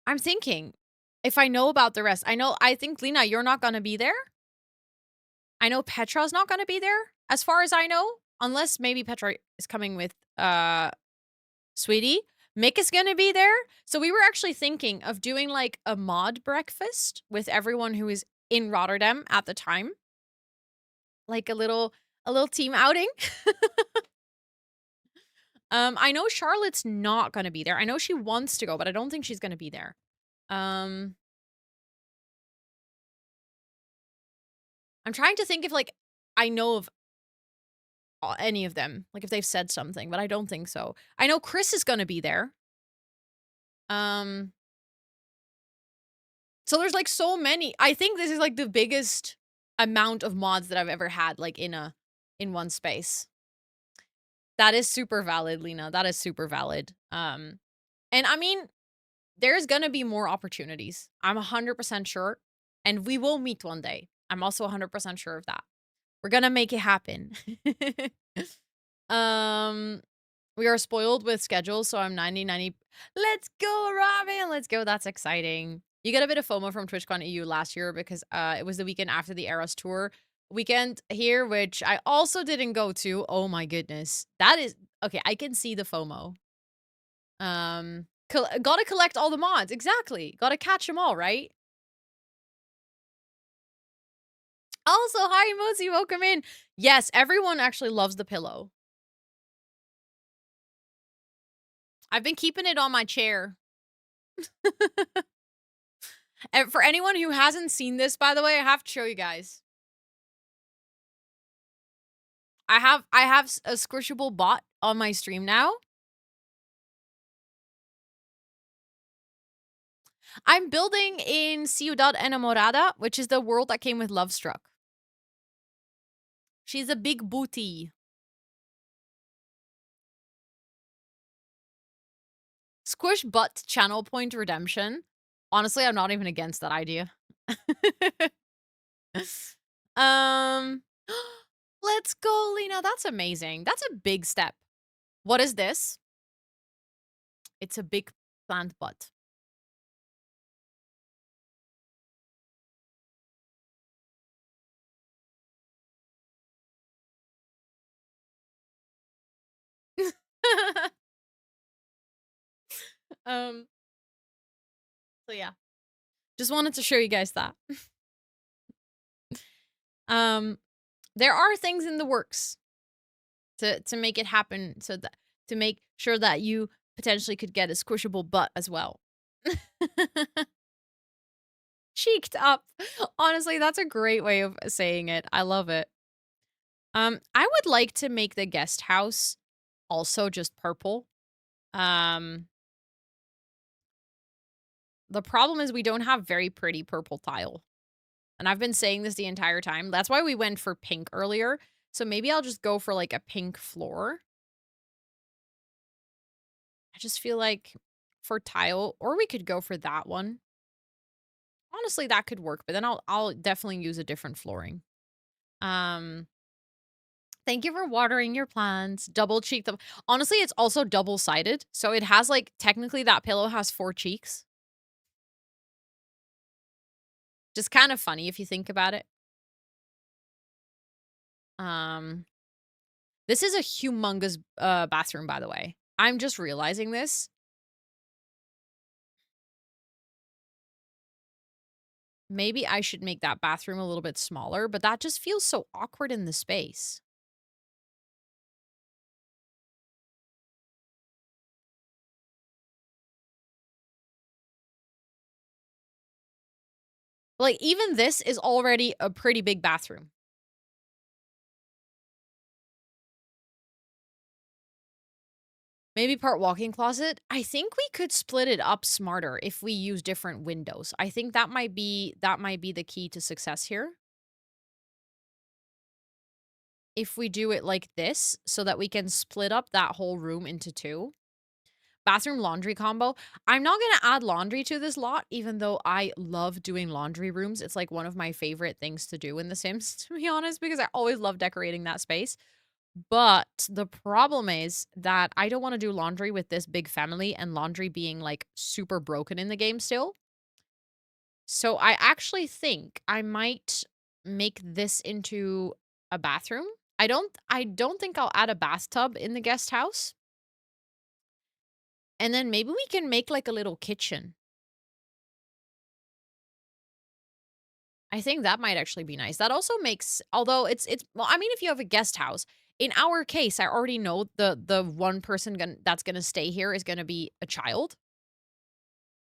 I'm thinking if I know about the rest. I think Lena, you're not gonna be there. I know Petra's not gonna be there, as far as I know. Unless maybe Petra is coming with Sweetie. Mick is gonna be there. So we were actually thinking of doing like a mod breakfast with everyone who is in Rotterdam at the time. Like a little team outing. I know Charlotte's not gonna be there. I know she wants to go, but I don't think she's gonna be there. I'm trying to think if like I know of any of them, like if they've said something, but I don't think so. I know Chris is gonna be there. So there's like so many. I think this is like the biggest amount of mods that I've ever had, like in one space. That is super valid, Lena. That is super valid. And I mean, there's gonna be more opportunities. I'm 100% sure. And we will meet one day. I'm also 100% sure of that. We're gonna make it happen. We are spoiled with schedules, so I'm 90. Let's go, Robin. Let's go. That's exciting. You get a bit of FOMO from TwitchCon EU last year because it was the weekend after the Eras tour weekend here, which I also didn't go to. Oh my goodness. That is okay, I can see the FOMO. Gotta collect all the mods. Exactly. Gotta catch them all, right? Also, hi, Mosey. Welcome in. Yes, everyone actually loves the pillow. I've been keeping it on my chair. And for anyone who hasn't seen this, by the way, I have to show you guys. I have a squishable bot on my stream now. I'm building in Ciudad Enamorada, which is the world that came with Lovestruck. She's a big booty. Squish butt channel point redemption. Honestly, I'm not even against that idea. Let's go, Lena. That's amazing. That's a big step. What is this? It's a big plant butt. So yeah. Just wanted to show you guys that. There are things in the works to make it happen so that to make sure that you potentially could get a squishable butt as well. Cheeked up. Honestly, that's a great way of saying it. I love it. I would like to make the guest house also just purple. The problem is we don't have very pretty purple tile. And I've been saying this the entire time. That's why we went for pink earlier. So maybe I'll just go for like a pink floor. I just feel like for tile, or we could go for that one. Honestly, that could work, but then I'll definitely use a different flooring. Thank you for watering your plants. Double cheek them. Honestly, it's also double-sided. So it has like, technically that pillow has 4 cheeks. Just kind of funny if you think about it. This is a humongous bathroom, by the way. I'm just realizing this. Maybe I should make that bathroom a little bit smaller, but that just feels so awkward in the space. Like, even this is already a pretty big bathroom. Maybe part walk-in closet. I think we could split it up smarter if we use different windows. I think that might be the key to success here. If we do it like this, so that we can split up that whole room into 2. Bathroom laundry combo. I'm not gonna add laundry to this lot, even though I love doing laundry rooms. It's like one of my favorite things to do in The Sims, to be honest, because I always love decorating that space. But the problem is that I don't want to do laundry with this big family and laundry being like super broken in the game still. So I actually think I might make this into a bathroom. I don't think I'll add a bathtub in the guest house. And then maybe we can make like a little kitchen. I think that might actually be nice. That also makes, although it's well, I mean, if you have a guest house, in our case, I already know the one person that's gonna stay here is gonna be a child.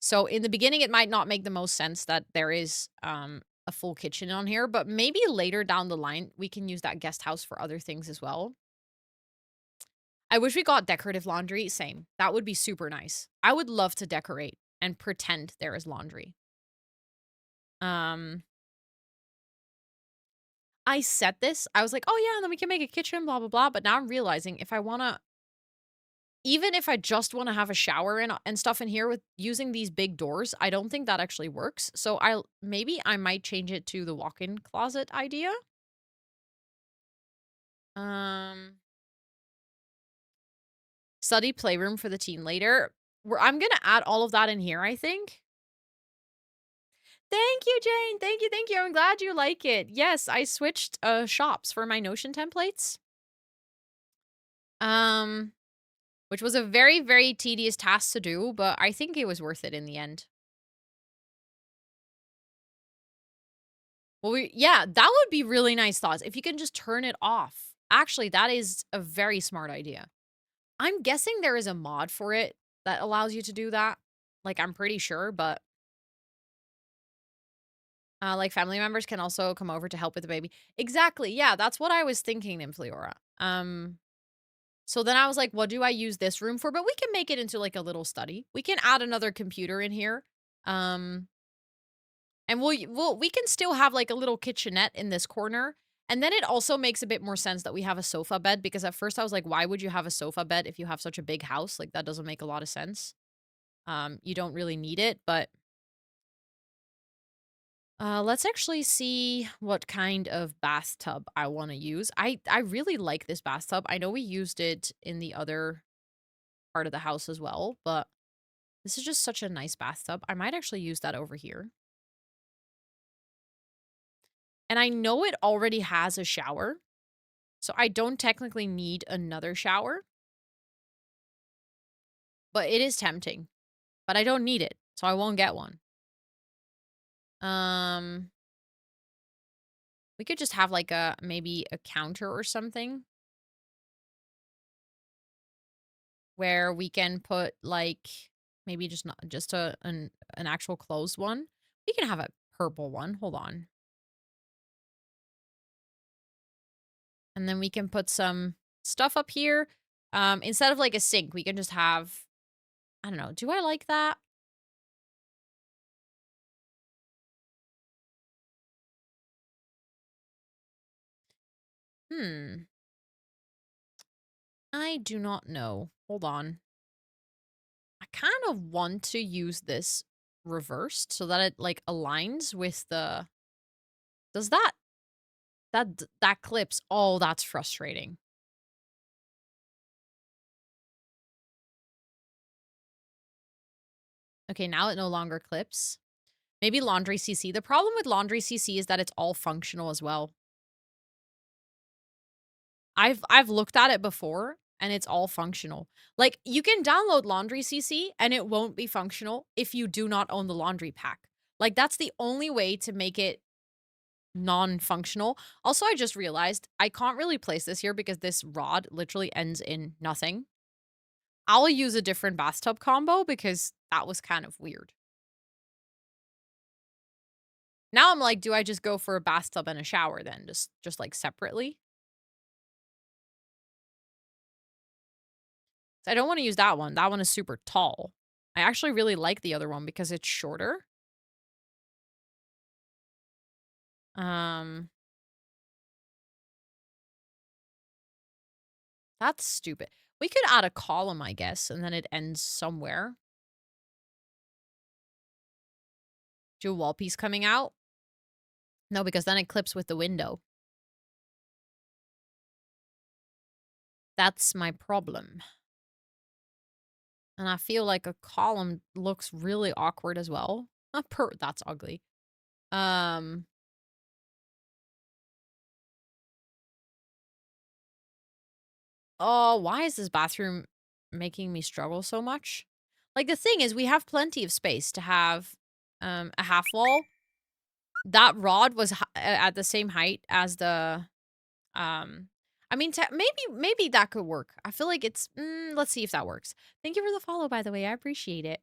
So in the beginning, it might not make the most sense that there is a full kitchen on here, but maybe later down the line, we can use that guest house for other things as well. I wish we got decorative laundry. Same. That would be super nice. I would love to decorate and pretend there is laundry. I said this. I was like, oh yeah, and then we can make a kitchen, blah, blah, blah. But now I'm realizing if I want to, even if I just want to have a shower and stuff in here with using these big doors, I don't think that actually works. So maybe I might change it to the walk-in closet idea. Study playroom for the teen later. I'm going to add all of that in here, I think. Thank you, Jane. Thank you, thank you. I'm glad you like it. Yes, I switched shops for my Notion templates. Which was a very, very tedious task to do, but I think it was worth it in the end. Well, yeah, that would be really nice thoughts if you can just turn it off. Actually, that is a very smart idea. I'm guessing there is a mod for it that allows you to do that. Like, I'm pretty sure, but like family members can also come over to help with the baby. Exactly. Yeah, that's what I was thinking, Infleora. So then I was like, what do I use this room for? But we can make it into like a little study. We can add another computer in here. And we can still have like a little kitchenette in this corner. And then it also makes a bit more sense that we have a sofa bed, because at first I was like, why would you have a sofa bed if you have such a big house? Like, that doesn't make a lot of sense. You don't really need it, but let's actually see what kind of bathtub I want to use. I really like this bathtub. I know we used it in the other part of the house as well, but this is just such a nice bathtub. I might actually use that over here. And I know it already has a shower, so I don't technically need another shower. But it is tempting. But I don't need it, so I won't get one. We could just have like maybe a counter or something where we can put like maybe just not just an actual closed one. We can have a purple one. Hold on. And then we can put some stuff up here. Instead of like a sink, we can just have, I don't know. Do I like that? I do not know. Hold on. I kind of want to use this reversed so that it like aligns with the, does that clips? Oh, that's frustrating. Okay, now it no longer clips. Maybe laundry CC. The problem with laundry CC is that it's all functional as well. I've looked at it before and it's all functional. Like, you can download laundry CC and it won't be functional if you do not own the laundry pack. Like, that's the only way to make it non-functional. Also, I just realized I can't really place this here because this rod literally ends in nothing. I'll use a different bathtub combo because that was kind of weird. Now I'm like, do I just go for a bathtub and a shower then? Just like separately? So I don't want to use that one. That one is super tall. I actually really like the other one because it's shorter. That's stupid. We could add a column, I guess, and then it ends somewhere. Do a wall piece coming out? No, because then it clips with the window. That's my problem. And I feel like a column looks really awkward as well. That's ugly. Oh, why is this bathroom making me struggle so much? Like, the thing is, we have plenty of space to have a half wall. That rod was at the same height as the I mean, maybe that could work. I feel like it's let's see if that works. Thank you for the follow, by the way. I appreciate it.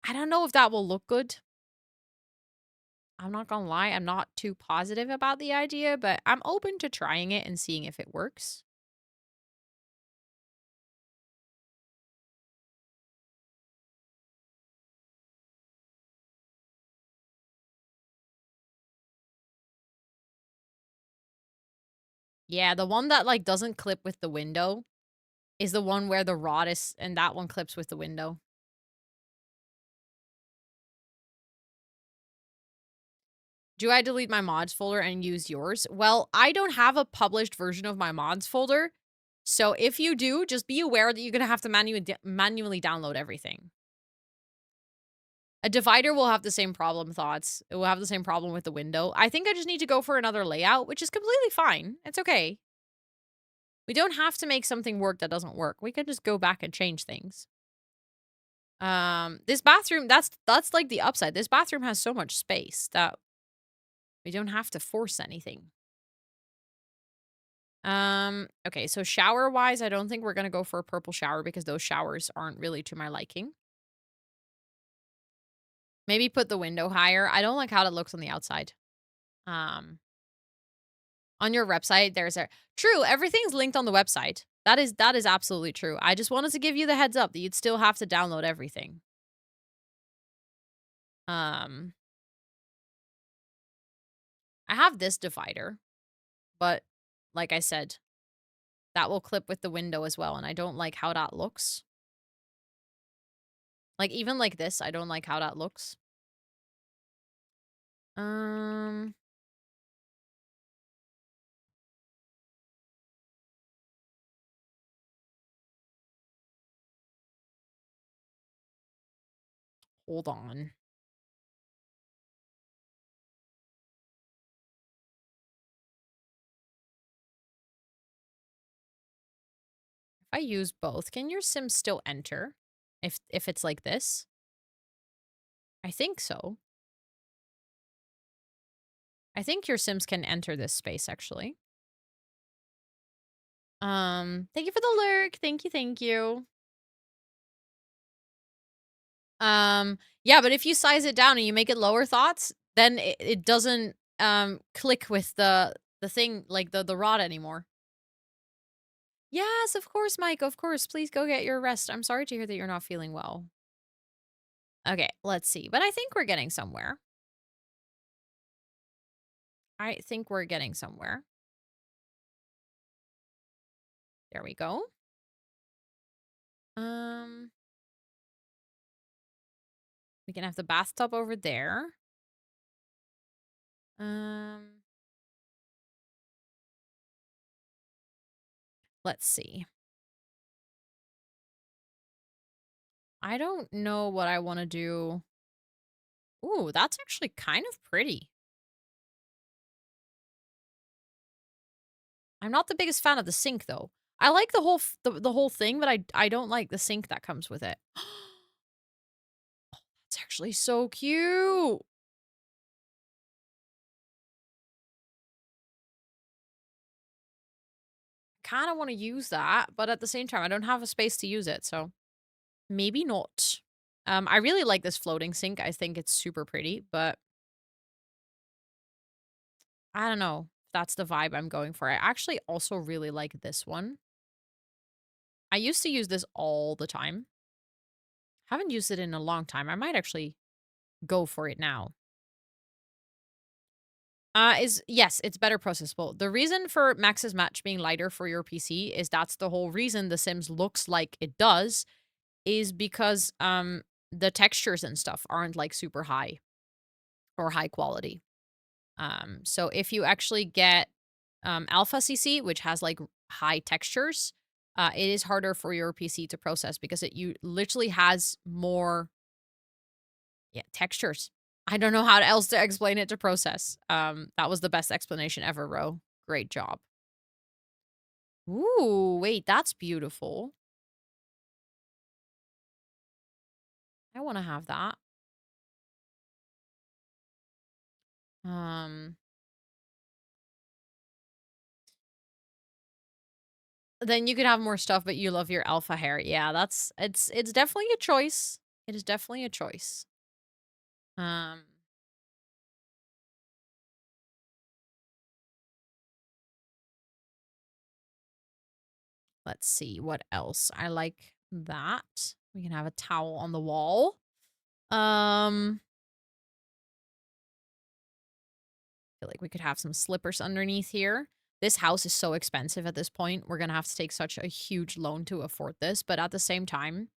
I don't know if that will look good. I'm not gonna lie, I'm not too positive about the idea, but I'm open to trying it and seeing if it works. Yeah, the one that like doesn't clip with the window is the one where the rod is, and that one clips with the window. Do I delete my mods folder and use yours? Well, I don't have a published version of my mods folder. So if you do, just be aware that you're going to have to manually download everything. A divider will have the same problem, thoughts. It will have the same problem with the window. I think I just need to go for another layout, which is completely fine. It's okay. We don't have to make something work that doesn't work. We can just go back and change things. This bathroom, that's like the upside. This bathroom has so much space that we don't have to force anything. Okay, so shower-wise, I don't think we're gonna go for a purple shower because those showers aren't really to my liking. Maybe put the window higher. I don't like how it looks on the outside. On your website, there's a true, everything's linked on the website. That is absolutely true. I just wanted to give you the heads up that you'd still have to download everything. I have this divider, but like I said, that will clip with the window as well, and I don't like how that looks. Like, even like this, I don't like how that looks. Hold on. If I use both, can your Sim still enter? If it's like this? I think so. I think your Sims can enter this space, actually. Thank you for the lurk. Thank you, thank you. Yeah, but if you size it down and you make it lower, thoughts, then it doesn't click with the thing, like the rod anymore. Yes, of course, Mike. Of course. Please go get your rest. I'm sorry to hear that you're not feeling well. Okay, let's see. But I think we're getting somewhere. I think we're getting somewhere. There we go. We can have the bathtub over there. Let's see. I don't know what I want to do. Ooh, that's actually kind of pretty. I'm not the biggest fan of the sink, though. I like the whole the whole thing, but I don't like the sink that comes with it. It's actually so cute. Kind of want to use that, but at the same time, I don't have a space to use it, so maybe not. I really like this floating sink. I think it's super pretty, but I don't know if that's the vibe I'm going for. I actually also really like this one. I used to use this all the time. Haven't used it in a long time. I might actually go for it now. Yes, it's better processable. The reason for Max's Match being lighter for your PC is that's the whole reason The Sims looks like it does, is because the textures and stuff aren't like super high or high quality. So if you actually get Alpha CC, which has like high textures, it is harder for your PC to process because it literally has more textures. I don't know how else to explain it to process. That was the best explanation ever, Ro. Great job. Ooh, wait, that's beautiful. I want to have that. Then you could have more stuff, but you love your alpha hair. Yeah, it's definitely a choice. It is definitely a choice. Let's see what else. I like that. We can have a towel on the wall. I feel like we could have some slippers underneath here. This house is so expensive at this point. We're going to have to take such a huge loan to afford this. But at the same time,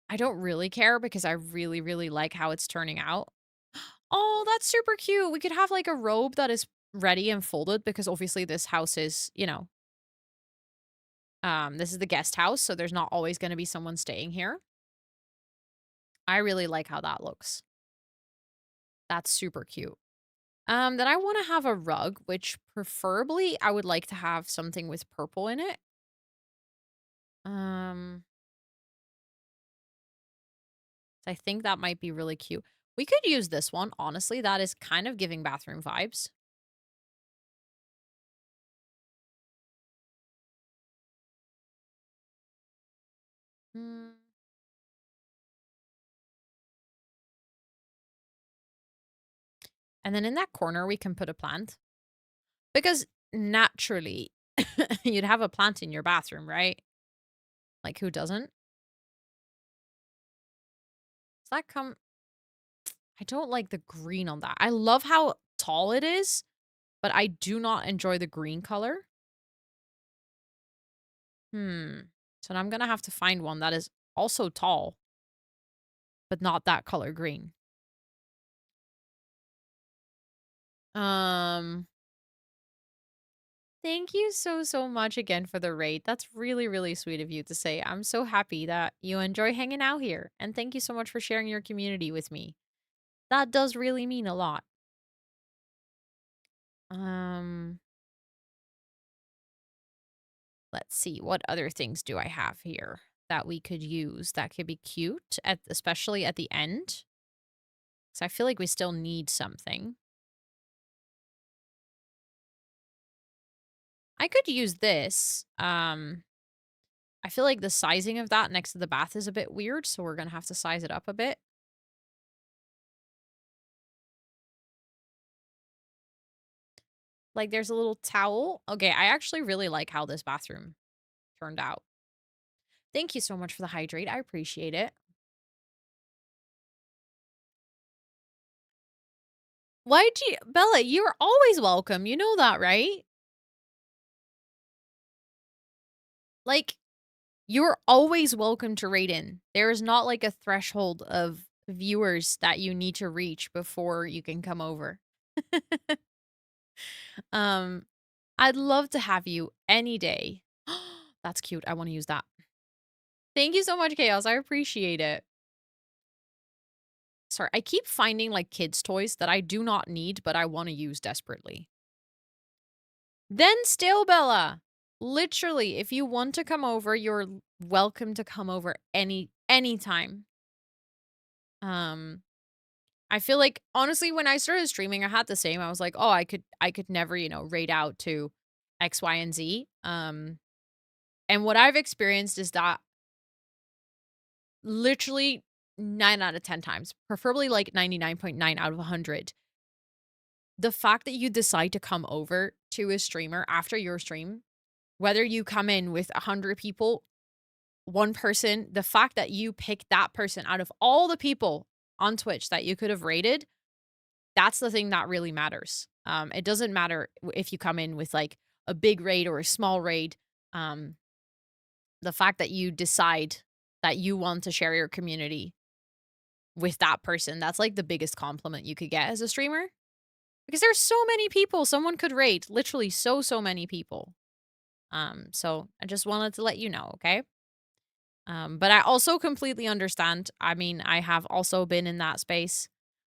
I don't really care because I really, really like how it's turning out. Oh, that's super cute. We could have like a robe that is ready and folded because obviously this house is, this is the guest house. So there's not always going to be someone staying here. I really like how that looks. That's super cute. Then I want to have a rug, which preferably I would like to have something with purple in it. Um, I think that might be really cute. We could use this one, honestly. That is kind of giving bathroom vibes. Mm. And then in that corner, we can put a plant. Because naturally, you'd have a plant in your bathroom, right? Like, who doesn't? Does that come... I don't like the green on that. I love how tall it is, but I do not enjoy the green color. So now I'm gonna have to find one that is also tall, but not that color green. Um, Thank you so, so much again for the raid. That's really, really sweet of you to say. I'm so happy that you enjoy hanging out here. And thank you so much for sharing your community with me. That does really mean a lot. Um, let's see. What other things do I have here that we could use that could be cute, especially at the end? Because I feel like we still need something. I could use this. I feel like the sizing of that next to the bath is a bit weird, so we're gonna have to size it up a bit. Like, there's a little towel. Okay, I actually really like how this bathroom turned out. Thank you so much for the hydrate. I appreciate it. Why'd you... Bella, you're always welcome. You know that, right? Like, you're always welcome to raid in. There is not like a threshold of viewers that you need to reach before you can come over. um, I'd love to have you any day. That's cute. I want to use that. Thank you so much, Chaos. I appreciate it. Sorry, I keep finding like kids' toys that I do not need, but I want to use desperately. Then still, Bella. Literally, if you want to come over, you're welcome to come over anytime. I feel like honestly, when I started streaming, I had the same. I was like, oh, I could never, raid out to X, Y, and Z. And what I've experienced is that literally 9 out of 10 times, preferably like 99.9 out of 100, the fact that you decide to come over to a streamer after your stream, whether you come in with 100 people, one person, the fact that you pick that person out of all the people on Twitch that you could have raided, that's the thing that really matters. It doesn't matter if you come in with like a big raid or a small raid. The fact that you decide that you want to share your community with that person, that's like the biggest compliment you could get as a streamer. Because there's so many people someone could raid. Literally so many people. So I just wanted to let you know, okay? But I also completely understand. I mean, I have also been in that space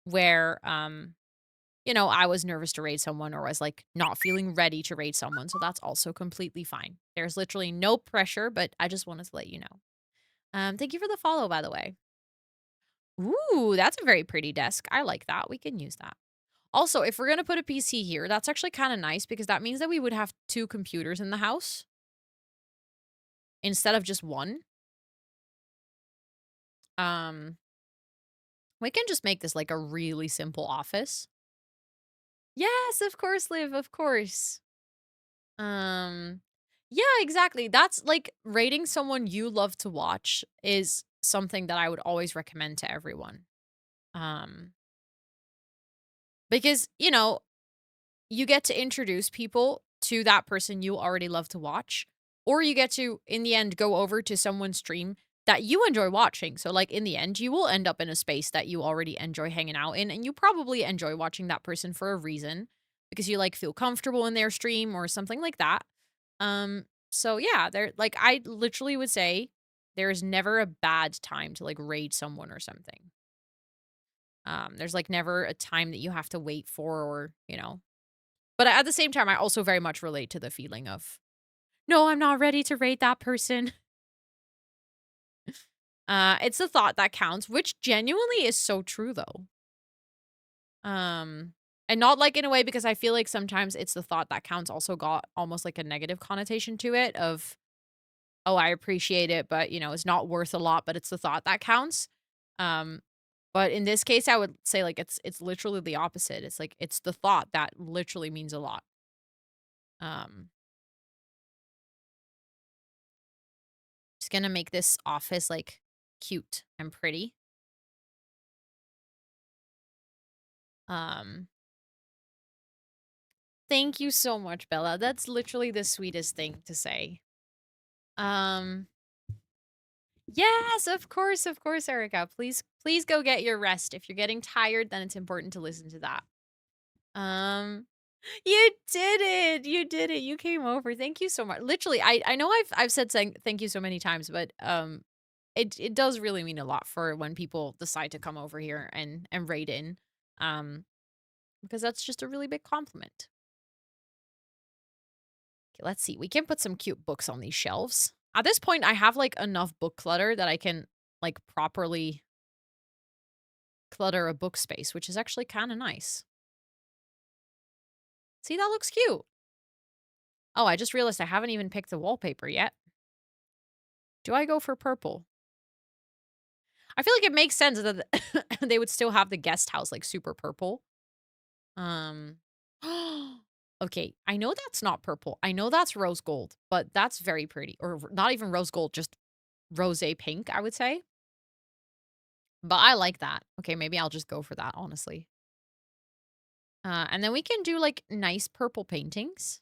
where, I was nervous to raid someone or was like not feeling ready to raid someone. So that's also completely fine. There's literally no pressure, but I just wanted to let you know. Thank you for the follow, by the way. Ooh, that's a very pretty desk. I like that. We can use that. Also, if we're going to put a PC here, that's actually kind of nice because that means that we would have 2 computers in the house instead of just one. We can just make this like a really simple office. Yes, of course, Liv, of course. Yeah, exactly. That's like rating someone you love to watch is something that I would always recommend to everyone. Because, you get to introduce people to that person you already love to watch, or you get to, in the end, go over to someone's stream that you enjoy watching. So, like, in the end, you will end up in a space that you already enjoy hanging out in, and you probably enjoy watching that person for a reason because you, like, feel comfortable in their stream or something like that. So, yeah, they're, like, I literally would say There is never a bad time to like raid someone or something. There's like never a time that you have to wait for or, you know. But at the same time, I also very much relate to the feeling of, no, I'm not ready to raid that person. It's the thought that counts, which genuinely is so true though. And not like in a way because I feel like sometimes it's the thought that counts also got almost like a negative connotation to it of, oh, I appreciate it, but you know, it's not worth a lot, but it's the thought that counts. Um, but in this case, I would say like it's literally the opposite. It's like it's the thought that literally means a lot. Um, just gonna make this office like cute and pretty. Um, thank you so much, Bella. That's literally the sweetest thing to say. Um, yes, of course, Erica. Please go get your rest. If you're getting tired, then it's important to listen to that. Um, you did it. You did it. You came over. Thank you so much. Literally, I know I've said saying thank you so many times, but it does really mean a lot for when people decide to come over here and raid in. Um, because that's just a really big compliment. Okay, let's see. We can put some cute books on these shelves. At this point, I have like enough book clutter that I can like properly clutter a book space, which is actually kind of nice. See, that looks cute. Oh, I just realized I haven't even picked the wallpaper yet. Do I go for purple? I feel like it makes sense that they would still have the guest house like super purple. Um Okay, I know that's not purple. I know that's rose gold, but that's very pretty. Or not even rose gold, just rosé pink, I would say. But I like that. Okay, maybe I'll just go for that, honestly. And then we can do like nice purple paintings.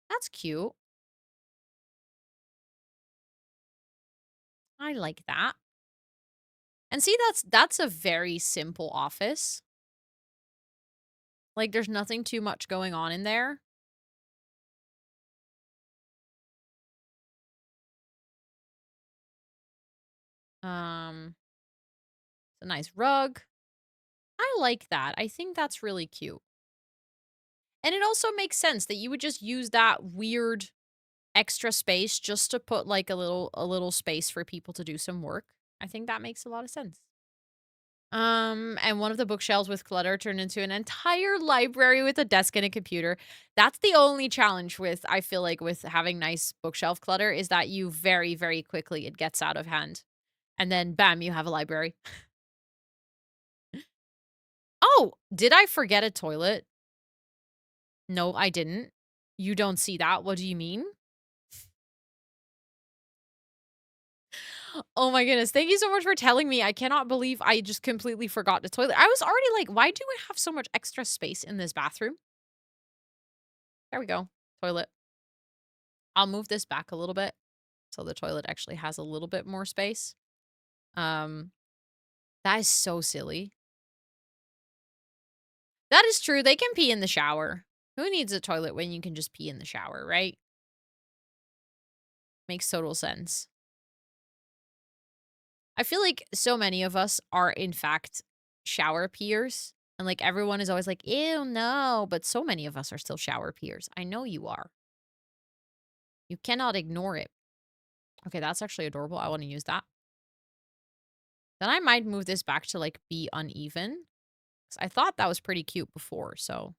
That's cute. I like that. And see, that's a very simple office. Like there's nothing too much going on in there. It's a nice rug. I like that. I think that's really cute. And it also makes sense that you would just use that weird extra space just to put like a little space for people to do some work. I think that makes a lot of sense. And one of the bookshelves with clutter turned into an entire library with a desk and a computer. That's the only challenge with, I feel like, with having nice bookshelf clutter is that you very, very quickly it gets out of hand. And then bam, you have a library. Oh, did I forget a toilet? No, I didn't. You don't see that. What do you mean? Oh my goodness. Thank you so much for telling me. I cannot believe I just completely forgot the toilet. I was already like, why do we have so much extra space in this bathroom? There we go. Toilet. I'll move this back a little bit so the toilet actually has a little bit more space. That is so silly. That is true. They can pee in the shower. Who needs a toilet when you can just pee in the shower, right? Makes total sense. I feel like so many of us are, in fact, shower peers. And like everyone is always like, ew, no. But so many of us are still shower peers. I know you are. You cannot ignore it. Okay, that's actually adorable. I want to use that. Then I might move this back to like be uneven. 'Cause I thought that was pretty cute before, so.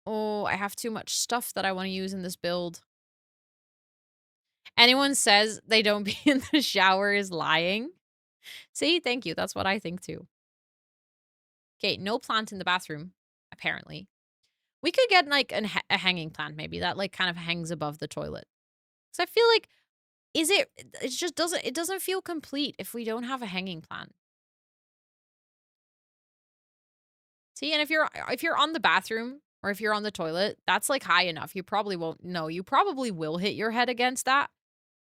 Oh, I have too much stuff that I want to use in this build. Anyone says they don't be in the shower is lying. See, thank you. That's what I think too. Okay, no plant in the bathroom, apparently. We could get like a hanging plant maybe that like kind of hangs above the toilet. Cuz I feel like it just doesn't feel complete if we don't have a hanging plant. See, and if you're on the bathroom or if you're on the toilet, that's like high enough. You probably won't no, you probably will hit your head against that.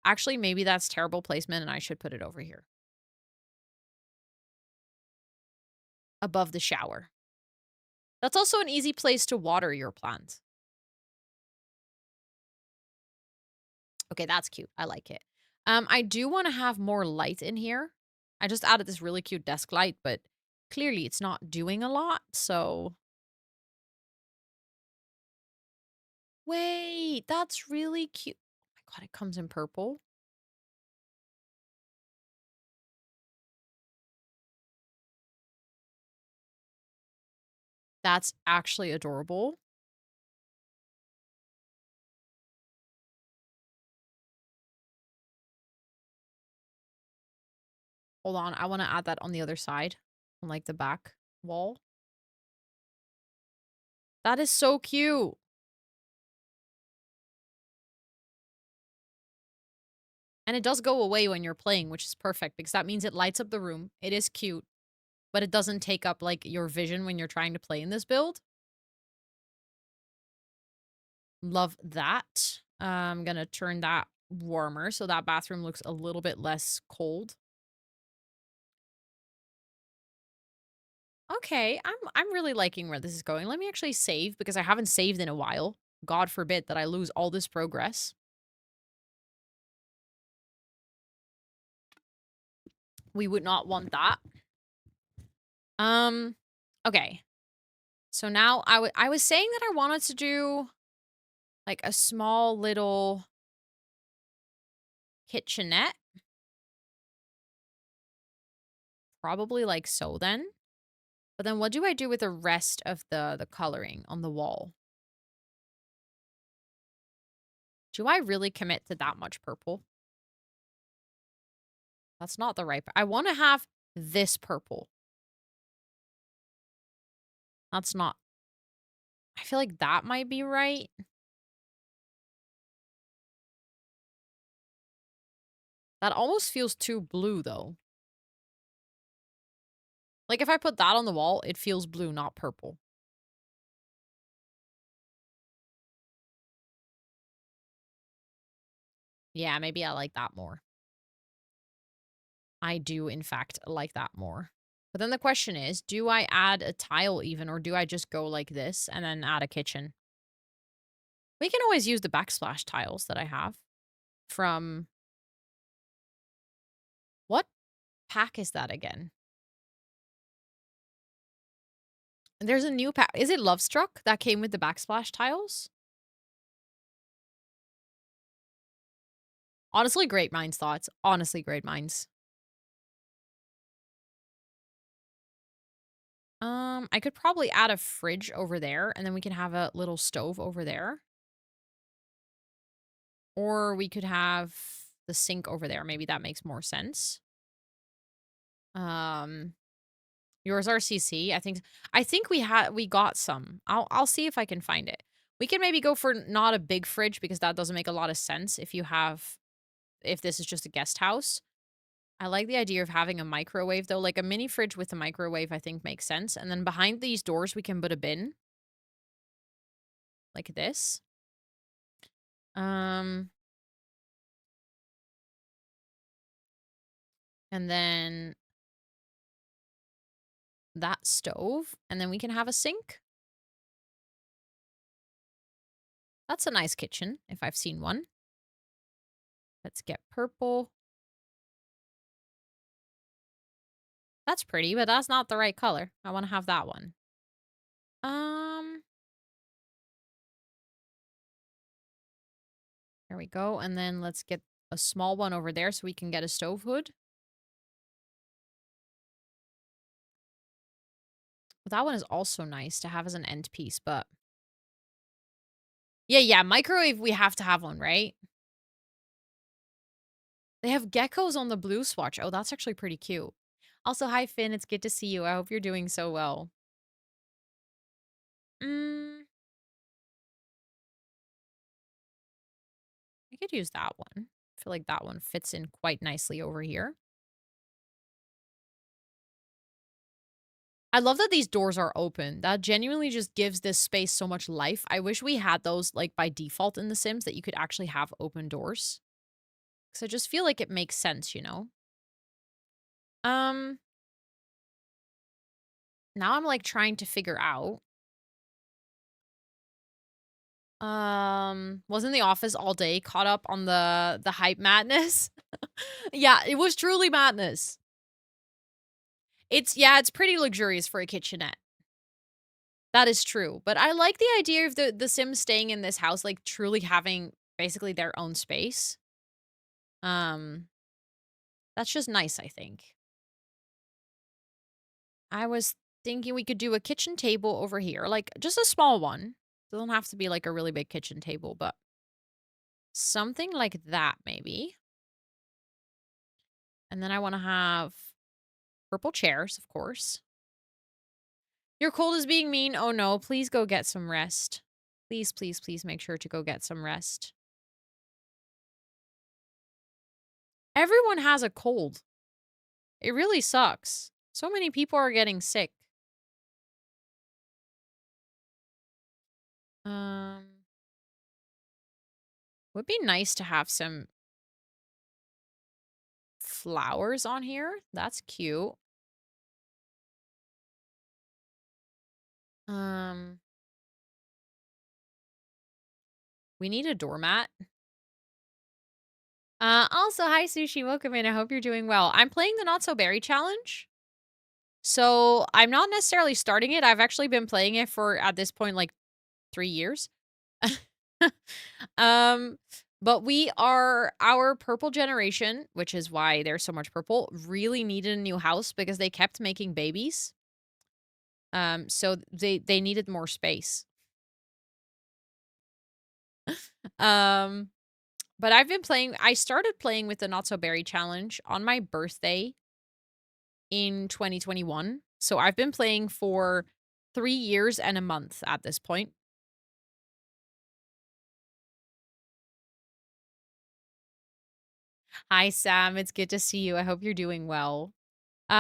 Actually, maybe that's terrible placement and I should put it over here. Above the shower. That's also an easy place to water your plant. Okay, that's cute. I like it. I do want to have more light in here. I just added this really cute desk light, but clearly it's not doing a lot, so... Wait, that's really cute. Oh my god, it comes in purple. That's actually adorable. Hold on, I want to add that on the other side, on like the back wall. That is so cute. And it does go away when you're playing, which is perfect because that means it lights up the room. It is cute, but it doesn't take up like your vision when you're trying to play in this build. Love that. I'm gonna turn that warmer so that bathroom looks a little bit less cold. Okay, I'm really liking where this is going. Let me actually save because I haven't saved in a while. God forbid that I lose all this progress. We would not want that. Okay. So now I was saying that I wanted to do like a small little kitchenette. Probably like so then. But then what do I do with the rest of the coloring on the wall? Do I really commit to that much purple? That's not the right... I want to have this purple. That's not... I feel like that might be right. That almost feels too blue, though. Like, if I put that on the wall, it feels blue, not purple. Yeah, maybe I like that more. I do, in fact, like that more. But then the question is, do I add a tile even, or do I just go like this and then add a kitchen? We can always use the backsplash tiles that I have from... What pack is that again? There's a new pack. Is it Lovestruck that came with the backsplash tiles? Honestly, great minds thoughts. Honestly, great minds. I could probably add a fridge over there, and then we can have a little stove over there. Or we could have the sink over there. Maybe that makes more sense. Yours RCC. I think we got some. I'll see if I can find it. We can maybe go for not a big fridge because that doesn't make a lot of sense if this is just a guest house. I like the idea of having a microwave though. Like a mini fridge with a microwave I think makes sense. And then behind these doors we can put a bin. Like this. And then that stove, and then we can have a sink. That's a nice kitchen, if I've seen one. Let's get purple. That's pretty, but that's not the right color. I want to have that one. There we go. And then let's get a small one over there so we can get a stove hood. That one is also nice to have as an end piece, but... Yeah, microwave, we have to have one, right? They have geckos on the blue swatch. Oh, that's actually pretty cute. Also, hi, Finn. It's good to see you. I hope you're doing so well. I could use that one. I feel like that one fits in quite nicely over here. I love that these doors are open. That genuinely just gives this space so much life. I wish we had those like by default in The Sims that you could actually have open doors. Because I just feel like it makes sense, you know? Now I'm like trying to figure out Was in the office all day, caught up on the hype madness. Yeah, it was truly madness. It's pretty luxurious for a kitchenette. That is true. But I like the idea of the Sims staying in this house, like truly having basically their own space. Um, that's just nice, I think. I was thinking we could do a kitchen table over here, like just a small one. Doesn't have to be like a really big kitchen table, but something like that maybe. And then I want to have purple chairs, of course. Your cold is being mean. Oh no, please go get some rest. Please, please, please make sure to go get some rest. Everyone has a cold. It really sucks. So many people are getting sick. Would be nice to have some flowers on here. That's cute. We need a doormat. Also, hi Sushi, welcome in. I hope you're doing well. I'm playing the Not So Berry challenge. So I'm not necessarily starting it. I've actually been playing it for, at this point, like 3 years. But our purple generation, which is why there's so much purple, really needed a new house because they kept making babies. So they needed more space. But I started playing with the Not So Berry challenge on my birthday in 2021. So I've been playing for 3 years and a month at this point. Hi, Sam. It's good to see you. I hope you're doing well.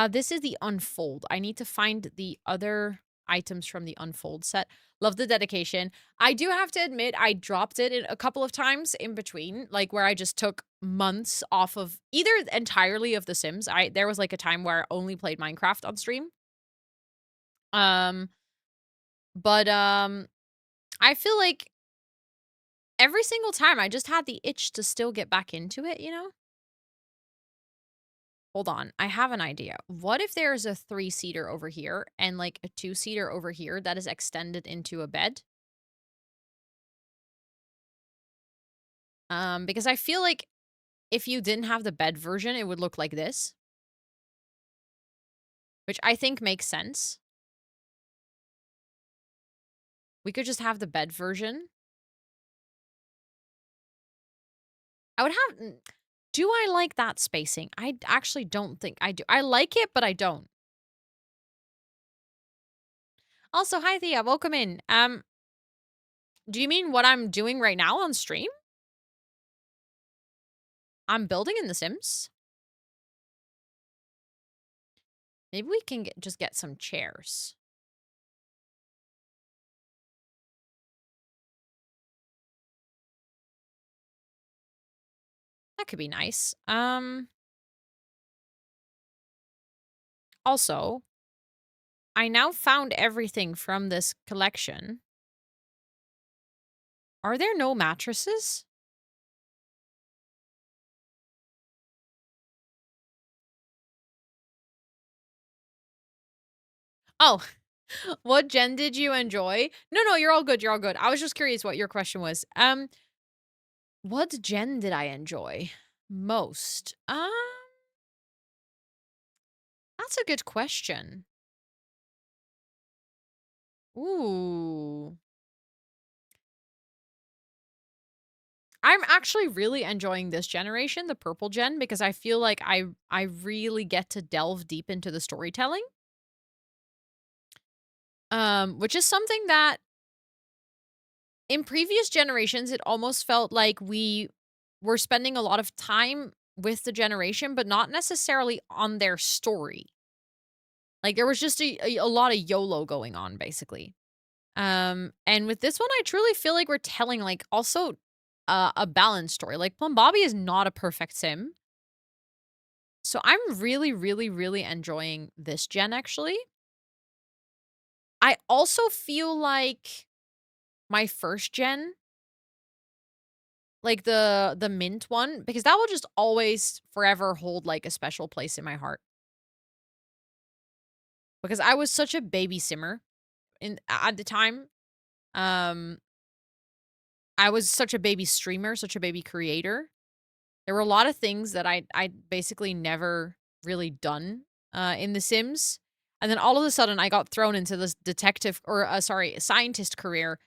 This is the Unfold. I need to find the other items from the Unfold set. Love the dedication. I do have to admit, I dropped it a couple of times in between, like where I just took months off of either entirely of The Sims. There was like a time where I only played Minecraft on stream. But I feel like every single time I just had the itch to still get back into it, you know? Hold on, I have an idea. What if there's a 3-seater over here and like a 2-seater over here that is extended into a bed? Because I feel like if you didn't have the bed version, it would look like this. Which I think makes sense. We could just have the bed version. I would have... Do I like that spacing? I actually don't think I do. I like it, but I don't. Also, hi Thea, welcome in. Do you mean what I'm doing right now on stream? I'm building in The Sims. Maybe we can just get some chairs. That could be nice. Also, I now found everything from this collection. Are there no mattresses? Oh, what gen did you enjoy? No, you're all good. You're all good. I was just curious what your question was. What gen did I enjoy most? That's a good question. Ooh. I'm actually really enjoying this generation, the purple gen, because I feel like I really get to delve deep into the storytelling. Which is something that in previous generations, it almost felt like we were spending a lot of time with the generation, but not necessarily on their story. Like there was just a lot of YOLO going on, basically. And with this one, I truly feel like we're telling like also a balanced story. Like Plum Bobby is not a perfect sim. So I'm really, really, really enjoying this gen, actually. I also feel like my first gen like the mint one, because that will just always forever hold like a special place in my heart. Because I was such a baby simmer at the time. Um I was such a baby streamer, such a baby creator. There were a lot of things that I basically never really done in The Sims. And then all of a sudden I got thrown into this detective or sorry, scientist career,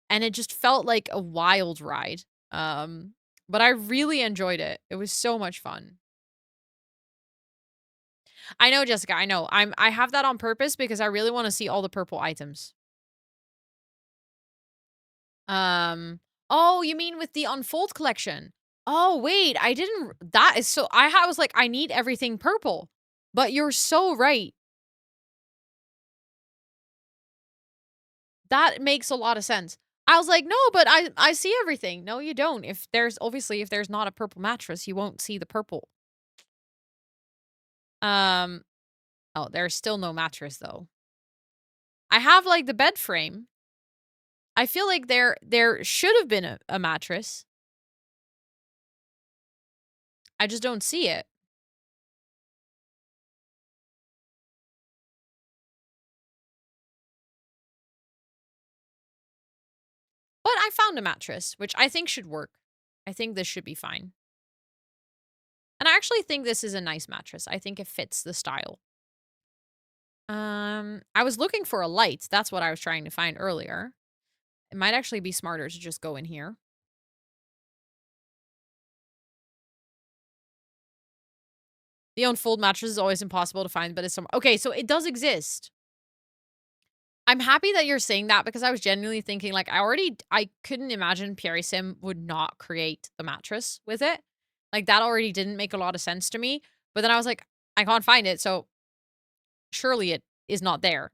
and it just felt like a wild ride. But I really enjoyed it. It was so much fun. I know, Jessica, I know. I have that on purpose because I really want to see all the purple items. Um, oh, you mean with the Unfold collection? Oh, wait, I didn't that is so I was like, I need everything purple. But you're so right. That makes a lot of sense. I was like, "No, but I see everything." No, you don't. If there's obviously if there's not a purple mattress, you won't see the purple. Um, oh, there's still no mattress though. I have like the bed frame. I feel like there should have been a mattress. I just don't see it. But I found a mattress, which I think should work. I think this should be fine. And I actually think this is a nice mattress. I think it fits the style. I was looking for a light. That's what I was trying to find earlier. It might actually be smarter to just go in here. The Unfold mattress is always impossible to find, but it's some okay, so it does exist. I'm happy that you're saying that because I was genuinely thinking like I couldn't imagine Pierre Sim would not create the mattress with it. Like that already didn't make a lot of sense to me. But then I was like, I can't find it, so surely it is not there.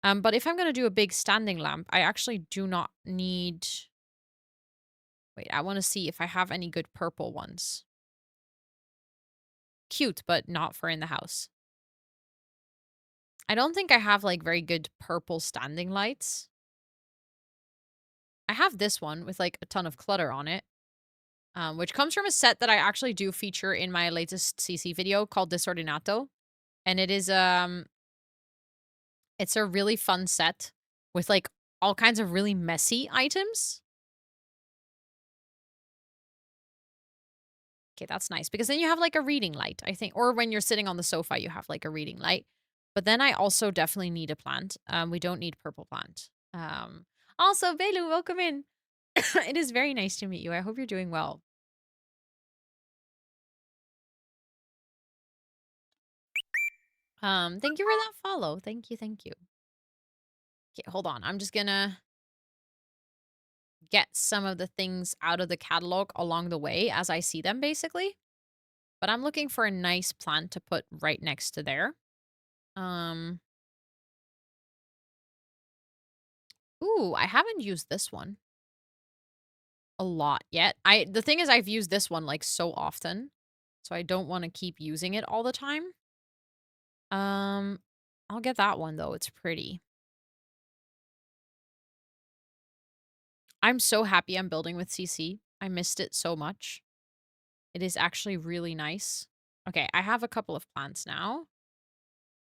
But if I'm gonna do a big standing lamp, I actually do not need. Wait, I want to see if I have any good purple ones. Cute, but not for in the house. I don't think I have like very good purple standing lights. I have this one with like a ton of clutter on it, which comes from a set that I actually do feature in my latest CC video called Disordinato. And it is, it's a really fun set with like all kinds of really messy items. Okay, that's nice because then you have like a reading light, I think. Or when you're sitting on the sofa, you have like a reading light. But then I also definitely need a plant. We don't need purple plant. Also, Belu, welcome in. It is very nice to meet you. I hope you're doing well. Thank you for that follow. Thank you, thank you. Okay, hold on. I'm just gonna get some of the things out of the catalog along the way as I see them, basically. But I'm looking for a nice plant to put right next to there. Ooh, I haven't used this one a lot yet. The thing is I've used this one like so often, so I don't want to keep using it all the time. I'll get that one though. It's pretty. I'm so happy I'm building with CC. I missed it so much. It is actually really nice. Okay, I have a couple of plants now.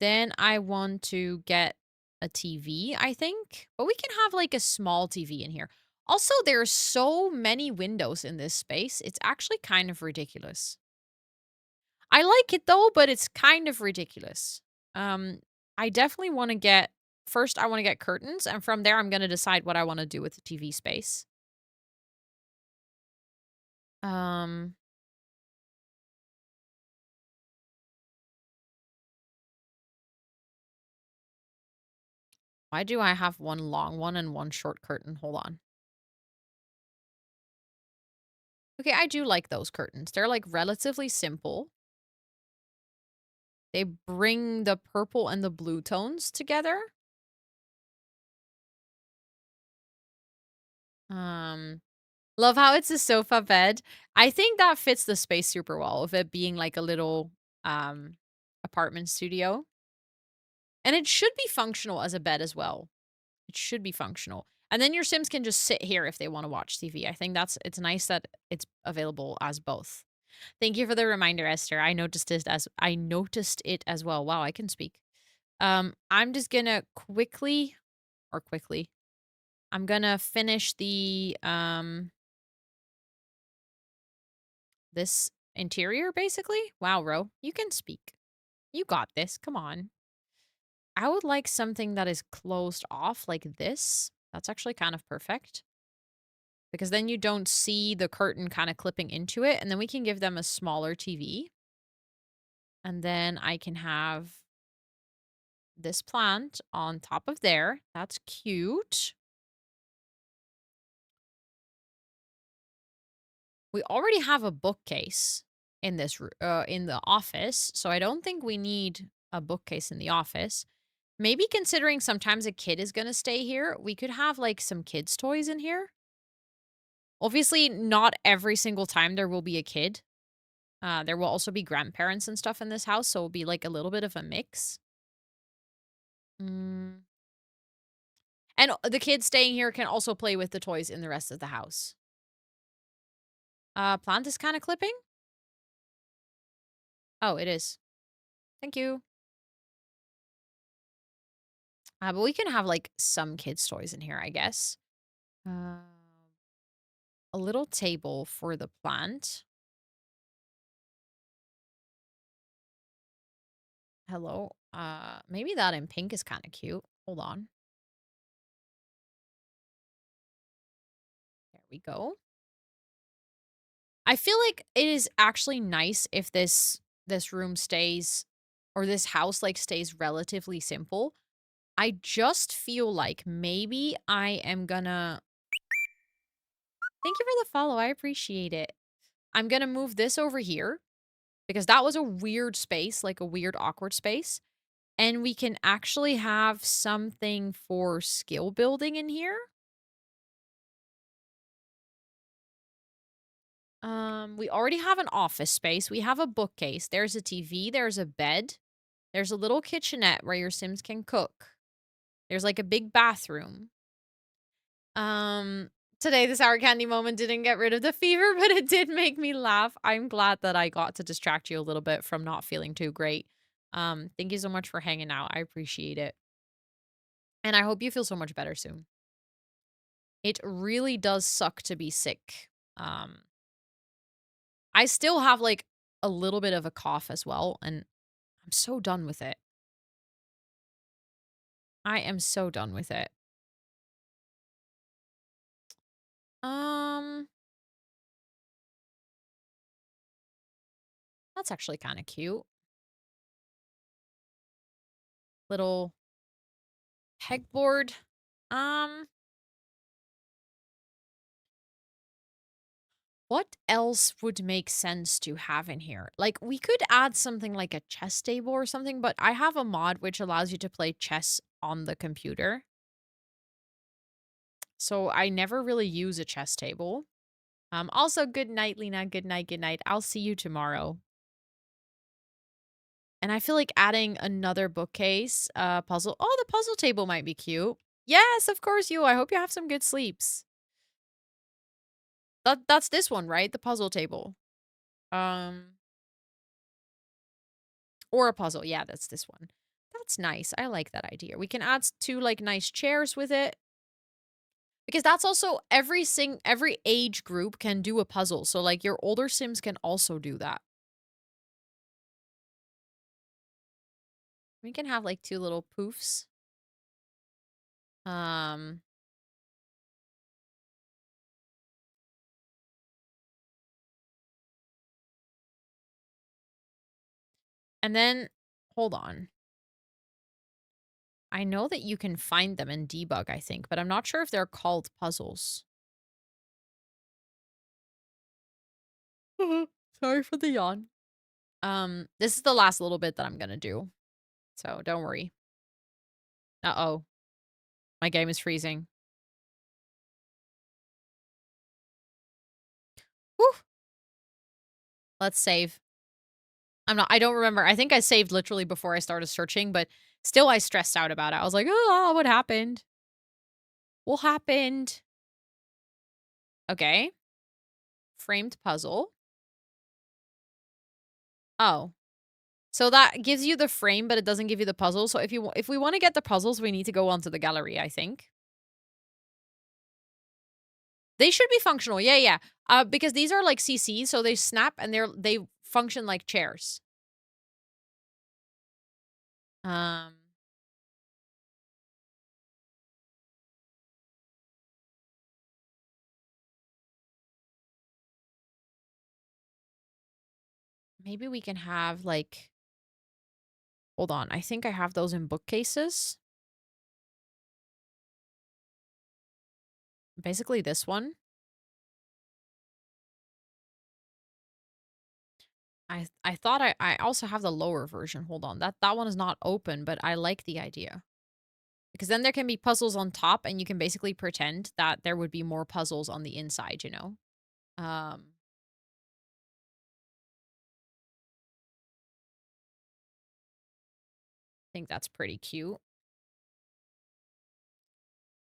Then I want to get a TV, I think. But we can have like a small TV in here. Also, there are so many windows in this space. It's actually kind of ridiculous. I like it though, but it's kind of ridiculous. I definitely want to get first I want to get curtains, and from there I'm going to decide what I want to do with the TV space. Why do I have one long one and one short curtain? Hold on. Okay, I do like those curtains. They're like relatively simple. They bring the purple and the blue tones together. Love how it's a sofa bed. I think that fits the space super well of it being like a little apartment studio. And it should be functional as a bed as well. It should be functional. And then your Sims can just sit here if they want to watch TV. I think it's nice that it's available as both. Thank you for the reminder, Esther. I noticed it as well. Wow, I can speak. I'm just gonna quickly. I'm gonna finish the this interior basically. Wow, Ro, you can speak. You got this. Come on. I would like something that is closed off like this. That's actually kind of perfect. Because then you don't see the curtain kind of clipping into it. And then we can give them a smaller TV. And then I can have this plant on top of there. That's cute. We already have a bookcase in in the office. So I don't think we need a bookcase in the office. Maybe considering sometimes a kid is going to stay here, we could have like some kids' toys in here. Obviously, not every single time there will be a kid. There will also be grandparents and stuff in this house, so it'll be like a little bit of a mix. Mm. And the kids staying here can also play with the toys in the rest of the house. Plant is kind of clipping? Oh, it is. Thank you. But we can have like some kids' toys in here, I guess. A little table for the plant. Hello. Maybe that in pink is kind of cute. Hold on. There we go. I feel like it is actually nice if this room stays, or this house like stays relatively simple. I just feel like maybe I am gonna. Thank you for the follow. I appreciate it. I'm gonna move this over here because that was a weird space, like a weird awkward space. And we can actually have something for skill building in here. We already have an office space. We have a bookcase. There's a TV. There's a bed. There's a little kitchenette where your Sims can cook. There's like a big bathroom. Today the sour candy moment didn't get rid of the fever, but it did make me laugh. I'm glad that I got to distract you a little bit from not feeling too great. Thank you so much for hanging out. I appreciate it. And I hope you feel so much better soon. It really does suck to be sick. I still have like a little bit of a cough as well, and I'm so done with it. I am so done with it. That's actually kind of cute. Little pegboard. What else would make sense to have in here? Like, we could add something like a chess table or something, but I have a mod which allows you to play chess on the computer. So I never really use a chess table. Also, good night, Lena. Good night, good night. I'll see you tomorrow. And I feel like adding another bookcase, puzzle. Oh, the puzzle table might be cute. Yes, of course, you. I hope you have some good sleeps. That's this one, right? The puzzle table. Or a puzzle. Yeah, that's this one. That's nice. I like that idea. We can add two like nice chairs with it. Because that's also every age group can do a puzzle. So like your older Sims can also do that. We can have like two little poofs. And then, hold on. I know that you can find them in debug, I think, but I'm not sure if they're called puzzles. Sorry for the yawn. This is the last little bit that I'm gonna do. So don't worry. Uh-oh. My game is freezing. Whew. Let's save. I don't remember. I think I saved literally before I started searching, but still I stressed out about it. I was like, oh, what happened? What happened? Okay. Framed puzzle. Oh. So that gives you the frame, but it doesn't give you the puzzle. So if we want to get the puzzles, we need to go onto the gallery, I think. They should be functional. Yeah, yeah. Because these are like CCs, so they snap and they function like chairs. Maybe we can have like, hold on. I think I have those in bookcases. Basically this one. I thought I also have the lower version. Hold on. That one is not open, but I like the idea. Because then there can be puzzles on top and you can basically pretend that there would be more puzzles on the inside, you know? I think that's pretty cute.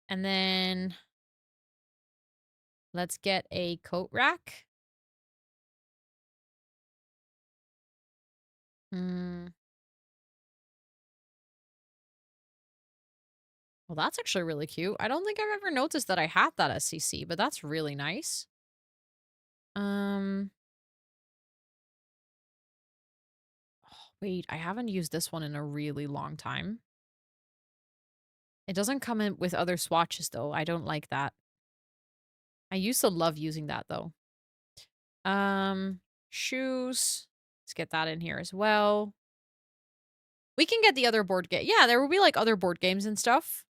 And then let's get a coat rack. Well, that's actually really cute. I don't think I've ever noticed that I had that SCC, but that's really nice. Oh, wait, I haven't used this one in a really long time. It doesn't come in with other swatches, though. I don't like that. I used to love using that, though. Shoes. Let's get that in here as well. We can get the other board game. Yeah, there will be, like, other board games and stuff.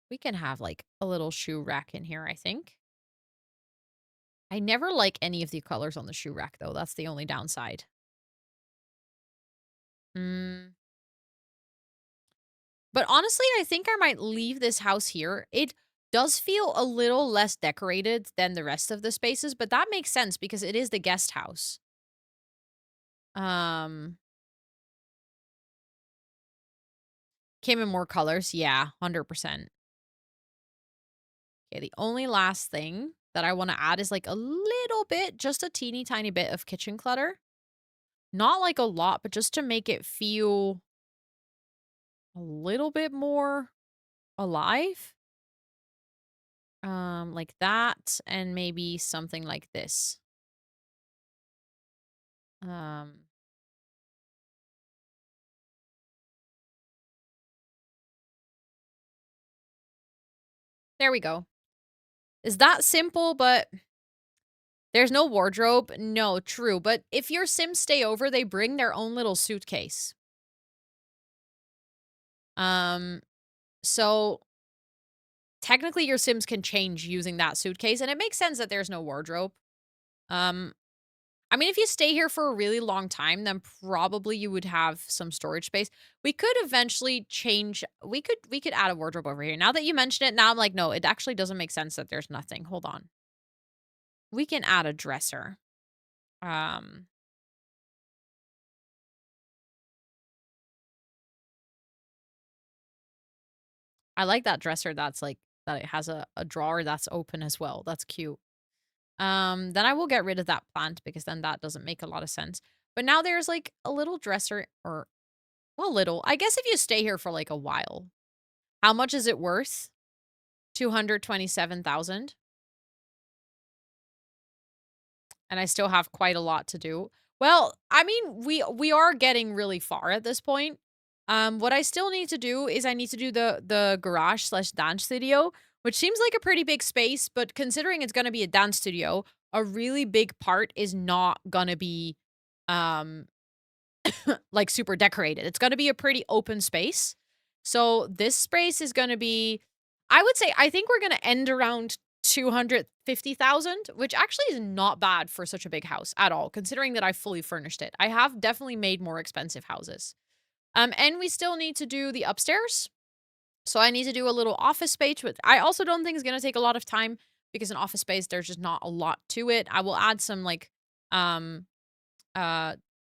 We can have, like, a little shoe rack in here, I think. I never like any of the colors on the shoe rack, though. That's the only downside. But honestly, I think I might leave this house here. It does feel a little less decorated than the rest of the spaces, but that makes sense because it is the guest house. Came in more colors. Yeah, 100%. Okay, the only last thing that I want to add is like a little bit, just a teeny tiny bit of kitchen clutter. Not like a lot, but just to make it feel a little bit more alive. Like that, and maybe something like this. There we go. Is that simple, but there's no wardrobe? No, true. But if your Sims stay over, they bring their own little suitcase. So technically your Sims can change using that suitcase, and it makes sense that there's no wardrobe. I mean, if you stay here for a really long time, then probably you would have some storage space. We could eventually change. We could add a wardrobe over here. Now that you mention it, now I'm like, no, it actually doesn't make sense that there's nothing. Hold on. We can add a dresser. I like that dresser that's like that it has a drawer that's open as well. That's cute. Then I will get rid of that plant because then that doesn't make a lot of sense. But now there's like a little dresser or well, little. I guess if you stay here for like a while. How much is it worth? 227,000. And I still have quite a lot to do. Well, I mean, we are getting really far at this point. What I still need to do is I need to do the garage / dance studio, which seems like a pretty big space, but considering it's gonna be a dance studio, a really big part is not gonna be like super decorated. It's gonna be a pretty open space. So this space is gonna be, I would say, I think we're gonna end around 250,000, which actually is not bad for such a big house at all, considering that I fully furnished it. I have definitely made more expensive houses. And we still need to do the upstairs. So I need to do a little office space, which I also don't think is gonna take a lot of time because an office space, there's just not a lot to it. I will add some like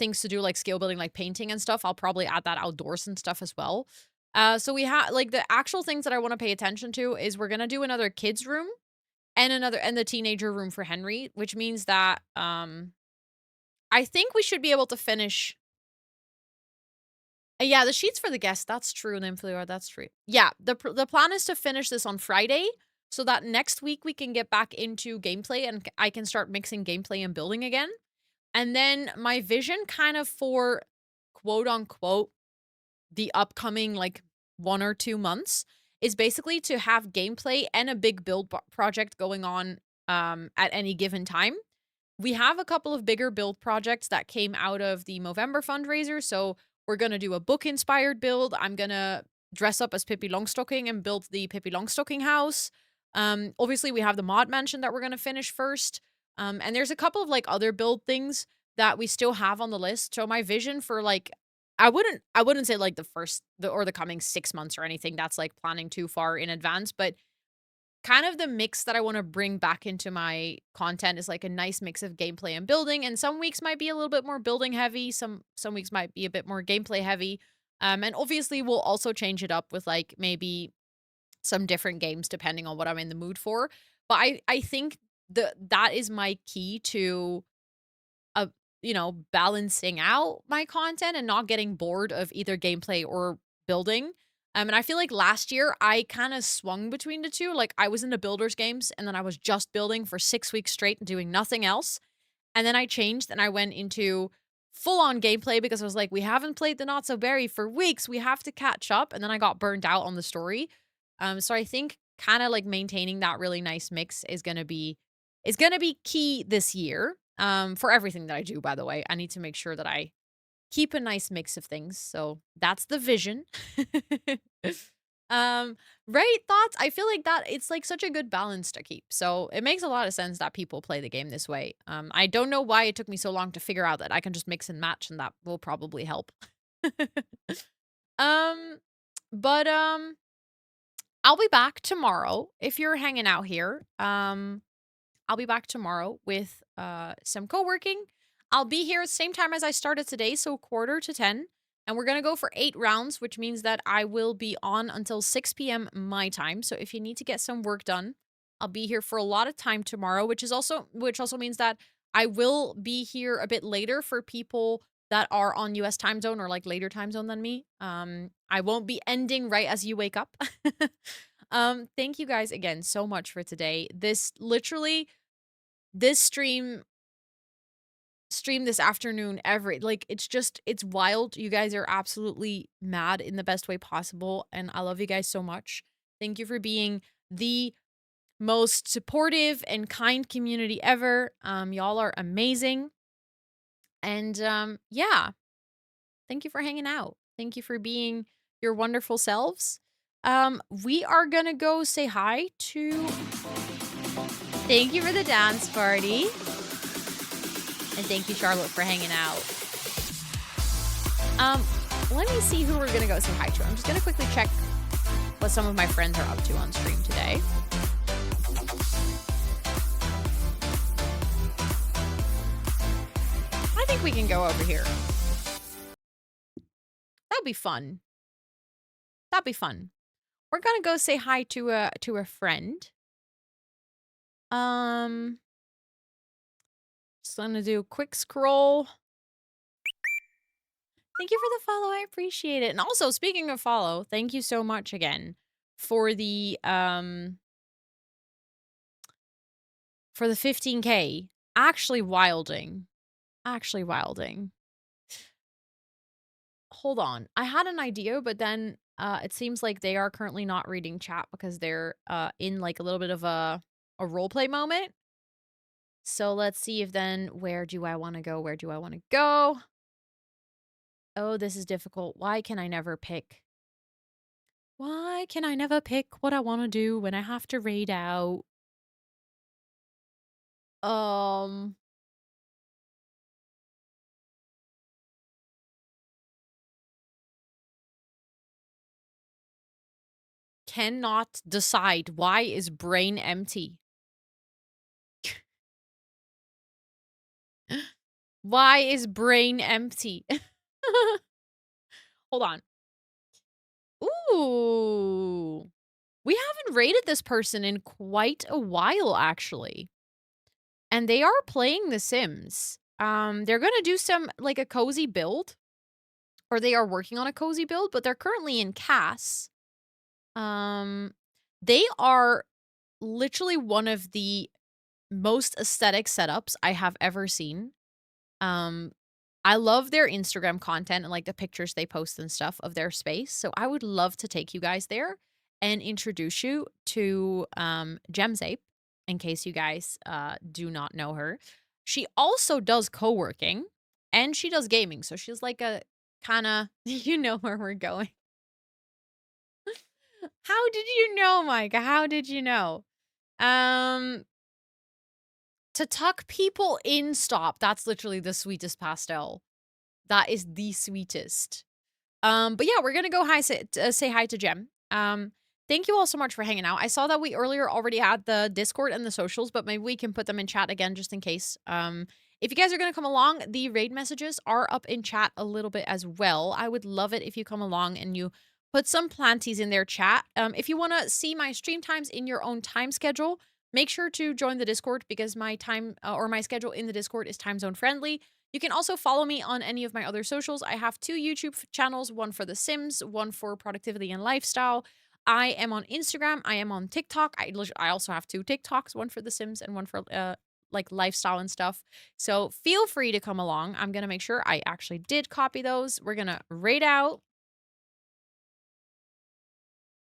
things to do, like skill building, like painting and stuff, I'll probably add that outdoors and stuff as well. So we have like the actual things that I want to pay attention to is we're gonna do another kids room and the teenager room for Henry, which means that I think we should be able to finish. Yeah, the sheets for the guests. That's true. And influencer. That's true. Yeah, the plan is to finish this on Friday, so that next week we can get back into gameplay and I can start mixing gameplay and building again. And then my vision, kind of for quote unquote the upcoming like 1 or 2 months, is basically to have gameplay and a big build project going on at any given time. We have a couple of bigger build projects that came out of the Movember fundraiser. So we're going to do a book inspired build. I'm going to dress up as Pippi Longstocking and build the Pippi Longstocking house. Obviously, we have the mod mansion that we're going to finish first. And there's a couple of like other build things that we still have on the list. So my vision for like, I wouldn't say like the coming 6 months or anything. That's like planning too far in advance, but kind of the mix that I want to bring back into my content is like a nice mix of gameplay and building. And some weeks might be a little bit more building heavy. Some weeks might be a bit more gameplay heavy. And obviously we'll also change it up with like maybe some different games depending on what I'm in the mood for. But I think that is my key to balancing out my content and not getting bored of either gameplay or building. And I feel like last year I kind of swung between the two. Like I was into builders games and then I was just building for 6 weeks straight and doing nothing else. And then I changed and I went into full on gameplay because I was like, we haven't played the Not So Berry for weeks. We have to catch up. And then I got burned out on the story. So I think kind of like maintaining that really nice mix is gonna be key this year. For everything that I do, by the way. I need to make sure that I keep a nice mix of things. So that's the vision. Right, thoughts? I feel like that it's like such a good balance to keep. So it makes a lot of sense that people play the game this way. I don't know why it took me so long to figure out that I can just mix and match and that will probably help. um, but I'll be back tomorrow if you're hanging out here. I'll be back tomorrow with some co-working. I'll be here same time as I started today, so 9:45. And we're going to go for 8 rounds, which means that I will be on until 6 p.m. my time. So if you need to get some work done, I'll be here for a lot of time tomorrow, which also means that I will be here a bit later for people that are on US time zone or like later time zone than me. I won't be ending right as you wake up. Thank you guys again so much for today. This stream this afternoon, it's wild. You guys are absolutely mad in the best way possible and I love you guys so much. Thank you for being the most supportive and kind community ever. Y'all are amazing. And yeah, thank you for hanging out. Thank you for being your wonderful selves. We are gonna go say hi to. Thank you for the dance party. And thank you, Charlotte, for hanging out. Let me see who we're gonna go say hi to. I'm just gonna quickly check what some of my friends are up to on stream today. I think we can go over here. That'll be fun. That'd be fun. We're gonna go say hi to a friend. Just gonna do a quick scroll. Thank you for the follow. I appreciate it. And also, speaking of follow, thank you so much again for the 15K. Actually wilding. Hold on. I had an idea, but then it seems like they are currently not reading chat because they're in like a little bit of a roleplay moment. So let's see if then where do I want to go? Oh, this is difficult. Why can I never pick? Why can I never pick what I want to do when I have to raid out? Cannot decide. Why is brain empty? Why is brain empty? Hold on. Ooh. We haven't rated this person in quite a while, actually. And they are playing The Sims. They're gonna do some like a cozy build, or they are working on a cozy build, but they're currently in Cass. They are literally one of the most aesthetic setups I have ever seen. Um, I love their Instagram content and like the pictures they post and stuff of their space. So I would love to take you guys there and introduce you to Gemsape in case you guys do not know her. She also does co-working and she does gaming. So she's like a kind of you know where we're going. How did you know, Micah? How did you know? Um to tuck people in, stop. That's literally the sweetest pastel. That is the sweetest. But yeah, we're gonna go say hi to Jem. Thank you all so much for hanging out. I saw that we earlier already had the Discord and the socials, but maybe we can put them in chat again just in case. If you guys are gonna come along, the raid messages are up in chat a little bit as well. I would love it if you come along and you put some planties in their chat. If you want to see my stream times in your own time schedule, make sure to join the Discord because my time or my schedule in the Discord is time zone friendly. You can also follow me on any of my other socials. I have 2 YouTube channels, one for The Sims, one for productivity and lifestyle. I am on Instagram. I am on TikTok. I also have 2 TikToks, one for The Sims and one for like lifestyle and stuff. So feel free to come along. I'm going to make sure I actually did copy those. We're going to raid out.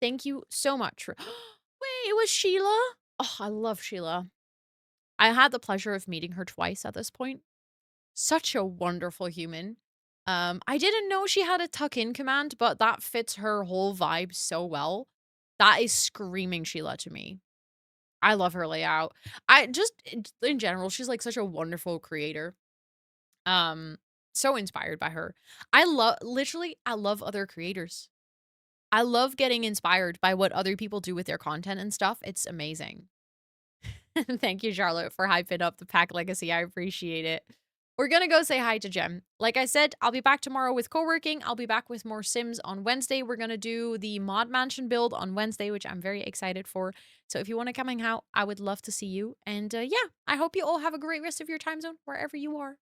Thank you so much for Wait, it was Sheila? Oh, I love Sheila. I had the pleasure of meeting her twice at this point. Such a wonderful human. I didn't know she had a tuck-in command, but that fits her whole vibe so well. That is screaming Sheila to me. I love her layout. I just in general, she's like such a wonderful creator. So inspired by her. I love other creators. I love getting inspired by what other people do with their content and stuff. It's amazing. Thank you, Charlotte, for hyping up the pack legacy. I appreciate it. We're gonna go say hi to Jem. Like I said, I'll be back tomorrow with co-working. I'll be back with more Sims on Wednesday. We're gonna do the mod mansion build on Wednesday, which I'm very excited for. So if you want to come hang out, I would love to see you. And yeah, I hope you all have a great rest of your time zone wherever you are.